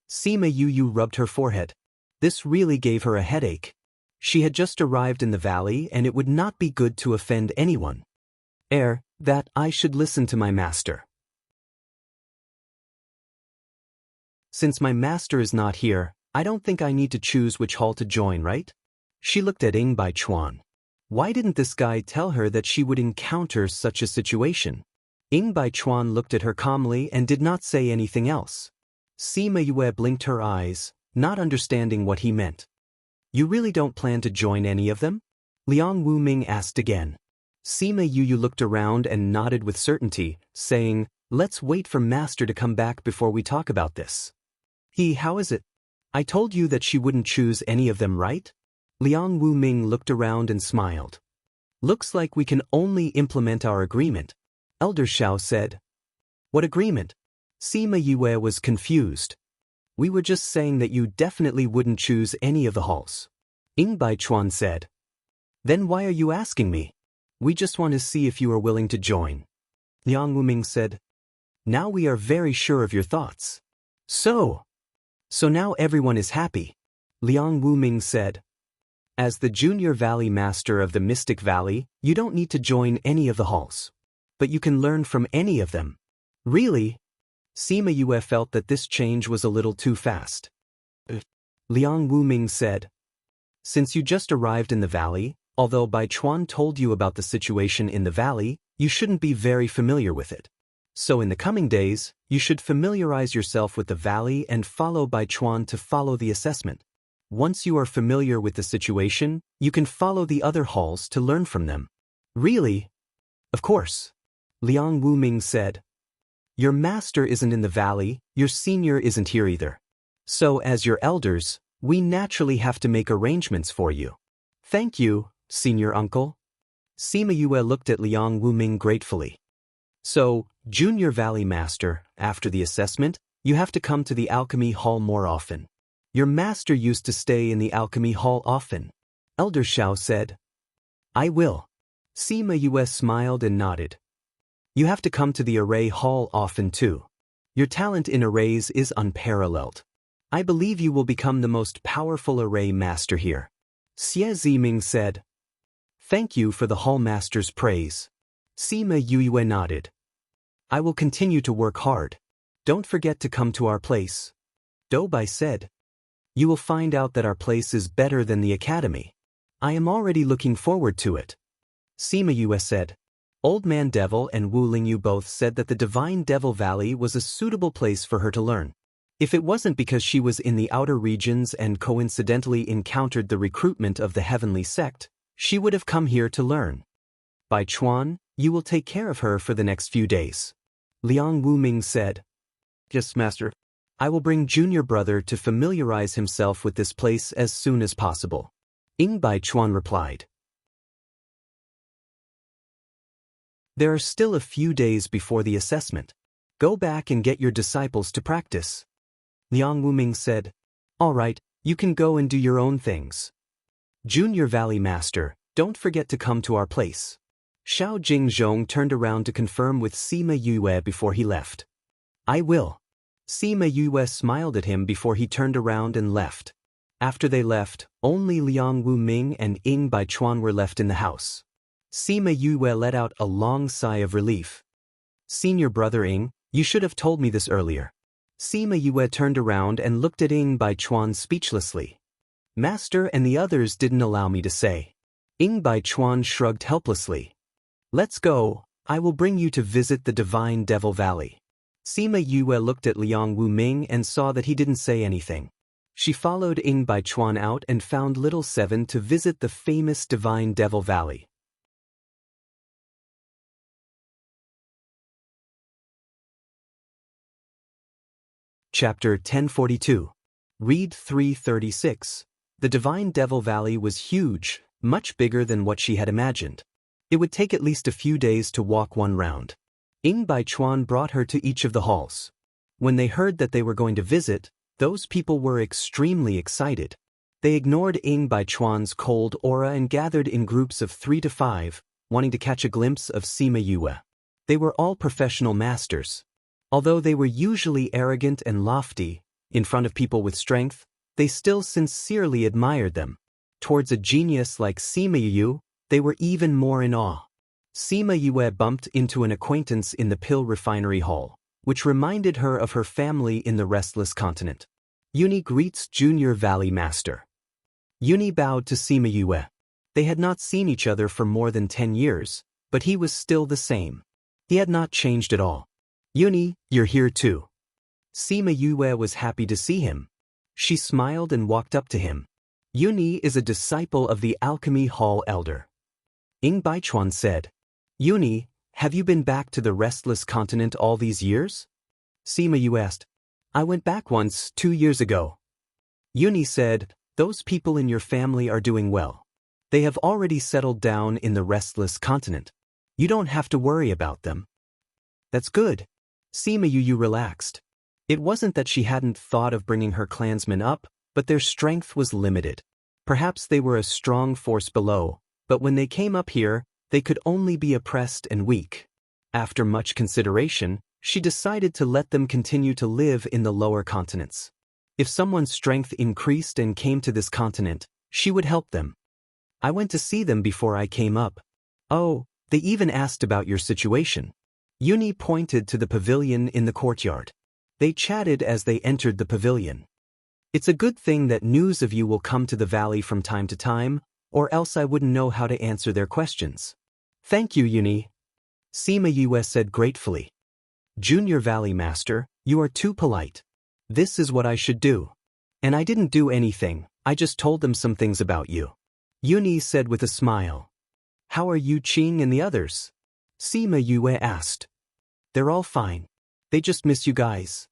Sima Yu rubbed her forehead. This really gave her a headache. She had just arrived in the valley and it would not be good to offend anyone. That I should listen to my master. Since my master is not here, I don't think I need to choose which hall to join, right? She looked at Ying Bai Chuan. Why didn't this guy tell her that she would encounter such a situation? Ying Bai Chuan looked at her calmly and did not say anything else. Sima Yue blinked her eyes, not understanding what he meant. You really don't plan to join any of them? Liang Wuming asked again. Sima Yu looked around and nodded with certainty, saying, Let's wait for Master to come back before we talk about this. How is it? I told you that she wouldn't choose any of them, right? Liang Wuming looked around and smiled. Looks like we can only implement our agreement, Elder Xiao said. What agreement? Sima Yue was confused. We were just saying that you definitely wouldn't choose any of the halls. Ying Bai Chuan said. Then why are you asking me? We just want to see if you are willing to join. Liang Wuming said. Now we are very sure of your thoughts. So now everyone is happy. Liang Wuming said. As the Junior Valley Master of the Mystic Valley, you don't need to join any of the halls. But you can learn from any of them. Really? Sima Yue felt that this change was a little too fast. Liang Wuming said. Since you just arrived in the valley, although Bai Chuan told you about the situation in the valley, you shouldn't be very familiar with it. So in the coming days, you should familiarize yourself with the valley and follow Bai Chuan to follow the assessment. Once you are familiar with the situation, you can follow the other halls to learn from them. Really? Of course. Liang Wuming said. Your master isn't in the valley, your senior isn't here either. So as your elders, we naturally have to make arrangements for you. Thank you, senior uncle. Sima Yue looked at Liang Wuming gratefully. So, Junior Valley Master, after the assessment, you have to come to the Alchemy Hall more often. Your master used to stay in the Alchemy Hall often. Elder Xiao said. I will. Sima Yue smiled and nodded. You have to come to the Array Hall often too. Your talent in arrays is unparalleled. I believe you will become the most powerful array master here. Xie Ziming said. Thank you for the Hall Master's praise. Sima Yue nodded. I will continue to work hard. Don't forget to come to our place. Dou Bai said. You will find out that our place is better than the academy. I am already looking forward to it. Sima Yue said. Old Man Devil and Wu Lingyu both said that the Divine Devil Valley was a suitable place for her to learn. If it wasn't because she was in the outer regions and coincidentally encountered the recruitment of the Heavenly Sect, she would have come here to learn. Bai Chuan, you will take care of her for the next few days. Liang Wuming said. Yes, Master. I will bring Junior Brother to familiarize himself with this place as soon as possible. Ying Bai Chuan replied. There are still a few days before the assessment. Go back and get your disciples to practice. Liang Wuming said. All right, you can go and do your own things. Junior Valley Master, don't forget to come to our place. Xiao Jingzhong turned around to confirm with Sima Yue before he left. I will. Sima Yue smiled at him before he turned around and left. After they left, only Liang Wuming and Ying Bai Chuan were left in the house. Sima Yue let out a long sigh of relief. Senior Brother Ying, you should have told me this earlier. Sima Yue turned around and looked at Ying Bai Chuan speechlessly. Master and the others didn't allow me to say. Ying Bai Chuan shrugged helplessly. Let's go, I will bring you to visit the Divine Devil Valley. Sima Yue looked at Liang Wuming and saw that he didn't say anything. She followed Ying Bai Chuan out and found Little Seven to visit the famous Divine Devil Valley. Chapter 1042. Read 336. The Divine Devil Valley was huge, much bigger than what she had imagined. It would take at least a few days to walk one round. Ying Baichuan brought her to each of the halls. When they heard that they were going to visit, those people were extremely excited. They ignored Ying Baichuan's cold aura and gathered in groups of 3 to 5, wanting to catch a glimpse of Sima Yue. They were all professional masters. Although they were usually arrogant and lofty, in front of people with strength, they still sincerely admired them. Towards a genius like Sima Yue, they were even more in awe. Sima Yue bumped into an acquaintance in the pill refinery hall, which reminded her of her family in the Restless Continent. Yuni greets Junior Valley Master. Yuni bowed to Sima Yue. They had not seen each other for more than 10 years, but he was still the same. He had not changed at all. Yuni, you're here too. Sima Yue was happy to see him. She smiled and walked up to him. Yuni is a disciple of the Alchemy Hall Elder. Ying Baichuan said, Yuni, have you been back to the Restless Continent all these years? Sima Yue asked. I went back once, 2 years ago. Yuni said, those people in your family are doing well. They have already settled down in the Restless Continent. You don't have to worry about them. That's good. Sima Yue relaxed. It wasn't that she hadn't thought of bringing her clansmen up, but their strength was limited. Perhaps they were a strong force below, but when they came up here, they could only be oppressed and weak. After much consideration, she decided to let them continue to live in the lower continents. If someone's strength increased and came to this continent, she would help them. I went to see them before I came up. Oh, they even asked about your situation. Yuni pointed to the pavilion in the courtyard. They chatted as they entered the pavilion. It's a good thing that news of you will come to the valley from time to time, or else I wouldn't know how to answer their questions. Thank you, Yuni. Sima Yue said gratefully. Junior Valley Master, you are too polite. This is what I should do. And I didn't do anything, I just told them some things about you. Yuni said with a smile. How are Yu Qing and the others? Sima Yue asked. They're all fine. They just miss you guys.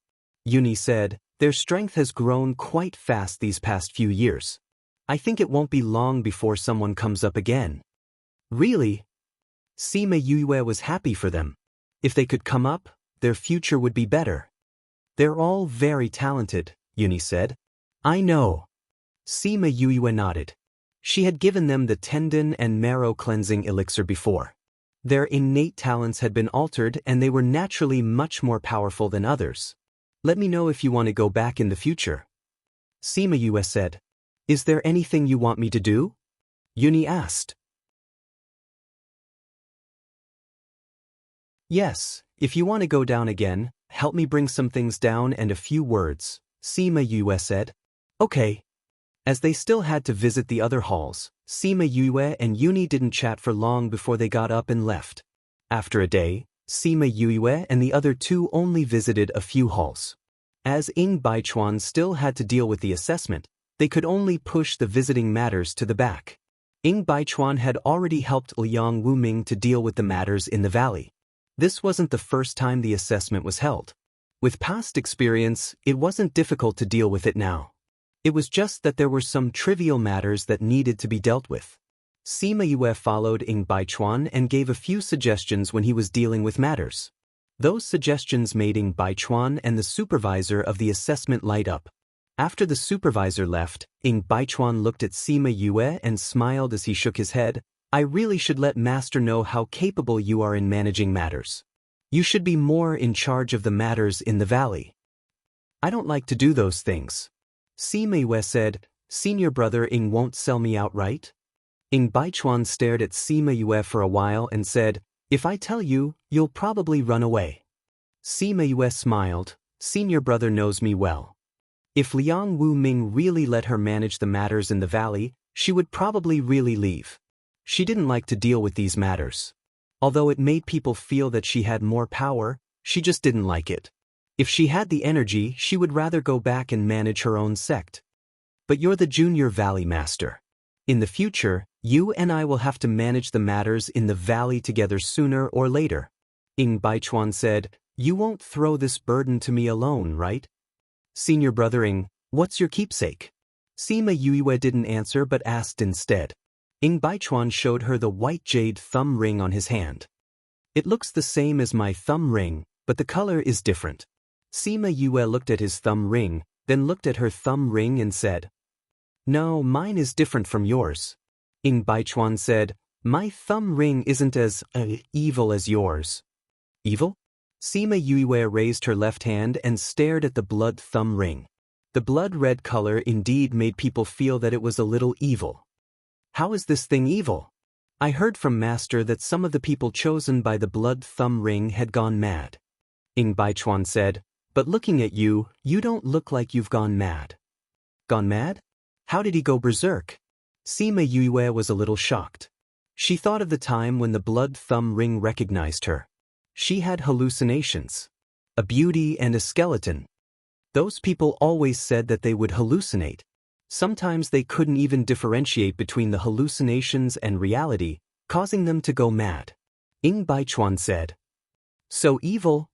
Yuni said, their strength has grown quite fast these past few years. I think it won't be long before someone comes up again. Really? Sima Yue was happy for them. If they could come up, their future would be better. They're all very talented, Yuni said. I know. Sima Yue nodded. She had given them the tendon and marrow cleansing elixir before. Their innate talents had been altered and they were naturally much more powerful than others. Let me know if you want to go back in the future. Sima Yue said. Is there anything you want me to do? Yuni asked. Yes, if you want to go down again, help me bring some things down and a few words, Sima Yue said. Okay. As they still had to visit the other halls, Sima Yue and Yuni didn't chat for long before they got up and left. After a day, Sima Yue and the other two only visited a few halls. As Ying Baichuan still had to deal with the assessment, they could only push the visiting matters to the back. Ying Baichuan had already helped Liang Wuming to deal with the matters in the valley. This wasn't the first time the assessment was held. With past experience, it wasn't difficult to deal with it now. It was just that there were some trivial matters that needed to be dealt with. Sima Yue followed Ying Baichuan and gave a few suggestions when he was dealing with matters. Those suggestions made Ying Baichuan and the supervisor of the assessment light up. After the supervisor left, Ying Baichuan looked at Sima Yue and smiled as he shook his head. I really should let Master know how capable you are in managing matters. You should be more in charge of the matters in the valley. I don't like to do those things. Sima Yue said, Senior brother Ying won't sell me outright? Ying Baichuan stared at Sima Yue for a while and said, if I tell you, you'll probably run away. Sima Yue smiled, Senior brother knows me well. If Liang Wuming really let her manage the matters in the valley, she would probably really leave. She didn't like to deal with these matters. Although it made people feel that she had more power, she just didn't like it. If she had the energy, she would rather go back and manage her own sect. But you're the Junior Valley Master. In the future, you and I will have to manage the matters in the valley together sooner or later. Ying Baichuan said, you won't throw this burden to me alone, right? Senior brother Ying, what's your keepsake? Sima Yue didn't answer but asked instead. Ing Baichuan showed her the white jade thumb ring on his hand. It looks the same as my thumb ring, but the color is different. Sima Yue looked at his thumb ring, then looked at her thumb ring and said, "No, mine is different from yours." Ing Baichuan said, "My thumb ring isn't as evil as yours." Evil? Sima Yue raised her left hand and stared at the blood thumb ring. The blood-red color indeed made people feel that it was a little evil. How is this thing evil? I heard from Master that some of the people chosen by the blood thumb ring had gone mad. Ing Baichuan said, "But looking at you, you don't look like you've gone mad." Gone mad? How did he go berserk? Sima Yue was a little shocked. She thought of the time when the blood thumb ring recognized her. She had hallucinations. A beauty and a skeleton. Those people always said that they would hallucinate. Sometimes they couldn't even differentiate between the hallucinations and reality, causing them to go mad. Ing Baichuan said, "So evil?"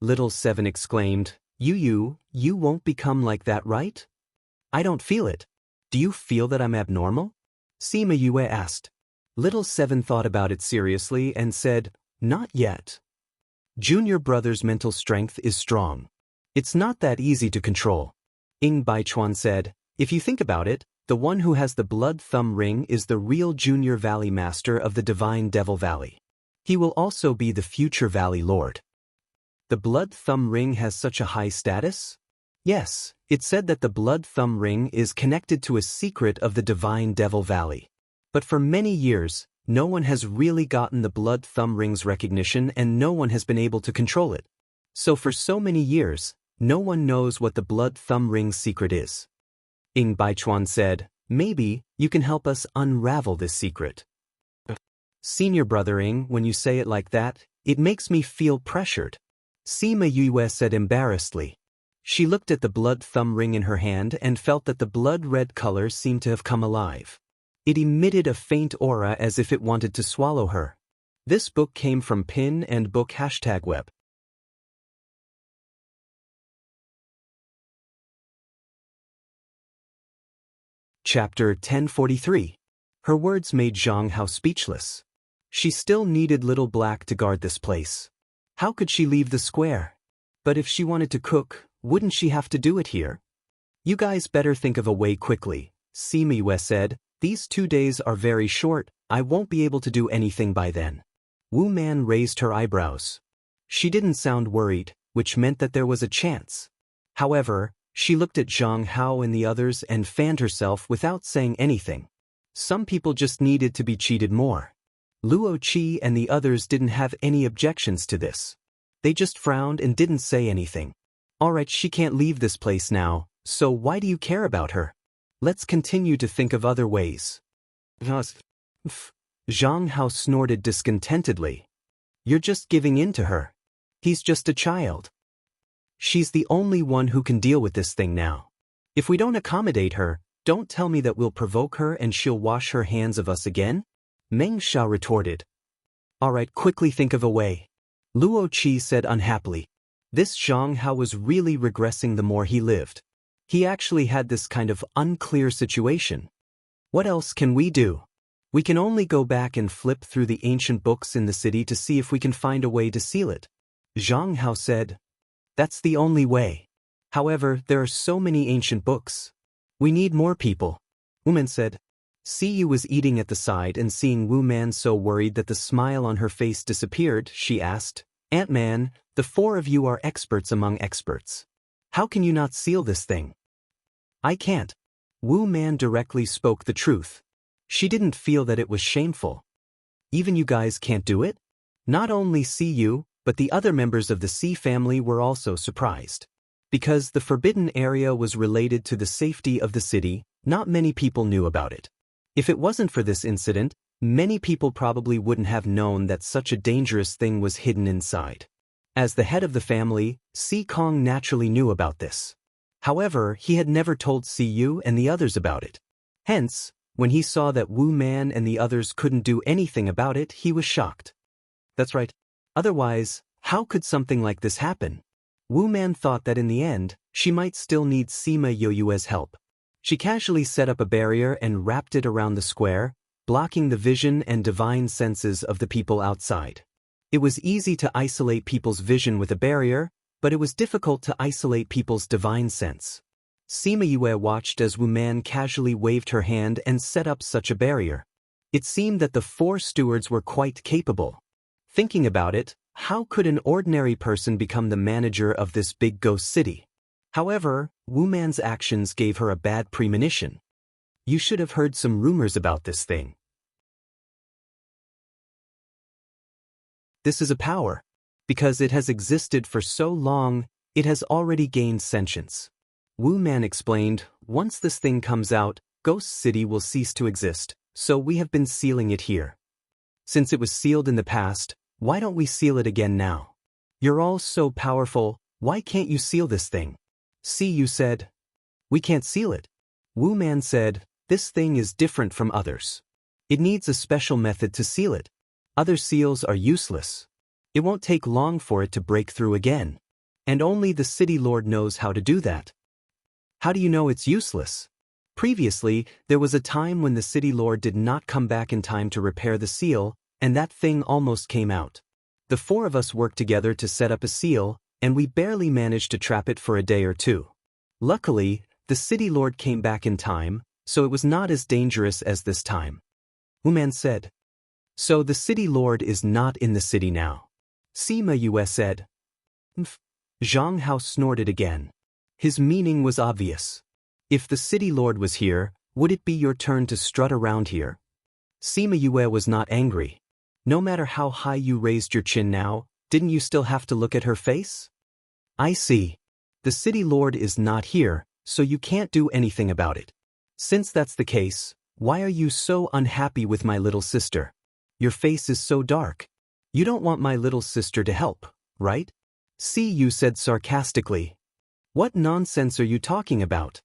Little Seven exclaimed, You won't become like that, right? I don't feel it. Do you feel that I'm abnormal?" Sima Yue asked. Little Seven thought about it seriously and said, "Not yet. Junior brother's mental strength is strong. It's not that easy to control." Ing Baichuan said, "If you think about it, the one who has the blood thumb ring is the real Junior Valley Master of the Divine Devil Valley. He will also be the future Valley Lord." The blood thumb ring has such a high status? Yes, it said that the blood thumb ring is connected to a secret of the Divine Devil Valley. But for many years, no one has really gotten the blood thumb ring's recognition and no one has been able to control it. So for so many years, no one knows what the blood thumb ring's secret is. Ing Baichuan said, "Maybe you can help us unravel this secret." Senior brother Ing, when you say it like that, it makes me feel pressured. Sima Yue said embarrassedly. She looked at the blood thumb ring in her hand and felt that the blood-red color seemed to have come alive. It emitted a faint aura as if it wanted to swallow her. This book came from Pin and Book #web. Chapter 1043. Her words made Zhang Hao speechless. She still needed Little Black to guard this place. How could she leave the square? But if she wanted to cook, wouldn't she have to do it here? "You guys better think of a way quickly," Sima Yue said. "These 2 days are very short, I won't be able to do anything by then." Wu Man raised her eyebrows. She didn't sound worried, which meant that there was a chance. However, she looked at Zhang Hao and the others and fanned herself without saying anything. Some people just needed to be cheated more. Luo Qi and the others didn't have any objections to this. They just frowned and didn't say anything. "Alright, she can't leave this place now, so why do you care about her? Let's continue to think of other ways." Zhang Hao snorted discontentedly. "You're just giving in to her. He's just a child. She's the only one who can deal with this thing now. If we don't accommodate her, don't tell me that we'll provoke her and she'll wash her hands of us again?" Meng Xiao retorted. "Alright, quickly think of a way." Luo Qi said unhappily. This Zhang Hao was really regressing the more he lived. He actually had this kind of unclear situation. What else can we do? We can only go back and flip through the ancient books in the city to see if we can find a way to seal it. Zhang Hao said. That's the only way. However, there are so many ancient books. We need more people. Wu Man said. Siyu was eating at the side and seeing Wu Man so worried that the smile on her face disappeared, she asked, Ant-Man, the 4 of you are experts among experts. How can you not seal this thing? I can't. Wu Man directly spoke the truth. She didn't feel that it was shameful. Even you guys can't do it? Not only Siyu, but the other members of the C family were also surprised. Because the forbidden area was related to the safety of the city, not many people knew about it. If it wasn't for this incident, many people probably wouldn't have known that such a dangerous thing was hidden inside. As the head of the family, Si Kong naturally knew about this. However, he had never told Siyu and the others about it. Hence, when he saw that Wu Man and the others couldn't do anything about it, he was shocked. That's right. Otherwise, how could something like this happen? Wu Man thought that in the end, she might still need Sima Yoyue's help. She casually set up a barrier and wrapped it around the square, blocking the vision and divine senses of the people outside. It was easy to isolate people's vision with a barrier, but it was difficult to isolate people's divine sense. Sima Yue watched as Wu Man casually waved her hand and set up such a barrier. It seemed that the 4 stewards were quite capable. Thinking about it, how could an ordinary person become the manager of this big ghost city? However, Wu Man's actions gave her a bad premonition. You should have heard some rumors about this thing. This is a power. Because it has existed for so long, it has already gained sentience. Wu Man explained, once this thing comes out, Ghost City will cease to exist, so we have been sealing it here. Since it was sealed in the past, why don't we seal it again now? You're all so powerful, why can't you seal this thing? Yu said. We can't seal it. Wu Man said, this thing is different from others. It needs a special method to seal it. Other seals are useless. It won't take long for it to break through again. And only the city lord knows how to do that. How do you know it's useless? Previously, there was a time when the city lord did not come back in time to repair the seal, and that thing almost came out. The 4 of us worked together to set up a seal, and we barely managed to trap it for a day or 2. Luckily, the city lord came back in time, so it was not as dangerous as this time. Wu Man said. So the city lord is not in the city now. Sima Yue said. Zhang Hao snorted again. His meaning was obvious. If the city lord was here, would it be your turn to strut around here? Sima Yue was not angry. No matter how high you raised your chin now, didn't you still have to look at her face? I see. The city lord is not here, so you can't do anything about it. Since that's the case, why are you so unhappy with my little sister? Your face is so dark. You don't want my little sister to help, right? Yu said sarcastically. What nonsense are you talking about?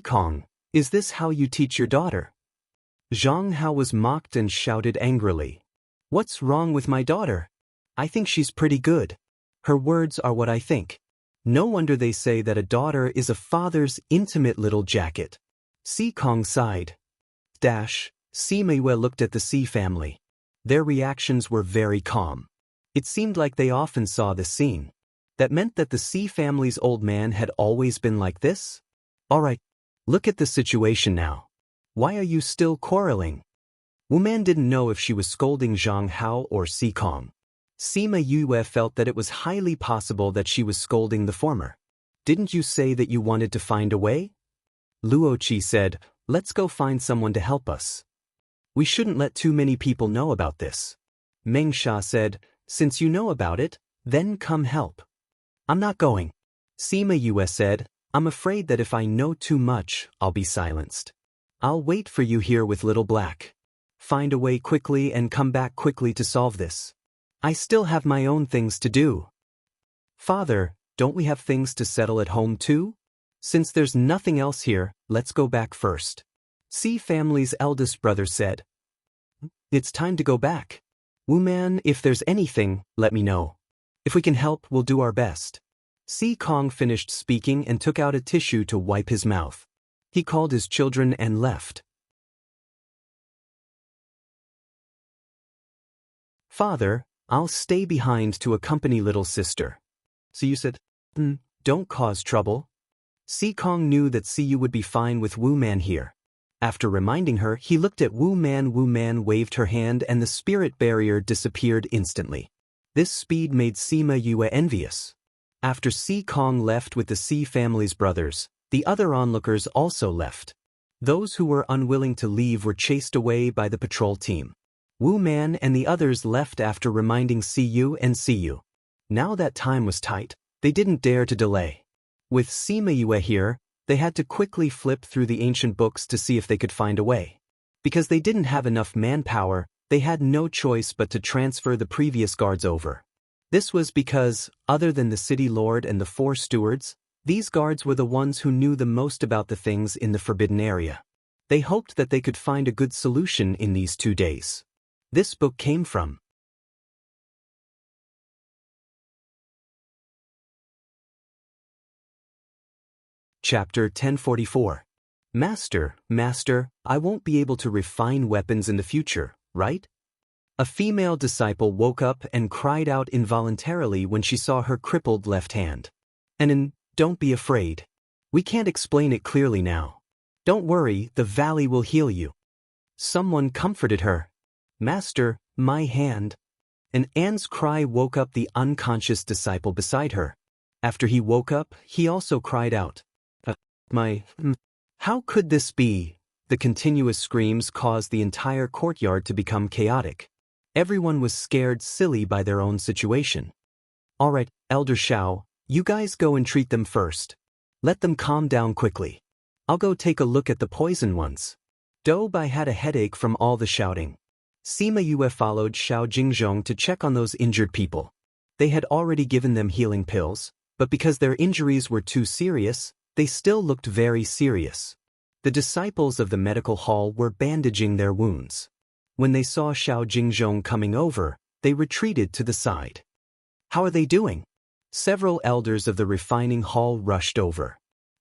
Kong, is this how you teach your daughter? Zhang Hao was mocked and shouted angrily. What's wrong with my daughter? I think she's pretty good. Her words are what I think. No wonder they say that a daughter is a father's intimate little jacket. Kong sighed. Sima Yue looked at the Si family. Their reactions were very calm. It seemed like they often saw this scene. That meant that the Si family's old man had always been like this? Alright, look at the situation now. Why are you still quarreling? Wu Man didn't know if she was scolding Zhang Hao or Kong. Sima Yue felt that it was highly possible that she was scolding the former. Didn't you say that you wanted to find a way? Luoqi said, let's go find someone to help us. We shouldn't let too many people know about this. Mengsha said, since you know about it, then come help. I'm not going. Sima Yue said, I'm afraid that if I know too much, I'll be silenced. I'll wait for you here with Little Black. Find a way quickly and come back quickly to solve this. I still have my own things to do. Father, don't we have things to settle at home too? Since there's nothing else here, let's go back first. Si family's eldest brother said. It's time to go back. Wu Man, if there's anything, let me know. If we can help, we'll do our best. Kong finished speaking and took out a tissue to wipe his mouth. He called his children and left. Father, I'll stay behind to accompany little sister. Siyu said, don't cause trouble. Kong knew that Siyu would be fine with Wu Man here. After reminding her, he looked at Wu Man. Wu Man waved her hand and the spirit barrier disappeared instantly. This speed made Sima Yue envious. After Kong left with the Si family's brothers, the other onlookers also left. Those who were unwilling to leave were chased away by the patrol team. Wu Man and the others left after reminding Siyu and Siyu. Now that time was tight, they didn't dare to delay. With Sima Yue here, they had to quickly flip through the ancient books to see if they could find a way. Because they didn't have enough manpower, they had no choice but to transfer the previous guards over. This was because, other than the city lord and the 4 stewards, these guards were the ones who knew the most about the things in the forbidden area. They hoped that they could find a good solution in these 2 days. This book came from Chapter 1044. Master, I won't be able to refine weapons in the future, right? A female disciple woke up and cried out involuntarily when she saw her crippled left hand. Don't be afraid. We can't explain it clearly now. Don't worry, the valley will heal you. Someone comforted her. Master, my hand. And Anne's cry woke up the unconscious disciple beside her. After he woke up, he also cried out. How could this be? The continuous screams caused the entire courtyard to become chaotic. Everyone was scared silly by their own situation. Alright, Elder Xiao, you guys go and treat them first. Let them calm down quickly. I'll go take a look at the poison ones. Dou Bai had a headache from all the shouting. Sima Yue followed Xiao Jingzhong to check on those injured people. They had already given them healing pills, but because their injuries were too serious, they still looked very serious. The disciples of the medical hall were bandaging their wounds. When they saw Xiao Jingzhong coming over, they retreated to the side. How are they doing? Several elders of the refining hall rushed over.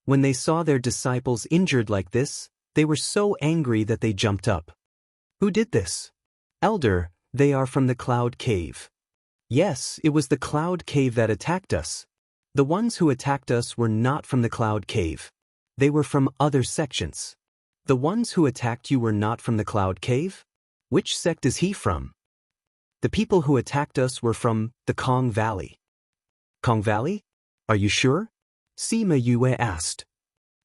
When they saw their disciples injured like this, they were so angry that they jumped up. Who did this? Elder, they are from the Cloud Cave. Yes, it was the Cloud Cave that attacked us. The ones who attacked us were not from the Cloud Cave. They were from other sections. The ones who attacked you were not from the Cloud Cave? Which sect is he from? The people who attacked us were from the Kong Valley. Kong Valley? Are you sure? Sima Yue asked.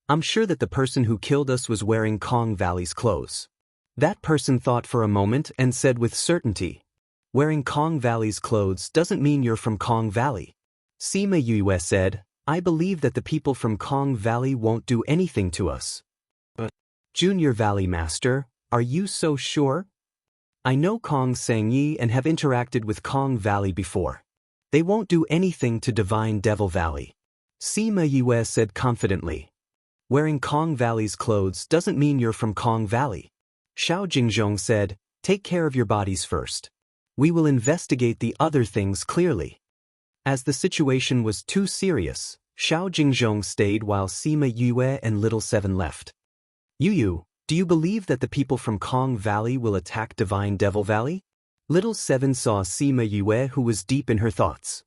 I'm sure that the person who killed us was wearing Kong Valley's clothes. That person thought for a moment and said with certainty, wearing Kong Valley's clothes doesn't mean you're from Kong Valley. Sima Yue said, I believe that the people from Kong Valley won't do anything to us. But, Junior Valley Master, are you so sure? I know Kong Sangyi and have interacted with Kong Valley before. They won't do anything to Divine Devil Valley. Sima Yue said confidently. Wearing Kong Valley's clothes doesn't mean you're from Kong Valley. Xiao Jingzhong said, take care of your bodies first. We will investigate the other things clearly. As the situation was too serious, Xiao Jingzhong stayed while Sima Yue and Little Seven left. Yu, do you believe that the people from Kong Valley will attack Divine Devil Valley? Little Seven saw Sima Yue who was deep in her thoughts.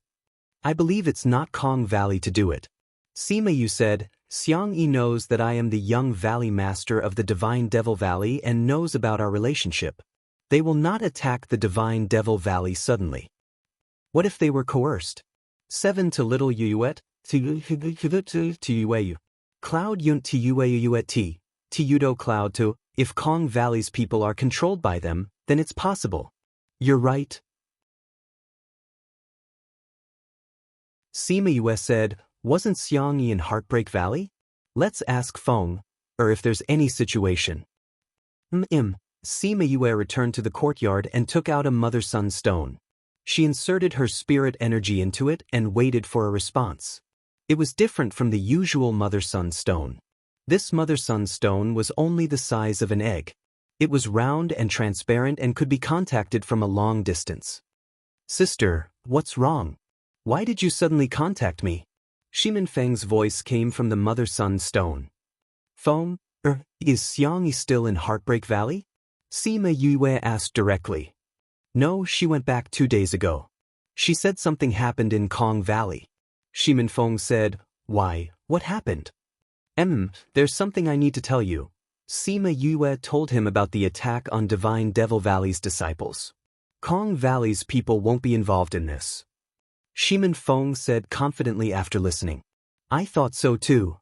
I believe it's not Kong Valley to do it. Sima Yue said, Xiang Yi knows that I am the young Valley Master of the Divine Devil Valley and knows about our relationship. They will not attack the Divine Devil Valley suddenly. What if they were coerced? 7 to Little Yuet, to Yueyu. Cloud Yunt to Yuet T. Yudo Cloud to, if Kong Valley's people are controlled by them, then it's possible. You're right. Sima Yue said, wasn't Xiang Yi in Heartbreak Valley? Let's ask Feng, or if there's any situation. Sima Yue returned to the courtyard and took out a mother-son stone. She inserted her spirit energy into it and waited for a response. It was different from the usual mother-son stone. This mother-son stone was only the size of an egg. It was round and transparent and could be contacted from a long distance. Sister, what's wrong? Why did you suddenly contact me? Shimin Feng's voice came from the mother-son stone. Feng, is Xiang Yi still in Heartbreak Valley? Sima Yue asked directly. No, she went back 2 days ago. She said something happened in Kong Valley. Shimin Feng said, why, what happened? There's something I need to tell you. Sima Yue told him about the attack on Divine Devil Valley's disciples. Kong Valley's people won't be involved in this. Shimin Feng said confidently after listening. I thought so too.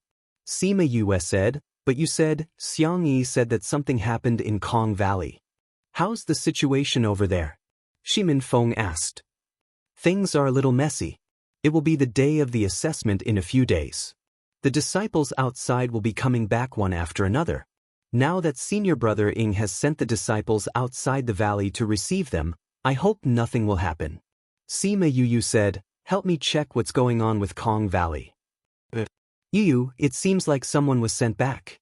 Sima Yue said, but you said, Xiang Yi said that something happened in Kong Valley. How's the situation over there? Shimin Feng asked. Things are a little messy. It will be the day of the assessment in a few days. The disciples outside will be coming back one after another. Now that senior brother Ying has sent the disciples outside the valley to receive them, I hope nothing will happen. Sima Yu said, help me check what's going on with Kong Valley. Yu, it seems like someone was sent back.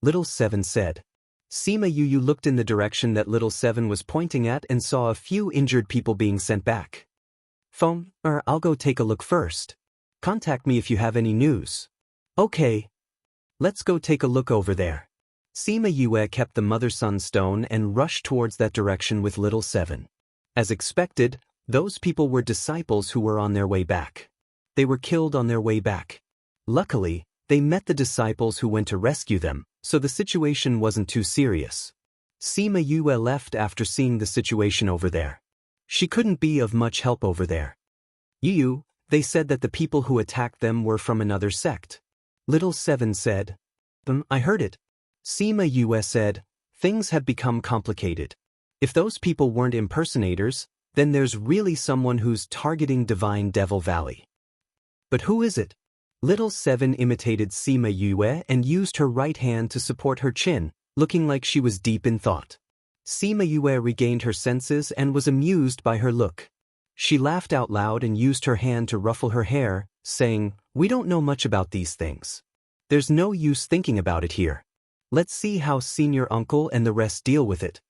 Little Seven said. Sima Yu looked in the direction that Little Seven was pointing at and saw a few injured people being sent back. Feng, I'll go take a look first. Contact me if you have any news. Okay. Let's go take a look over there. Sima Yue kept the mother-son stone and rushed towards that direction with little Seven. As expected, those people were disciples who were on their way back. They were killed on their way back. Luckily, they met the disciples who went to rescue them, so the situation wasn't too serious. Sima Yue left after seeing the situation over there. She couldn't be of much help over there. Yu, they said that the people who attacked them were from another sect. Little Seven said, I heard it. Sima Yue said, things have become complicated. If those people weren't impersonators, then there's really someone who's targeting Divine Devil Valley. But who is it? Little Seven imitated Sima Yue and used her right hand to support her chin, looking like she was deep in thought. Sima Yue regained her senses and was amused by her look. She laughed out loud and used her hand to ruffle her hair, saying, we don't know much about these things. There's no use thinking about it here. Let's see how senior uncle and the rest deal with it.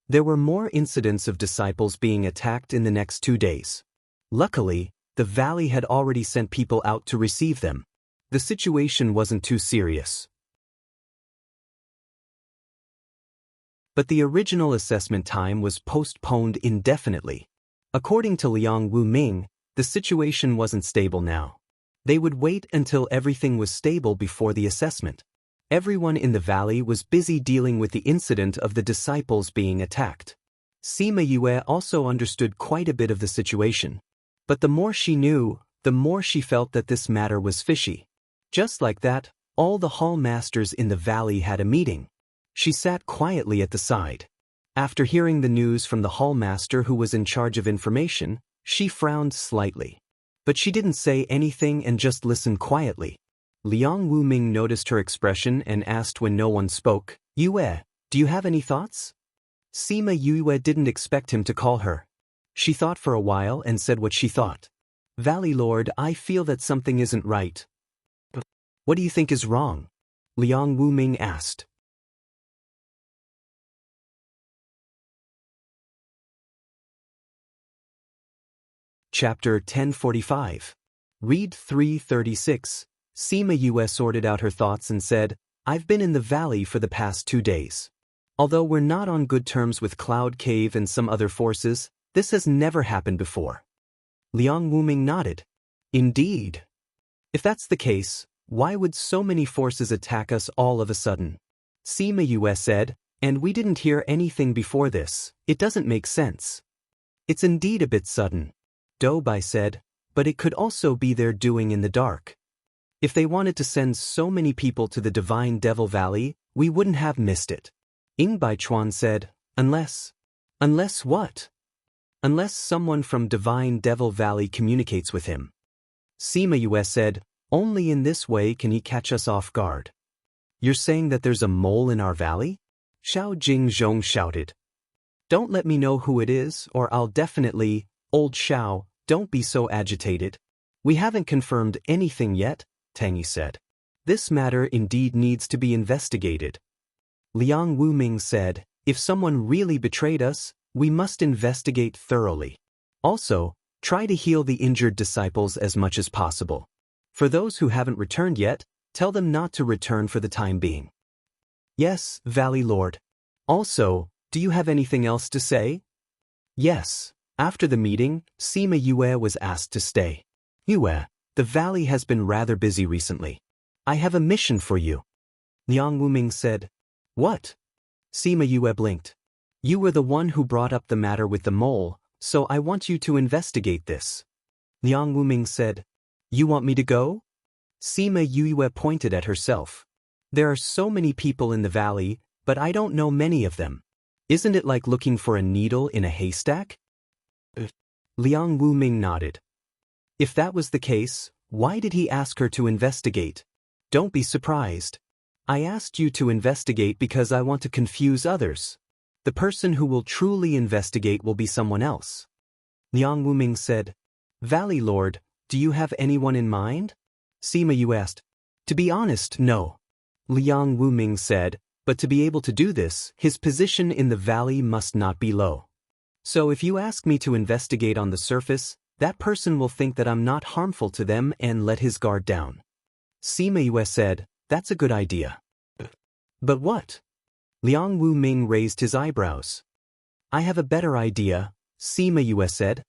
There were more incidents of disciples being attacked in the next 2 days. Luckily, the valley had already sent people out to receive them. The situation wasn't too serious. But the original assessment time was postponed indefinitely. According to Liang Wuming, the situation wasn't stable now. They would wait until everything was stable before the assessment. Everyone in the valley was busy dealing with the incident of the disciples being attacked. Sima Yue also understood quite a bit of the situation. But the more she knew, the more she felt that this matter was fishy. Just like that, all the hall masters in the valley had a meeting. She sat quietly at the side. After hearing the news from the hall master who was in charge of information, she frowned slightly. But she didn't say anything and just listened quietly. Liang Wuming noticed her expression and asked when no one spoke, Yue, do you have any thoughts? Sima Yue didn't expect him to call her. She thought for a while and said what she thought. Valley Lord, I feel that something isn't right. What do you think is wrong? Liang Wuming asked. Chapter 1045. Read 336. Sima Yue sorted out her thoughts and said, I've been in the valley for the past 2 days. Although we're not on good terms with Cloud Cave and some other forces, this has never happened before. Liang Wuming nodded. Indeed. If that's the case, why would so many forces attack us all of a sudden? Sima Yue said, and we didn't hear anything before this. It doesn't make sense. It's indeed a bit sudden. Doubai said, but it could also be their doing in the dark. If they wanted to send so many people to the Divine Devil Valley, we wouldn't have missed it. Ingbai Chuan said, Unless what? Unless someone from Divine Devil Valley communicates with him. Sima Yue said, only in this way can he catch us off guard. You're saying that there's a mole in our valley? Xiao Jingzhong shouted. Don't let me know who it is, or I'll definitely, Old Xiao, don't be so agitated. We haven't confirmed anything yet, Tangy said. This matter indeed needs to be investigated. Liang Wuming said, if someone really betrayed us, we must investigate thoroughly. Also, try to heal the injured disciples as much as possible. For those who haven't returned yet, tell them not to return for the time being. Yes, Valley Lord. Also, do you have anything else to say? Yes. After the meeting, Sima Yue was asked to stay. Yue, the valley has been rather busy recently. I have a mission for you. Liang Wuming said. What? Sima Yue blinked. You were the one who brought up the matter with the mole, so I want you to investigate this. Liang Wuming said. You want me to go? Sima Yue pointed at herself. There are so many people in the valley, but I don't know many of them. Isn't it like looking for a needle in a haystack? Liang Wuming nodded. If that was the case, why did he ask her to investigate? Don't be surprised. I asked you to investigate because I want to confuse others. The person who will truly investigate will be someone else. Liang Wuming said, Valley Lord, do you have anyone in mind? Sima Yue asked. To be honest, no. Liang Wuming said, but to be able to do this, his position in the valley must not be low. So if you ask me to investigate on the surface, that person will think that I'm not harmful to them and let his guard down. Sima Yue said, That's a good idea. But what? Liang Wu Ming raised his eyebrows. I have a better idea, Sima Yue said.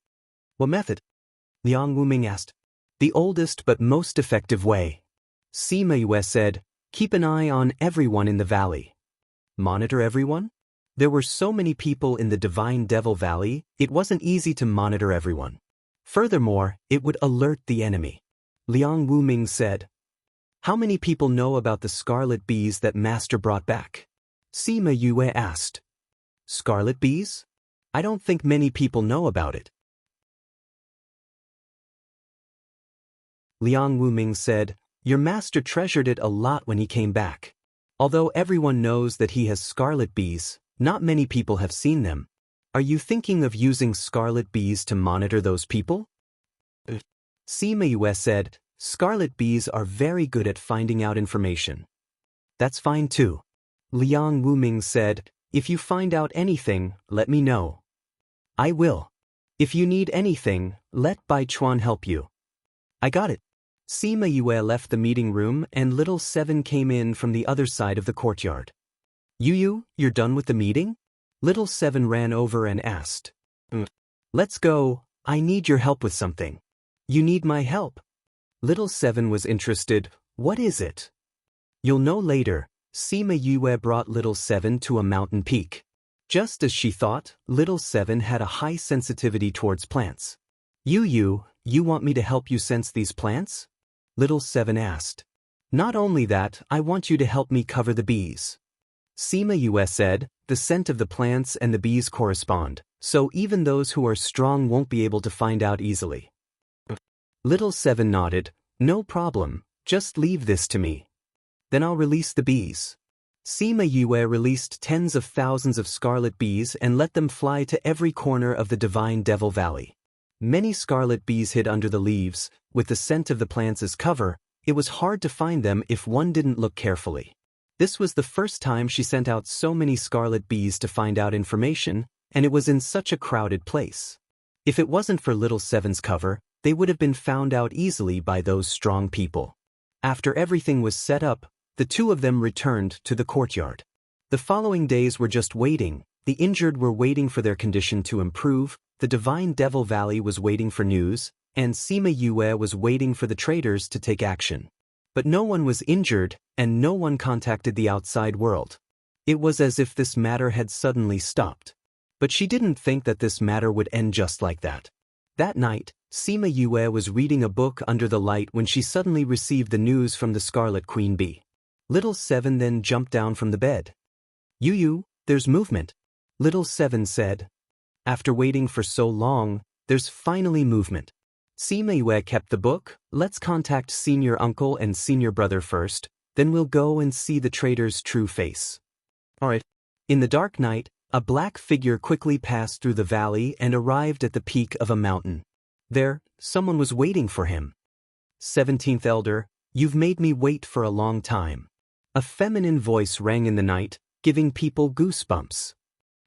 What method? Liang Wu Ming asked. The oldest but most effective way. Sima Yue said, keep an eye on everyone in the valley. Monitor everyone? There were so many people in the Divine Devil Valley, it wasn't easy to monitor everyone. Furthermore, it would alert the enemy. Liang Wu Ming said, how many people know about the scarlet bees that Master brought back? Sima Yue asked. Scarlet bees? I don't think many people know about it. Liang Wu Ming said, your master treasured it a lot when he came back. Although everyone knows that he has scarlet bees, not many people have seen them. Are you thinking of using scarlet bees to monitor those people? Sima Yue said, scarlet bees are very good at finding out information. That's fine too. Liang Wu Ming said, if you find out anything, let me know. I will. If you need anything, let Bai Chuan help you. I got it. Sima Yue left the meeting room and little Seven came in from the other side of the courtyard. Yu, you're done with the meeting? Little Seven ran over and asked. Let's go, I need your help with something. You need my help? Little Seven was interested. What is it? You'll know later. Sima Yue brought Little Seven to a mountain peak. Just as she thought, Little Seven had a high sensitivity towards plants. You want me to help you sense these plants? Little Seven asked. Not only that, I want you to help me cover the bees. Sima Yue said, the scent of the plants and the bees correspond, so even those who are strong won't be able to find out easily. Little Seven nodded, no problem, just leave this to me. Then I'll release the bees. Sima Yue released tens of thousands of scarlet bees and let them fly to every corner of the Divine Devil Valley. Many scarlet bees hid under the leaves, with the scent of the plants as cover. It was hard to find them if one didn't look carefully. This was the first time she sent out so many scarlet bees to find out information, and it was in such a crowded place. If it wasn't for Little Seven's cover, they would have been found out easily by those strong people. After everything was set up, the two of them returned to the courtyard. The following days were just waiting. The injured were waiting for their condition to improve, the Divine Devil Valley was waiting for news, and Sima Yue was waiting for the traders to take action. But no one was injured, and no one contacted the outside world. It was as if this matter had suddenly stopped. But she didn't think that this matter would end just like that. That night, Sima Yue was reading a book under the light when she suddenly received the news from the Scarlet Queen Bee. Little Seven then jumped down from the bed. Yu, there's movement. Little Seven said. After waiting for so long, there's finally movement. Sima Yue kept the book. Let's contact senior uncle and senior brother first, then we'll go and see the trader's true face. Alright. In the dark night, a black figure quickly passed through the valley and arrived at the peak of a mountain. There, someone was waiting for him. 17th Elder, you've made me wait for a long time. A feminine voice rang in the night, giving people goosebumps.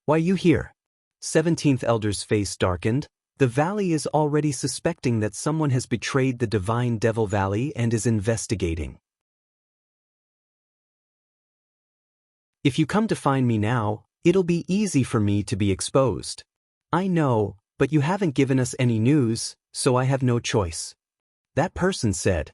Why you here? 17th Elder's face darkened. The valley is already suspecting that someone has betrayed the Divine Devil Valley and is investigating. If you come to find me now, it'll be easy for me to be exposed. I know, but you haven't given us any news, so I have no choice. That person said.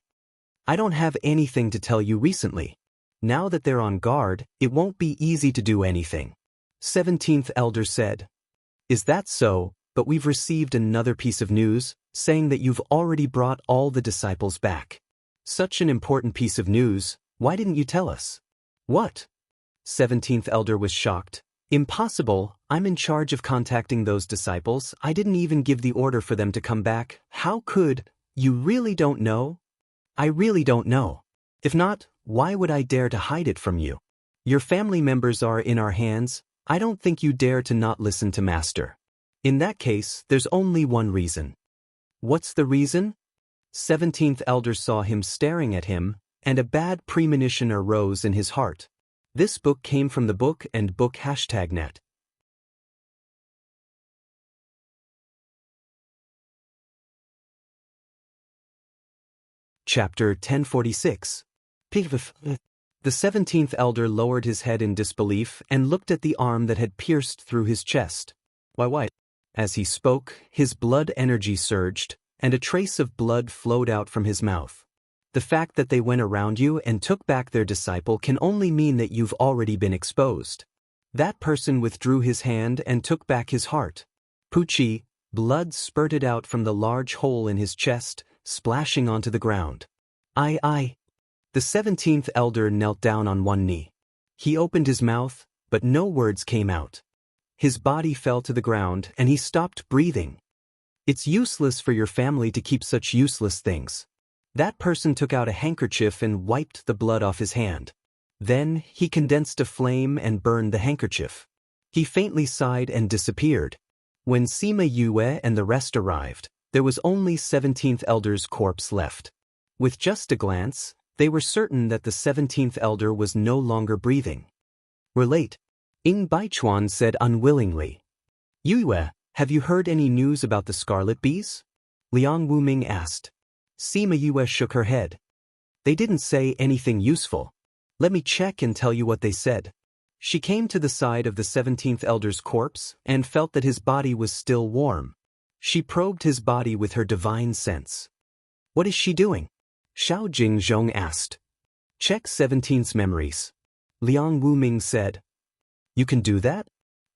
I don't have anything to tell you recently. Now that they're on guard, it won't be easy to do anything. 17th Elder said. Is that so? But we've received another piece of news, saying that you've already brought all the disciples back. Such an important piece of news, why didn't you tell us? What? 17th Elder was shocked. Impossible, I'm in charge of contacting those disciples. I didn't even give the order for them to come back. How could? You really don't know? I really don't know. If not, why would I dare to hide it from you? Your family members are in our hands. I don't think you dare to not listen to Master. In that case, there's only one reason. What's the reason? 17th Elder saw him staring at him, and a bad premonition arose in his heart. This book came from the book and book #net. Chapter 1046. The 17th elder lowered his head in disbelief and looked at the arm that had pierced through his chest. Why? As he spoke, his blood energy surged, and a trace of blood flowed out from his mouth. The fact that they went around you and took back their disciple can only mean that you've already been exposed. That person withdrew his hand and took back his heart. Pucci, blood spurted out from the large hole in his chest, splashing onto the ground. I. The 17th elder knelt down on one knee. He opened his mouth, but no words came out. His body fell to the ground and he stopped breathing. It's useless for your family to keep such useless things. That person took out a handkerchief and wiped the blood off his hand. Then he condensed a flame and burned the handkerchief. He faintly sighed and disappeared. When Sima Yue and the rest arrived, there was only 17th elder's corpse left. With just a glance, they were certain that the 17th elder was no longer breathing. We're late, Ying Baichuan said unwillingly. Yue, have you heard any news about the scarlet bees? Liang Wuming asked. Sima Yue shook her head. They didn't say anything useful. Let me check and tell you what they said. She came to the side of the 17th elder's corpse and felt that his body was still warm. She probed his body with her divine sense. What is she doing? Xiao Jingzhong asked. Check 17th's memories. Liang Wuming said. You can do that?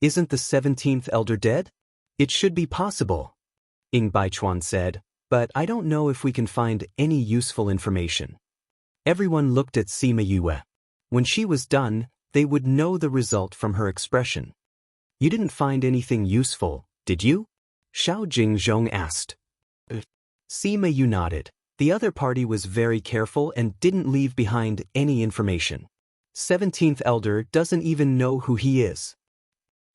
Isn't the 17th elder dead? It should be possible, Ying Baichuan said, but I don't know if we can find any useful information. Everyone looked at Sima Yue. When she was done, they would know the result from her expression. You didn't find anything useful, did you? Xiao Jingzhong asked. Sima Yue nodded. The other party was very careful and didn't leave behind any information. 17th elder doesn't even know who he is.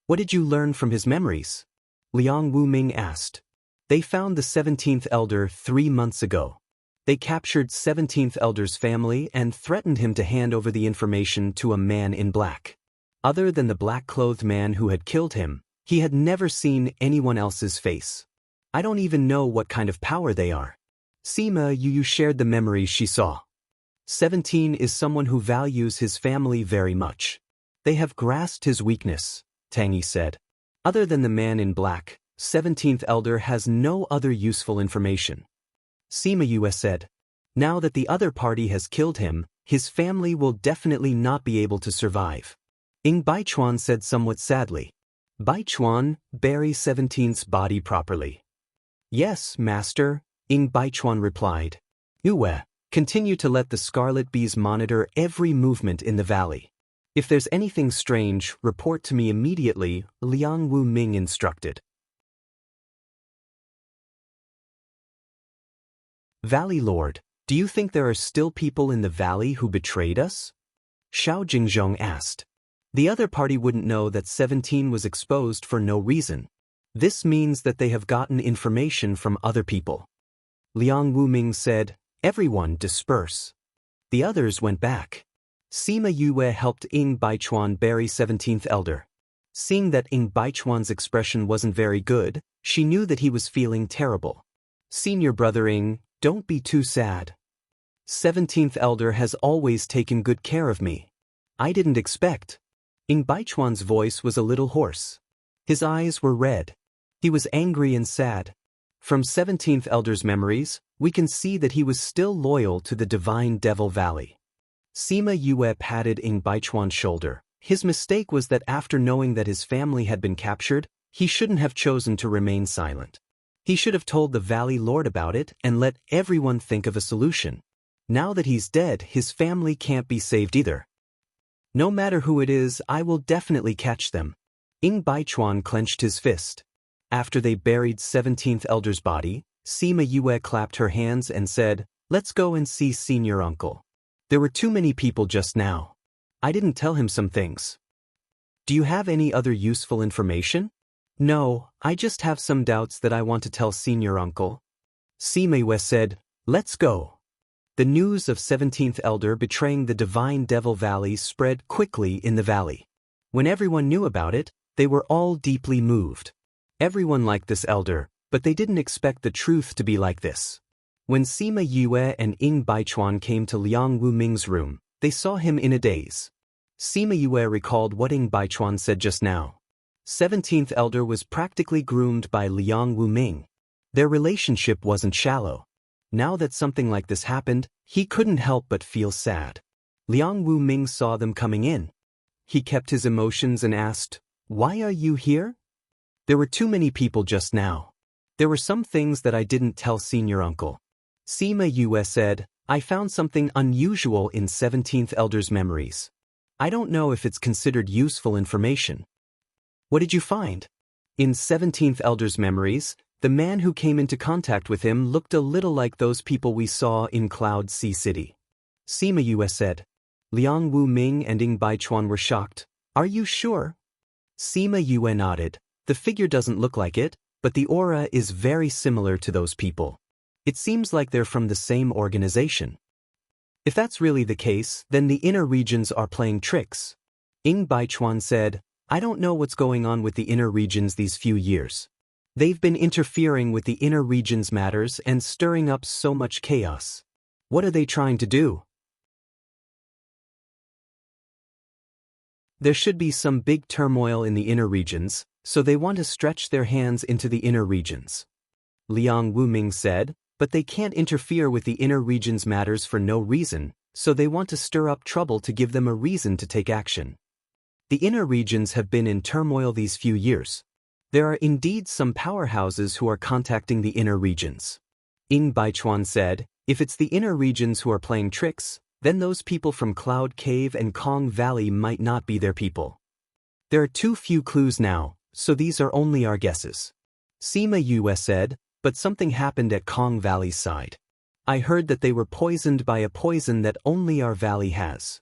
What did you learn from his memories? Liang Wuming asked. They found the 17th elder 3 months ago. They captured 17th elder's family and threatened him to hand over the information to a man in black. Other than the black-clothed man who had killed him, he had never seen anyone else's face. I don't even know what kind of power they are. Sima Yue shared the memories she saw. 17 is someone who values his family very much. They have grasped his weakness, Tang Yi said. Other than the man in black, 17th elder has no other useful information. Sima Yue said. Now that the other party has killed him, his family will definitely not be able to survive. Ying Baichuan said somewhat sadly. Baichuan, bury 17th's body properly. Yes, master, Ying Baichuan replied. Yue, continue to let the scarlet bees monitor every movement in the valley. If there's anything strange, report to me immediately, Liang Wuming instructed. Valley Lord, do you think there are still people in the valley who betrayed us? Xiao Jingzhong asked. The other party wouldn't know that 17 was exposed for no reason. This means that they have gotten information from other people. Liang Wuming said, everyone disperse. The others went back. Sima Yue helped Ying Baichuan bury 17th elder. Seeing that Ying Baichuan's expression wasn't very good, she knew that he was feeling terrible. Senior brother Ying, don't be too sad. 17th elder has always taken good care of me. I didn't expect. Ying Baichuan's voice was a little hoarse. His eyes were red. He was angry and sad. From 17th elder's memories, we can see that he was still loyal to the divine Devil Valley. Sima Yue patted Ying Baichuan's shoulder. His mistake was that after knowing that his family had been captured, he shouldn't have chosen to remain silent. He should have told the Valley Lord about it and let everyone think of a solution. Now that he's dead, his family can't be saved either. No matter who it is, I will definitely catch them. Ying Baichuan clenched his fist. After they buried 17th elder's body, Sima Yue clapped her hands and said, let's go and see senior uncle. There were too many people just now. I didn't tell him some things. Do you have any other useful information? No, I just have some doubts that I want to tell senior uncle. Sima Yue said, let's go. The news of 17th elder betraying the divine Devil Valley spread quickly in the valley. When everyone knew about it, they were all deeply moved. Everyone liked this elder, but they didn't expect the truth to be like this. When Sima Yue and Ying Baichuan came to Liang Wuming's room, they saw him in a daze. Sima Yue recalled what Ing Baichuan said just now. 17th Elder was practically groomed by Liang Wuming. Their relationship wasn't shallow. Now that something like this happened, he couldn't help but feel sad. Liang Wuming saw them coming in. He kept his emotions and asked, "Why are you here?" "There were too many people just now. There were some things that I didn't tell senior uncle." Sima Yue said, "I found something unusual in 17th Elder's memories. I don't know if it's considered useful information." "What did you find?" "In 17th Elder's memories, the man who came into contact with him looked a little like those people we saw in Cloud Sea City." Sima Yue said. Liang Wuming and Ing Baichuan were shocked. "Are you sure?" Sima Yue nodded. "The figure doesn't look like it, but the aura is very similar to those people. It seems like they're from the same organization." "If that's really the case, then the inner regions are playing tricks." Ing Baichuan said, "I don't know what's going on with the inner regions these few years. They've been interfering with the inner regions matters and stirring up so much chaos. What are they trying to do?" "There should be some big turmoil in the inner regions, so they want to stretch their hands into the inner regions." Liang Wuming said, "But they can't interfere with the inner regions matters for no reason, so they want to stir up trouble to give them a reason to take action. The inner regions have been in turmoil these few years. There are indeed some powerhouses who are contacting the inner regions." Ing Baichuan said, "If it's the inner regions who are playing tricks, then those people from Cloud Cave and Kong Valley might not be their people. There are too few clues now, so these are only our guesses." Sima Yue said, "But something happened at Kong Valley's side. I heard that they were poisoned by a poison that only our valley has.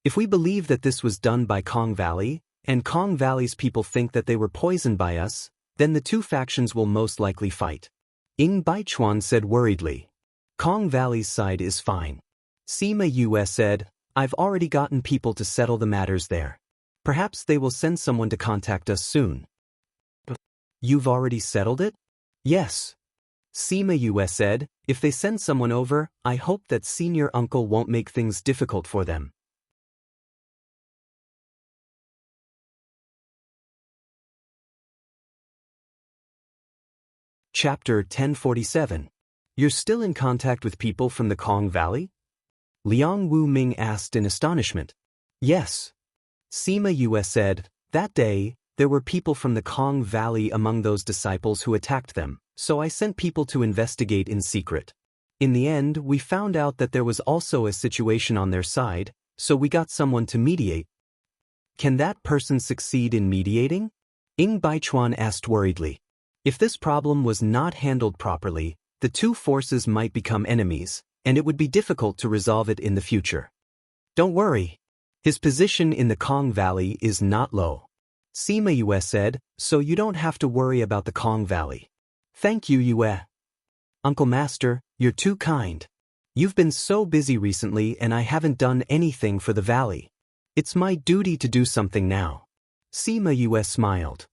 If we believe that this was done by Kong Valley, and Kong Valley's people think that they were poisoned by us, then the two factions will most likely fight." Ing Baichuan said worriedly. "Kong Valley's side is fine." Sima Yue said, "I've already gotten people to settle the matters there. Perhaps they will send someone to contact us soon." "You've already settled it?" "Yes." Sima Yue said, "If they send someone over, I hope that senior uncle won't make things difficult for them." Chapter 1047. You're still in contact with people from the Kong Valley? Liang Wuming asked in astonishment. "Yes." Sima Yue said, "That day, there were people from the Kong Valley among those disciples who attacked them, so I sent people to investigate in secret. In the end, we found out that there was also a situation on their side, so we got someone to mediate." "Can that person succeed in mediating?" Ing Baichuan asked worriedly. If this problem was not handled properly, the two forces might become enemies, and it would be difficult to resolve it in the future. "Don't worry. His position in the Kong Valley is not low." Sima Yue said, "So you don't have to worry about the Kong Valley." "Thank you, Yue. Uncle Master, you're too kind. You've been so busy recently and I haven't done anything for the valley. It's my duty to do something now." Sima Yue smiled.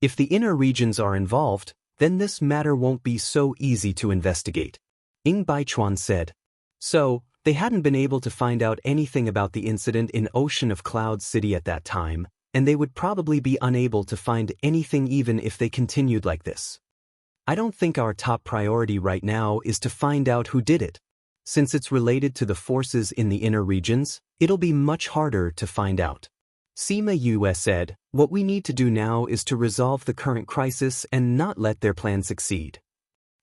"If the inner regions are involved, then this matter won't be so easy to investigate." Ing Baichuan said. "So, they hadn't been able to find out anything about the incident in Ocean of Cloud City at that time, and they would probably be unable to find anything even if they continued like this. I don't think our top priority right now is to find out who did it. Since it's related to the forces in the inner regions, it'll be much harder to find out." Sima Yue said, "What we need to do now is to resolve the current crisis and not let their plan succeed."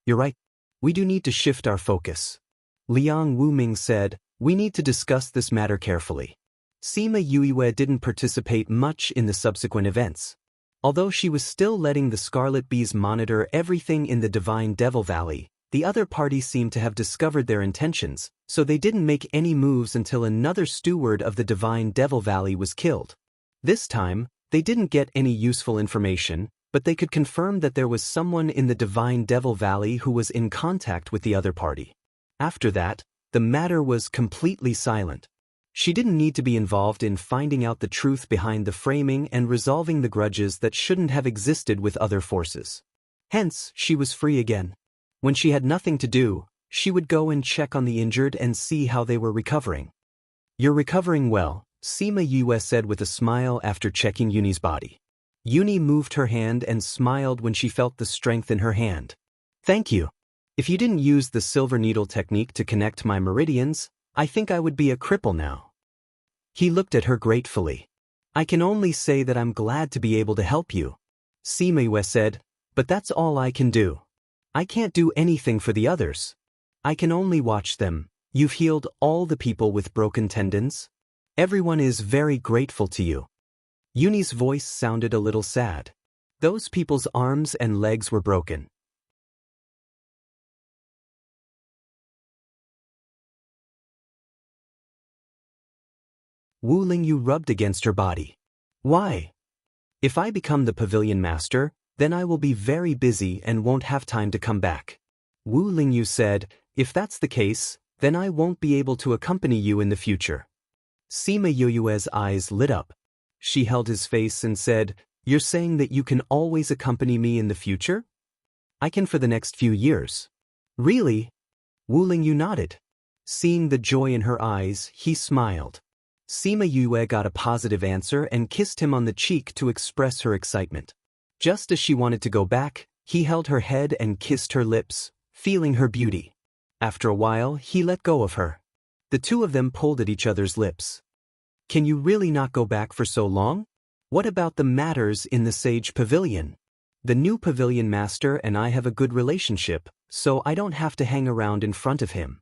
"You're right. We do need to shift our focus." Liang Wuming said, "We need to discuss this matter carefully." Sima Yue didn't participate much in the subsequent events. Although she was still letting the Scarlet Bees monitor everything in the Divine Devil Valley, the other party seemed to have discovered their intentions, so they didn't make any moves until another steward of the Divine Devil Valley was killed. This time, they didn't get any useful information, but they could confirm that there was someone in the Divine Devil Valley who was in contact with the other party. After that, the matter was completely silent. She didn't need to be involved in finding out the truth behind the framing and resolving the grudges that shouldn't have existed with other forces. Hence, she was free again. When she had nothing to do, she would go and check on the injured and see how they were recovering. You're recovering well, Sima Yue said with a smile after checking Yuni's body. Yuni moved her hand and smiled when she felt the strength in her hand. Thank you. If you didn't use the silver needle technique to connect my meridians, I think I would be a cripple now. He looked at her gratefully. I can only say that I'm glad to be able to help you, Sima Yue said, but that's all I can do. I can't do anything for the others. I can only watch them. You've healed all the people with broken tendons. Everyone is very grateful to you. Yuni's voice sounded a little sad. Those people's arms and legs were broken. Wu Lingyu rubbed against her body. Why? If I become the pavilion master, then I will be very busy and won't have time to come back. Wu Lingyu said, if that's the case, then I won't be able to accompany you in the future. Sima Yue's eyes lit up. She held his face and said, you're saying that you can always accompany me in the future? I can for the next few years. Really? Wu Lingyu nodded. Seeing the joy in her eyes, he smiled. Sima Yue got a positive answer and kissed him on the cheek to express her excitement. Just as she wanted to go back, he held her head and kissed her lips, feeling her beauty. After a while, he let go of her. The two of them pulled at each other's lips. Can you really not go back for so long? What about the matters in the Sage Pavilion? The new pavilion master and I have a good relationship, so I don't have to hang around in front of him.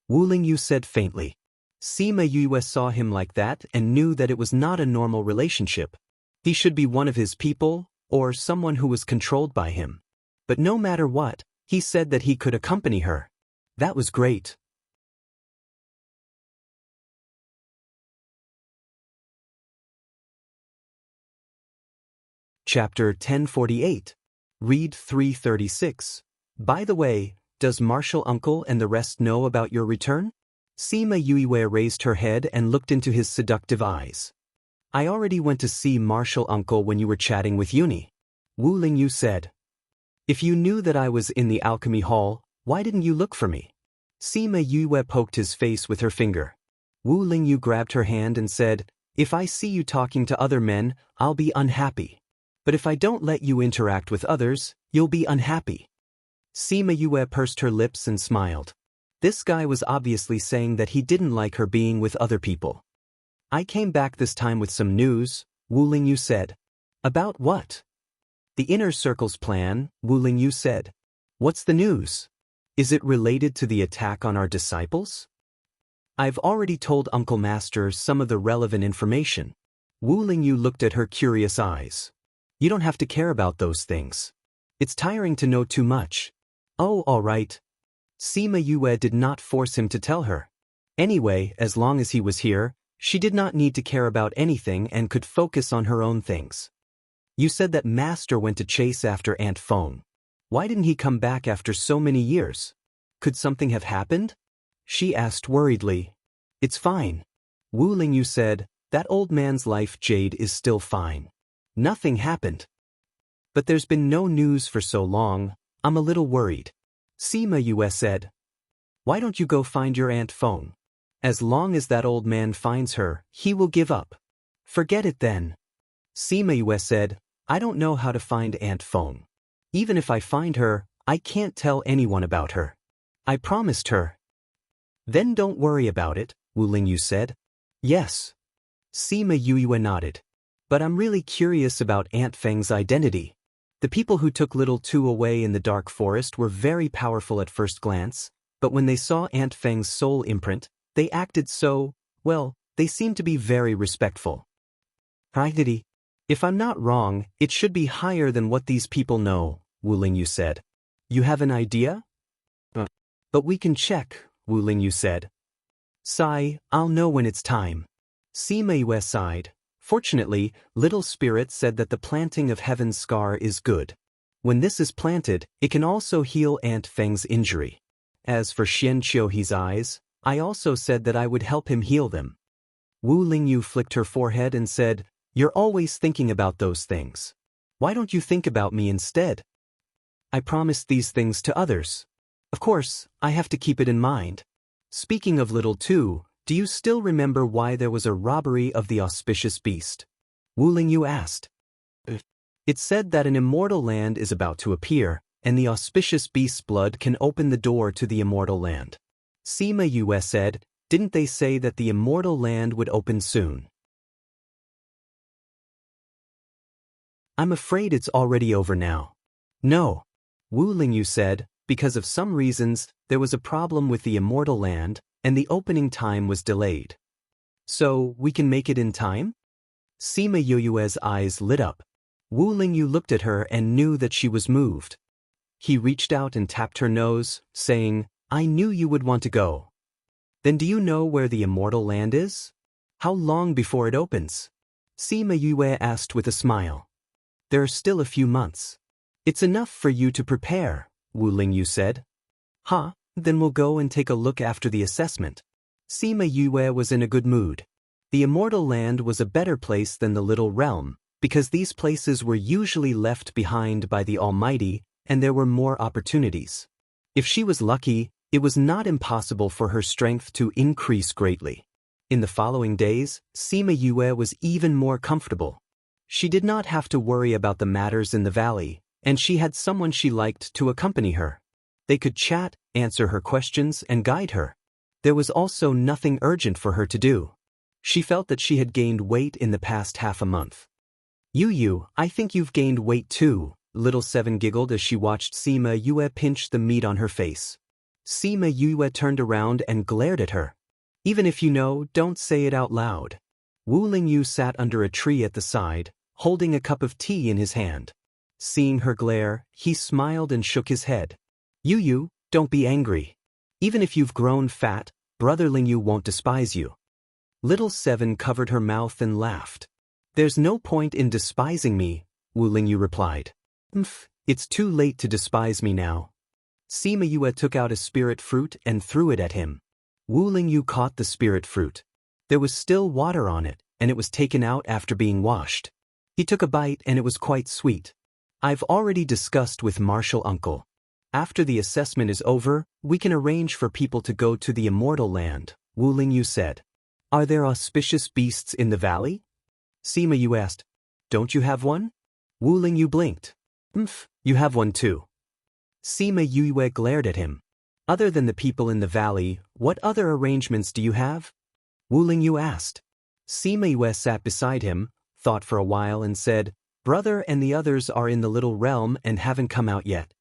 Wu Lingyu said faintly. Sima Yue saw him like that and knew that it was not a normal relationship. He should be one of his people, or someone who was controlled by him. But no matter what, he said that he could accompany her. That was great. Chapter 1048. Read 336. By the way, does Marshal Uncle and the rest know about your return? Sima Yue raised her head and looked into his seductive eyes. I already went to see Marshal Uncle when you were chatting with Yuni. Wu Lingyu said. If you knew that I was in the alchemy hall, why didn't you look for me? Sima Yue poked his face with her finger. Wu Lingyu grabbed her hand and said, if I see you talking to other men, I'll be unhappy. But if I don't let you interact with others, you'll be unhappy. Sima Yue pursed her lips and smiled. This guy was obviously saying that he didn't like her being with other people. I came back this time with some news, Wu Lingyu said. About what? The Inner Circle's plan, Wu Lingyu said. What's the news? Is it related to the attack on our disciples? I've already told Uncle Master some of the relevant information. Wu Lingyu looked at her curious eyes. You don't have to care about those things. It's tiring to know too much. Oh, all right. Sima Yue did not force him to tell her. Anyway, as long as he was here, she did not need to care about anything and could focus on her own things. You said that Master went to chase after Aunt Feng. Why didn't he come back after so many years? Could something have happened? She asked worriedly. It's fine. Wu Lingyu said, that old man's life Jade is still fine. Nothing happened. But there's been no news for so long, I'm a little worried. Sima Yue said. Why don't you go find your Aunt Feng? As long as that old man finds her, he will give up. Forget it then. Sima Yue said, I don't know how to find Aunt Feng. Even if I find her, I can't tell anyone about her. I promised her. Then don't worry about it, Wu Lingyu said. Yes. Sima Yue nodded. But I'm really curious about Aunt Feng's identity. The people who took Little Two away in the dark forest were very powerful at first glance, but when they saw Aunt Feng's soul imprint, they acted so, well, they seemed to be very respectful. Identity? If I'm not wrong, it should be higher than what these people know, Wu Lingyu said. You have an idea? But we can check, Wu Lingyu said. Sigh, I'll know when it's time. Sima Yue sighed. Fortunately, Little Spirit said that the planting of Heaven's Scar is good. When this is planted, it can also heal Aunt Feng's injury. As for Xian Qiuhe's eyes, I also said that I would help him heal them. Wu Lingyu flicked her forehead and said, You're always thinking about those things. Why don't you think about me instead? I promised these things to others. Of course, I have to keep it in mind. Speaking of Little Two, Do you still remember why there was a robbery of the auspicious beast? Wu Lingyu asked. It said that an immortal land is about to appear, and the auspicious beast's blood can open the door to the immortal land. Sima Yue said, didn't they say that the immortal land would open soon? I'm afraid it's already over now. No. Wu Lingyu said, because of some reasons, there was a problem with the immortal land, and the opening time was delayed. So, we can make it in time? Sima Yue's eyes lit up. Wu Lingyu looked at her and knew that she was moved. He reached out and tapped her nose, saying, I knew you would want to go. Then do you know where the immortal land is? How long before it opens? Sima Yue asked with a smile. There are still a few months. It's enough for you to prepare, Wu Lingyu said. Then we'll go and take a look after the assessment. Sima Yue was in a good mood. The immortal land was a better place than the little realm, because these places were usually left behind by the Almighty, and there were more opportunities. If she was lucky, it was not impossible for her strength to increase greatly. In the following days, Sima Yue was even more comfortable. She did not have to worry about the matters in the valley, and she had someone she liked to accompany her. They could chat, answer her questions, and guide her. There was also nothing urgent for her to do. She felt that she had gained weight in the past half a month. Yu, I think you've gained weight too, Little Seven giggled as she watched Sima Yue pinch the meat on her face. Sima Yue turned around and glared at her. Even if you know, don't say it out loud. Wu Lingyu sat under a tree at the side, holding a cup of tea in his hand. Seeing her glare, he smiled and shook his head. Yu, don't be angry. Even if you've grown fat, Brother Lingyu won't despise you. Little Seven covered her mouth and laughed. There's no point in despising me, Wu Lingyu replied. It's too late to despise me now. Sima Yue took out a spirit fruit and threw it at him. Wu Lingyu caught the spirit fruit. There was still water on it, and it was taken out after being washed. He took a bite and it was quite sweet. I've already discussed with Martial Uncle. After the assessment is over, we can arrange for people to go to the immortal land, Wu Lingyu said. Are there auspicious beasts in the valley? Sima Yue asked. Don't you have one? Wu Lingyu blinked. You have one too. Sima Yue glared at him. Other than the people in the valley, what other arrangements do you have? Wu Lingyu asked. Sima Yue sat beside him, thought for a while and said, Brother and the others are in the little realm and haven't come out yet.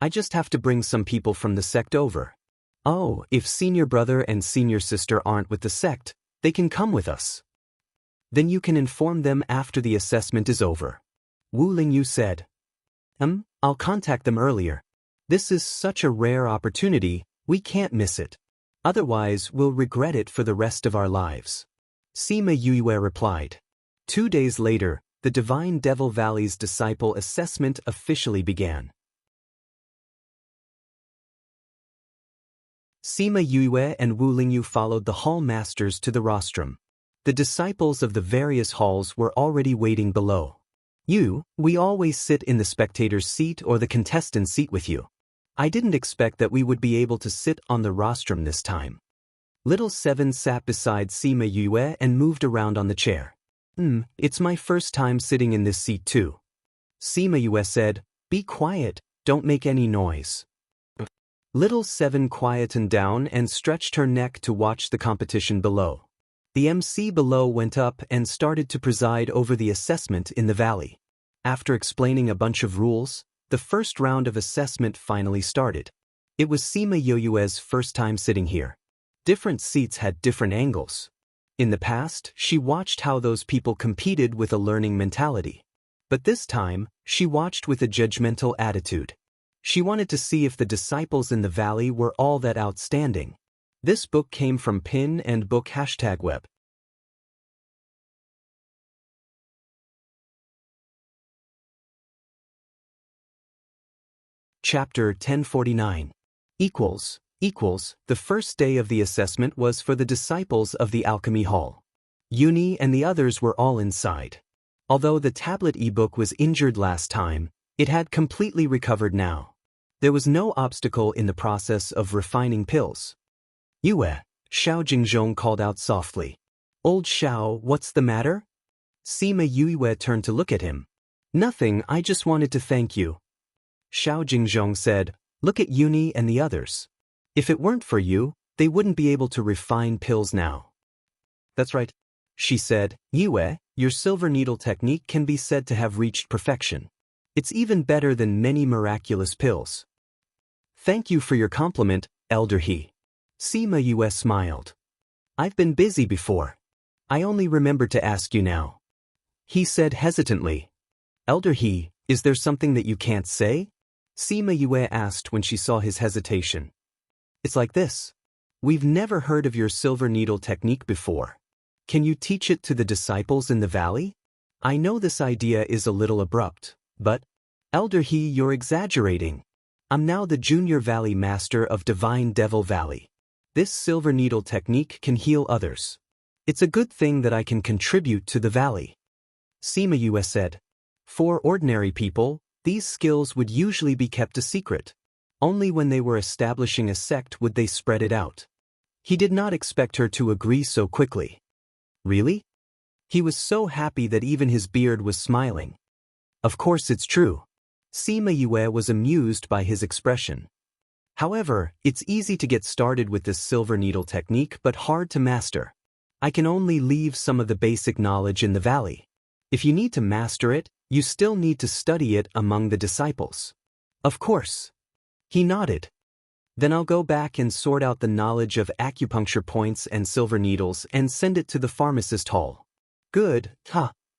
I just have to bring some people from the sect over. Oh, if senior brother and senior sister aren't with the sect, they can come with us. Then you can inform them after the assessment is over. Wu Lingyu said. I'll contact them earlier. This is such a rare opportunity, we can't miss it. Otherwise, we'll regret it for the rest of our lives. Sima Yue replied. 2 days later, the Divine Devil Valley's disciple assessment officially began. Sima Yue and Wu Lingyu followed the hall masters to the rostrum. The disciples of the various halls were already waiting below. We always sit in the spectator's seat or the contestant's seat with you. I didn't expect that we would be able to sit on the rostrum this time. Little Seven sat beside Sima Yue and moved around on the chair. It's my first time sitting in this seat too. Sima Yue said, Be quiet, don't make any noise. Little Seven quietened down and stretched her neck to watch the competition below. The MC below went up and started to preside over the assessment in the valley. After explaining a bunch of rules, the first round of assessment finally started. It was Sima Yue's first time sitting here. Different seats had different angles. In the past, she watched how those people competed with a learning mentality. But this time, she watched with a judgmental attitude. She wanted to see if the disciples in the valley were all that outstanding. This book came from Pin and Book #web. Chapter 1049. The first day of the assessment was for the disciples of the Alchemy Hall. Uni and the others were all inside. Although the tablet ebook was injured last time, it had completely recovered now. There was no obstacle in the process of refining pills. Yue, Xiao Jingzhong called out softly. Old Xiao, what's the matter? Sima Yue turned to look at him. Nothing, I just wanted to thank you. Xiao Jingzhong said, look at Uni and the others. If it weren't for you, they wouldn't be able to refine pills now. That's right, she said. Yue, your silver needle technique can be said to have reached perfection. It's even better than many miraculous pills. Thank you for your compliment, Elder He. Sima Yue smiled. I've been busy before. I only remembered to ask you now. He said hesitantly. Elder He, is there something that you can't say? Sima Yue asked when she saw his hesitation. It's like this. We've never heard of your silver needle technique before. Can you teach it to the disciples in the valley? I know this idea is a little abrupt, but, Elder He, you're exaggerating. I'm now the Junior Valley Master of Divine Devil Valley. This silver needle technique can heal others. It's a good thing that I can contribute to the valley. Sima Yue said. For ordinary people, these skills would usually be kept a secret. Only when they were establishing a sect would they spread it out. He did not expect her to agree so quickly. Really? He was so happy that even his beard was smiling. Of course it's true. Sima Yue was amused by his expression. However, it's easy to get started with this silver needle technique but hard to master. I can only leave some of the basic knowledge in the valley. If you need to master it, you still need to study it among the disciples. Of course. He nodded. Then I'll go back and sort out the knowledge of acupuncture points and silver needles and send it to the pharmacist hall. Good,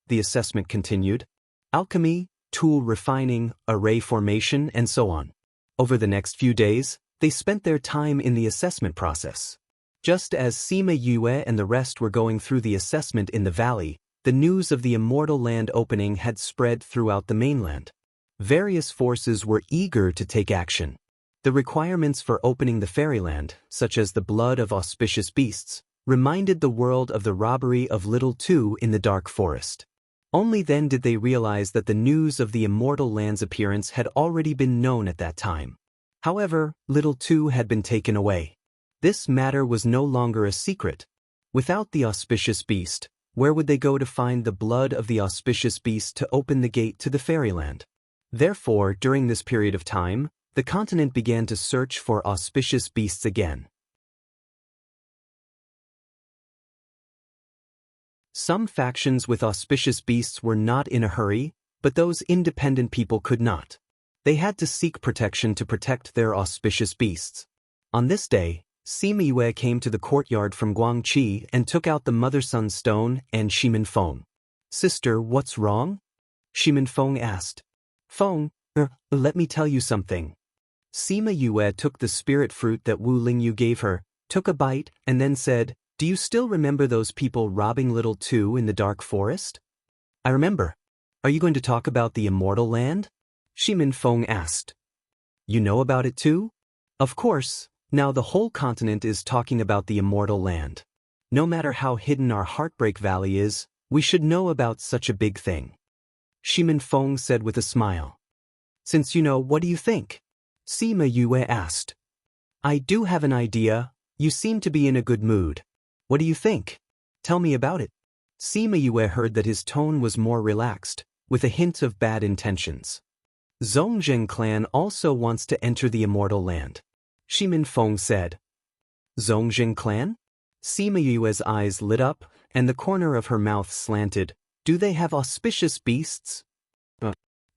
the assessment continued. Alchemy, tool refining, array formation, and so on. Over the next few days, they spent their time in the assessment process. Just as Sima Yue and the rest were going through the assessment in the valley, the news of the Immortal Land opening had spread throughout the mainland. Various forces were eager to take action. The requirements for opening the fairyland, such as the blood of auspicious beasts, reminded the world of the robbery of Little Two in the dark forest. Only then did they realize that the news of the Immortal Land's appearance had already been known at that time. However, Little Two had been taken away. This matter was no longer a secret. Without the auspicious beast, where would they go to find the blood of the auspicious beast to open the gate to the fairyland? Therefore, during this period of time, the continent began to search for auspicious beasts again. Some factions with auspicious beasts were not in a hurry, but those independent people could not. They had to seek protection to protect their auspicious beasts. On this day, Sima Yue came to the courtyard from Guangqi and took out the mother-son stone and Shimin Feng. Sister, what's wrong? Shimin Feng asked. Feng, let me tell you something. Sima Yue took the spirit fruit that Wu Lingyu gave her, took a bite, and then said, Do you still remember those people robbing Little Two in the dark forest? I remember. Are you going to talk about the Immortal Land? Shimin Feng asked. You know about it too? Of course, now the whole continent is talking about the Immortal Land. No matter how hidden our Heartbreak Valley is, we should know about such a big thing. Shimin Feng said with a smile. Since you know, what do you think? Sima Yue asked. I do have an idea. You seem to be in a good mood. What do you think? Tell me about it. Sima Yue heard that his tone was more relaxed, with a hint of bad intentions. Zhongzheng clan also wants to enter the Immortal Land. Shimin Feng said. Zhongzheng clan? Sima Yue's eyes lit up, and the corner of her mouth slanted. Do they have auspicious beasts?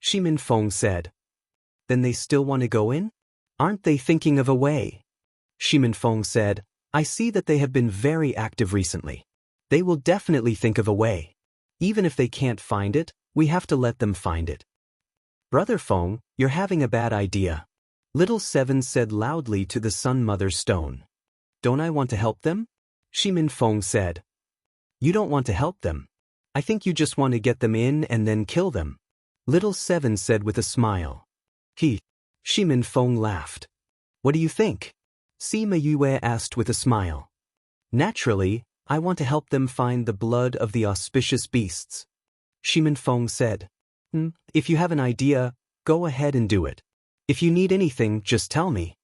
Shimin Feng said. Then they still want to go in? Aren't they thinking of a way? Shimin Feng said, I see that they have been very active recently. They will definitely think of a way. Even if they can't find it, we have to let them find it. Brother Feng, you're having a bad idea. Little Seven said loudly to the Sun Mother Stone. Don't I want to help them? Shimin Feng said. You don't want to help them. I think you just want to get them in and then kill them. Little Seven said with a smile. Shimin Feng laughed. What do you think? Sima Yue asked with a smile. Naturally, I want to help them find the blood of the auspicious beasts. Shimin Feng said. If you have an idea, go ahead and do it. If you need anything, just tell me.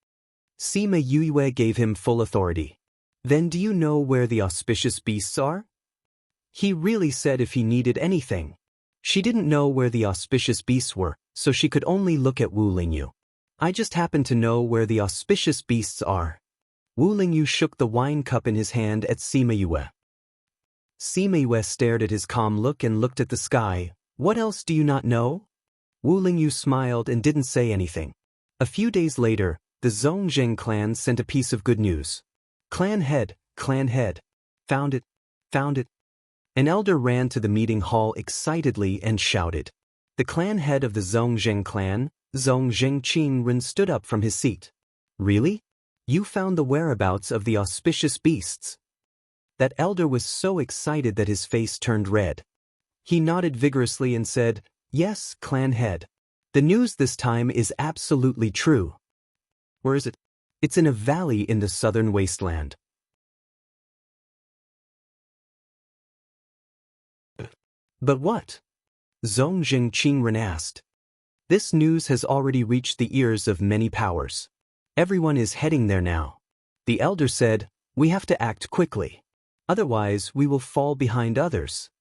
Sima Yue gave him full authority. Then do you know where the auspicious beasts are? He really said if he needed anything. She didn't know where the auspicious beasts were, so she could only look at Wu Lingyu. I just happen to know where the auspicious beasts are. Wu Lingyu shook the wine cup in his hand at Sima Yue. Sima Yue stared at his calm look and looked at the sky. What else do you not know? Wu Lingyu smiled and didn't say anything. A few days later, the Zongjing clan sent a piece of good news. Clan head. Found it. An elder ran to the meeting hall excitedly and shouted. The clan head of the Zongjing clan, Zongjing Qingren, stood up from his seat. Really? You found the whereabouts of the auspicious beasts? That elder was so excited that his face turned red. He nodded vigorously and said, Yes, clan head. The news this time is absolutely true. Where is it? It's in a valley in the southern wasteland. But what? Zongjing Qingren asked. This news has already reached the ears of many powers. Everyone is heading there now. The elder said, We have to act quickly. Otherwise, we will fall behind others.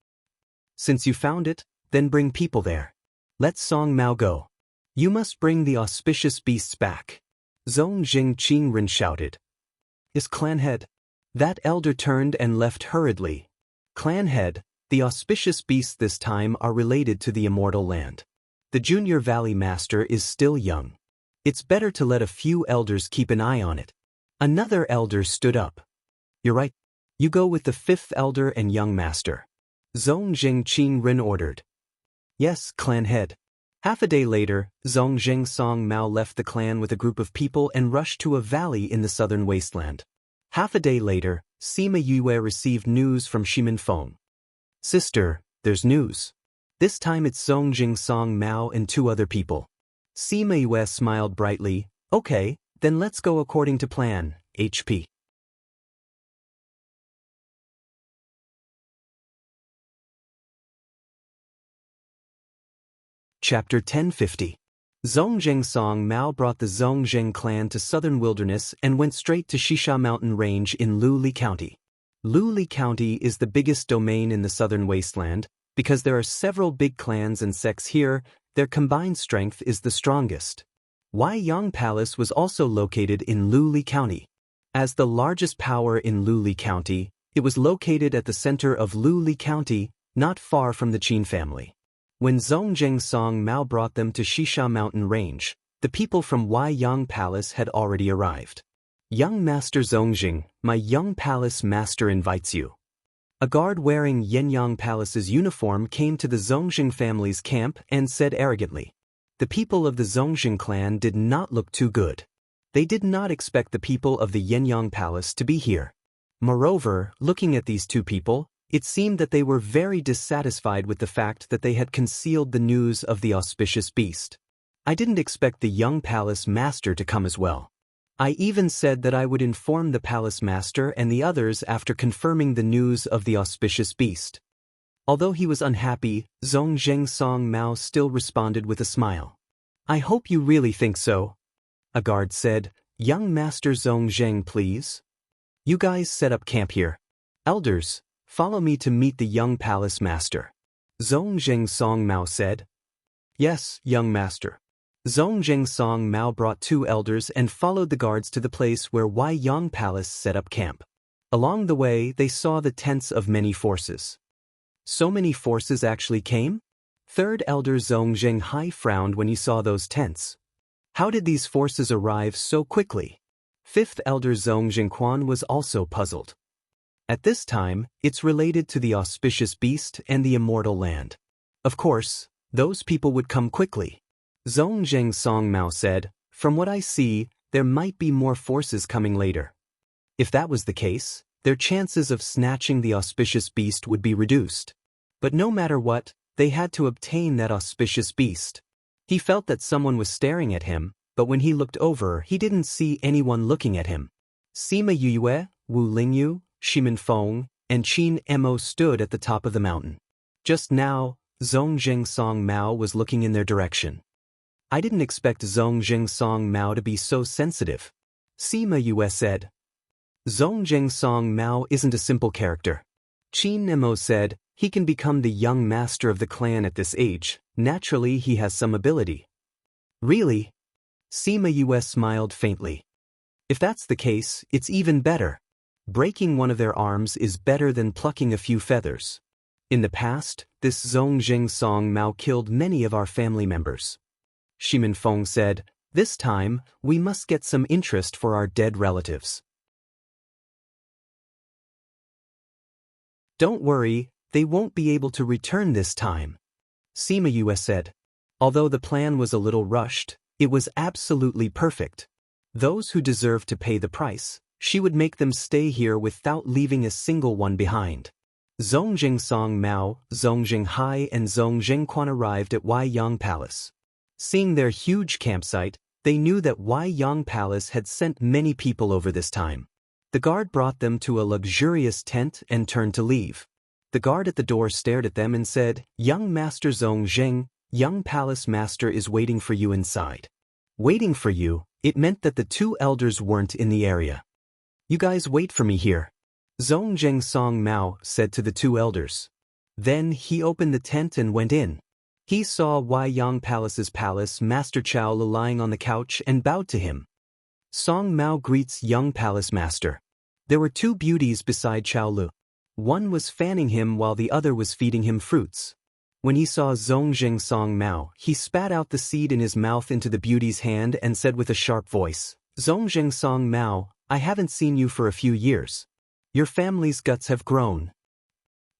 Since you found it, then bring people there. Let Song Mao go. You must bring the auspicious beasts back. Zongjing Qingren shouted. Is clan head? That elder turned and left hurriedly. Clan head, the auspicious beasts this time are related to the immortal land. The junior valley master is still young. It's better to let a few elders keep an eye on it. Another elder stood up. You're right. You go with the fifth elder and young master. Zongjing Qingren ordered. Yes, clan head. Half a day later, Zongjing Song Mao left the clan with a group of people and rushed to a valley in the southern wasteland. Half a day later, Sima Yue received news from Shimin Feng. Sister, there's news. This time it's Zongjing Song Mao and two other people. Sima Yue smiled brightly. Okay, then let's go according to plan, HP. Chapter 1050. Zongjing Song Mao brought the Zongjing clan to southern wilderness and went straight to Shisha Mountain Range in Luli County. Luli County is the biggest domain in the southern wasteland. Because there are several big clans and sects here, their combined strength is the strongest. Waiyang Palace was also located in Luli County. As the largest power in Luli County, it was located at the center of Luli County, not far from the Qin family. When Zongjing Song Mao brought them to Shisha Mountain Range, the people from Waiyang Palace had already arrived. Young Master Zongjing, my young palace master invites you. A guard wearing Yenyang Palace's uniform came to the Zongjing family's camp and said arrogantly. The people of the Zongjing clan did not look too good. They did not expect the people of the Yenyang Palace to be here. Moreover, looking at these two people, it seemed that they were very dissatisfied with the fact that they had concealed the news of the auspicious beast. I didn't expect the young palace master to come as well. I even said that I would inform the palace master and the others after confirming the news of the auspicious beast. Although he was unhappy, Zongjing Song Mao still responded with a smile. I hope you really think so. A guard said, Young Master Zongjing, please. You guys set up camp here. Elders, follow me to meet the young palace master. Zongjing Song Mao said. Yes, young master. Zongjing Song Mao brought two elders and followed the guards to the place where Waiyang Palace set up camp. Along the way, they saw the tents of many forces. So many forces actually came? Third elder Zongjing Hai frowned when he saw those tents. How did these forces arrive so quickly? Fifth elder Zongjing Quan was also puzzled. At this time, it's related to the auspicious beast and the immortal land. Of course, those people would come quickly. Zongjing Song Mao said, From what I see, there might be more forces coming later. If that was the case, their chances of snatching the auspicious beast would be reduced. But no matter what, they had to obtain that auspicious beast. He felt that someone was staring at him, but when he looked over, he didn't see anyone looking at him. Sima Yue, Wu Lingyu, Shimin Feng, and Qin Mo stood at the top of the mountain. Just now, Zongjing Song Mao was looking in their direction. I didn't expect Zongjing Song Mao to be so sensitive. Sima Yue said. Zongjing Song Mao isn't a simple character. Qin Nemo said, he can become the young master of the clan at this age. Naturally, he has some ability. Really? Sima Yue smiled faintly. If that's the case, it's even better. Breaking one of their arms is better than plucking a few feathers. In the past, this Zongjing Song Mao killed many of our family members. Shimin Feng said, this time, we must get some interest for our dead relatives. Don't worry, they won't be able to return this time. Sima Yue said. Although the plan was a little rushed, it was absolutely perfect. Those who deserve to pay the price, she would make them stay here without leaving a single one behind. Zongjing Song Mao, Zongjing Hai and Zongjing Quan arrived at Huaiyang Palace. Seeing their huge campsite, they knew that Huaiyang Palace had sent many people over this time. The guard brought them to a luxurious tent and turned to leave. The guard at the door stared at them and said, Young Master Zongjing, young palace master is waiting for you inside. Waiting for you, it meant that the two elders weren't in the area. You guys wait for me here. Zongjing Song Mao said to the two elders. Then he opened the tent and went in. He saw Huaiyang Palace's palace master Chao Lu lying on the couch and bowed to him. Song Mao greets young palace master. There were two beauties beside Chao Lu. One was fanning him while the other was feeding him fruits. When he saw Zongjing Song Mao, he spat out the seed in his mouth into the beauty's hand and said with a sharp voice, Zongjing Song Mao, I haven't seen you for a few years. Your family's guts have grown.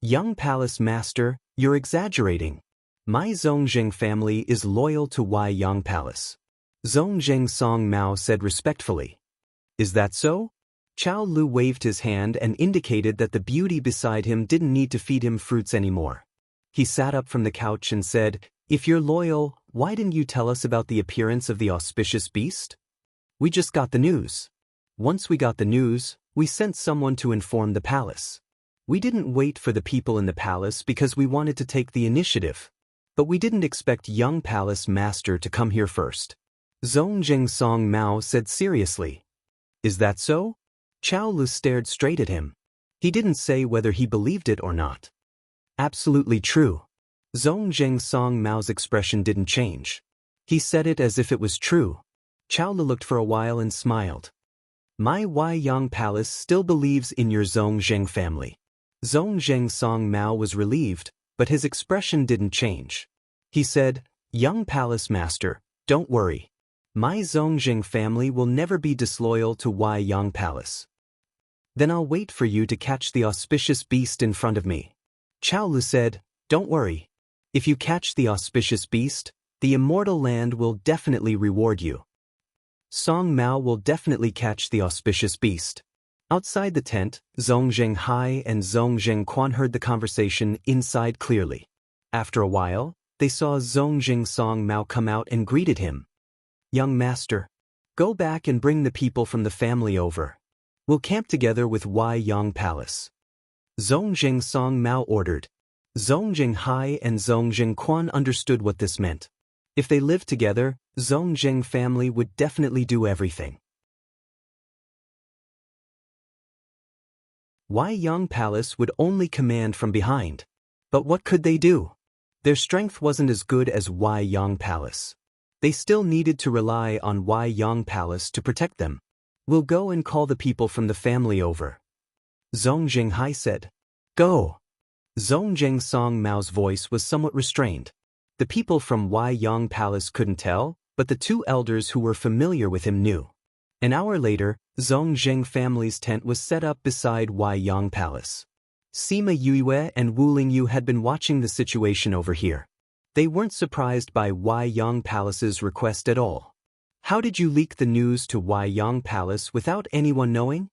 Young palace master, you're exaggerating. My Zongjing family is loyal to Huaiyang Palace. Zongjing Song Mao said respectfully. Is that so? Chao Lu waved his hand and indicated that the beauty beside him didn't need to feed him fruits anymore. He sat up from the couch and said, If you're loyal, why didn't you tell us about the appearance of the auspicious beast? We just got the news. Once we got the news, we sent someone to inform the palace. We didn't wait for the people in the palace because we wanted to take the initiative. But we didn't expect young palace master to come here first. Zongjing Song Mao said seriously. Is that so? Chao Lu stared straight at him. He didn't say whether he believed it or not. Absolutely true. Zongjing Song Mao's expression didn't change. He said it as if it was true. Chao Lu looked for a while and smiled. My Huaiyang Palace still believes in your Zongjing family. Zongjing Song Mao was relieved, but his expression didn't change. He said, Young palace master, don't worry. My Zongjing family will never be disloyal to Huaiyang Palace. Then I'll wait for you to catch the auspicious beast in front of me. Chao Lu said, Don't worry. If you catch the auspicious beast, the immortal land will definitely reward you. Song Mao will definitely catch the auspicious beast. Outside the tent, Zongjing Hai and Zongjing Quan heard the conversation inside clearly. After a while, they saw Zongjing Song Mao come out and greeted him. Young master, go back and bring the people from the family over. We'll camp together with Huaiyang Palace. Zongjing Song Mao ordered. Zongjing Hai and Zongjing Quan understood what this meant. If they lived together, Zongjing family would definitely do everything. Huaiyang Palace would only command from behind. But what could they do? Their strength wasn't as good as Huaiyang Palace. They still needed to rely on Huaiyang Palace to protect them. We'll go and call the people from the family over. Zongjing Hai said. Go. Zongjing Song Mao's voice was somewhat restrained. The people from Huaiyang Palace couldn't tell, but the two elders who were familiar with him knew. An hour later, Zongjing family's tent was set up beside Huaiyang Palace. Sima Yue and Wu Lingyu had been watching the situation over here. They weren't surprised by Huaiyang Palace's request at all. How did you leak the news to Huaiyang Palace without anyone knowing?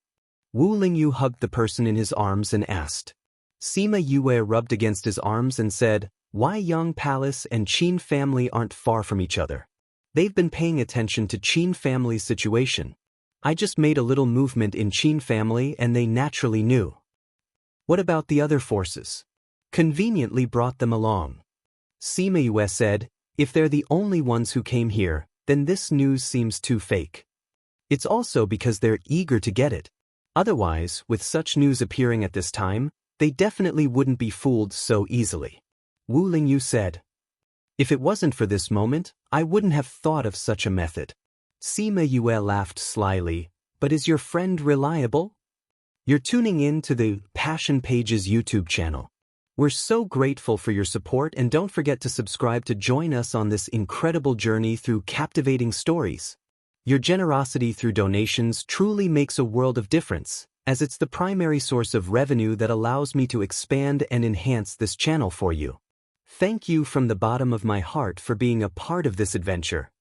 Wu Lingyu hugged the person in his arms and asked. Sima Yue rubbed against his arms and said, Huaiyang Palace and Qin family aren't far from each other. They've been paying attention to Qin family's situation. I just made a little movement in Qin family and they naturally knew. What about the other forces? Conveniently brought them along. Sima Yue said, if they're the only ones who came here, then this news seems too fake. It's also because they're eager to get it. Otherwise, with such news appearing at this time, they definitely wouldn't be fooled so easily. Wu Lingyu said, "If it wasn't for this moment, I wouldn't have thought of such a method." Sima Yue laughed slyly, "But is your friend reliable?" You're tuning in to the Passion Pages YouTube channel. We're so grateful for your support, and don't forget to subscribe to join us on this incredible journey through captivating stories. Your generosity through donations truly makes a world of difference, as it's the primary source of revenue that allows me to expand and enhance this channel for you. Thank you from the bottom of my heart for being a part of this adventure.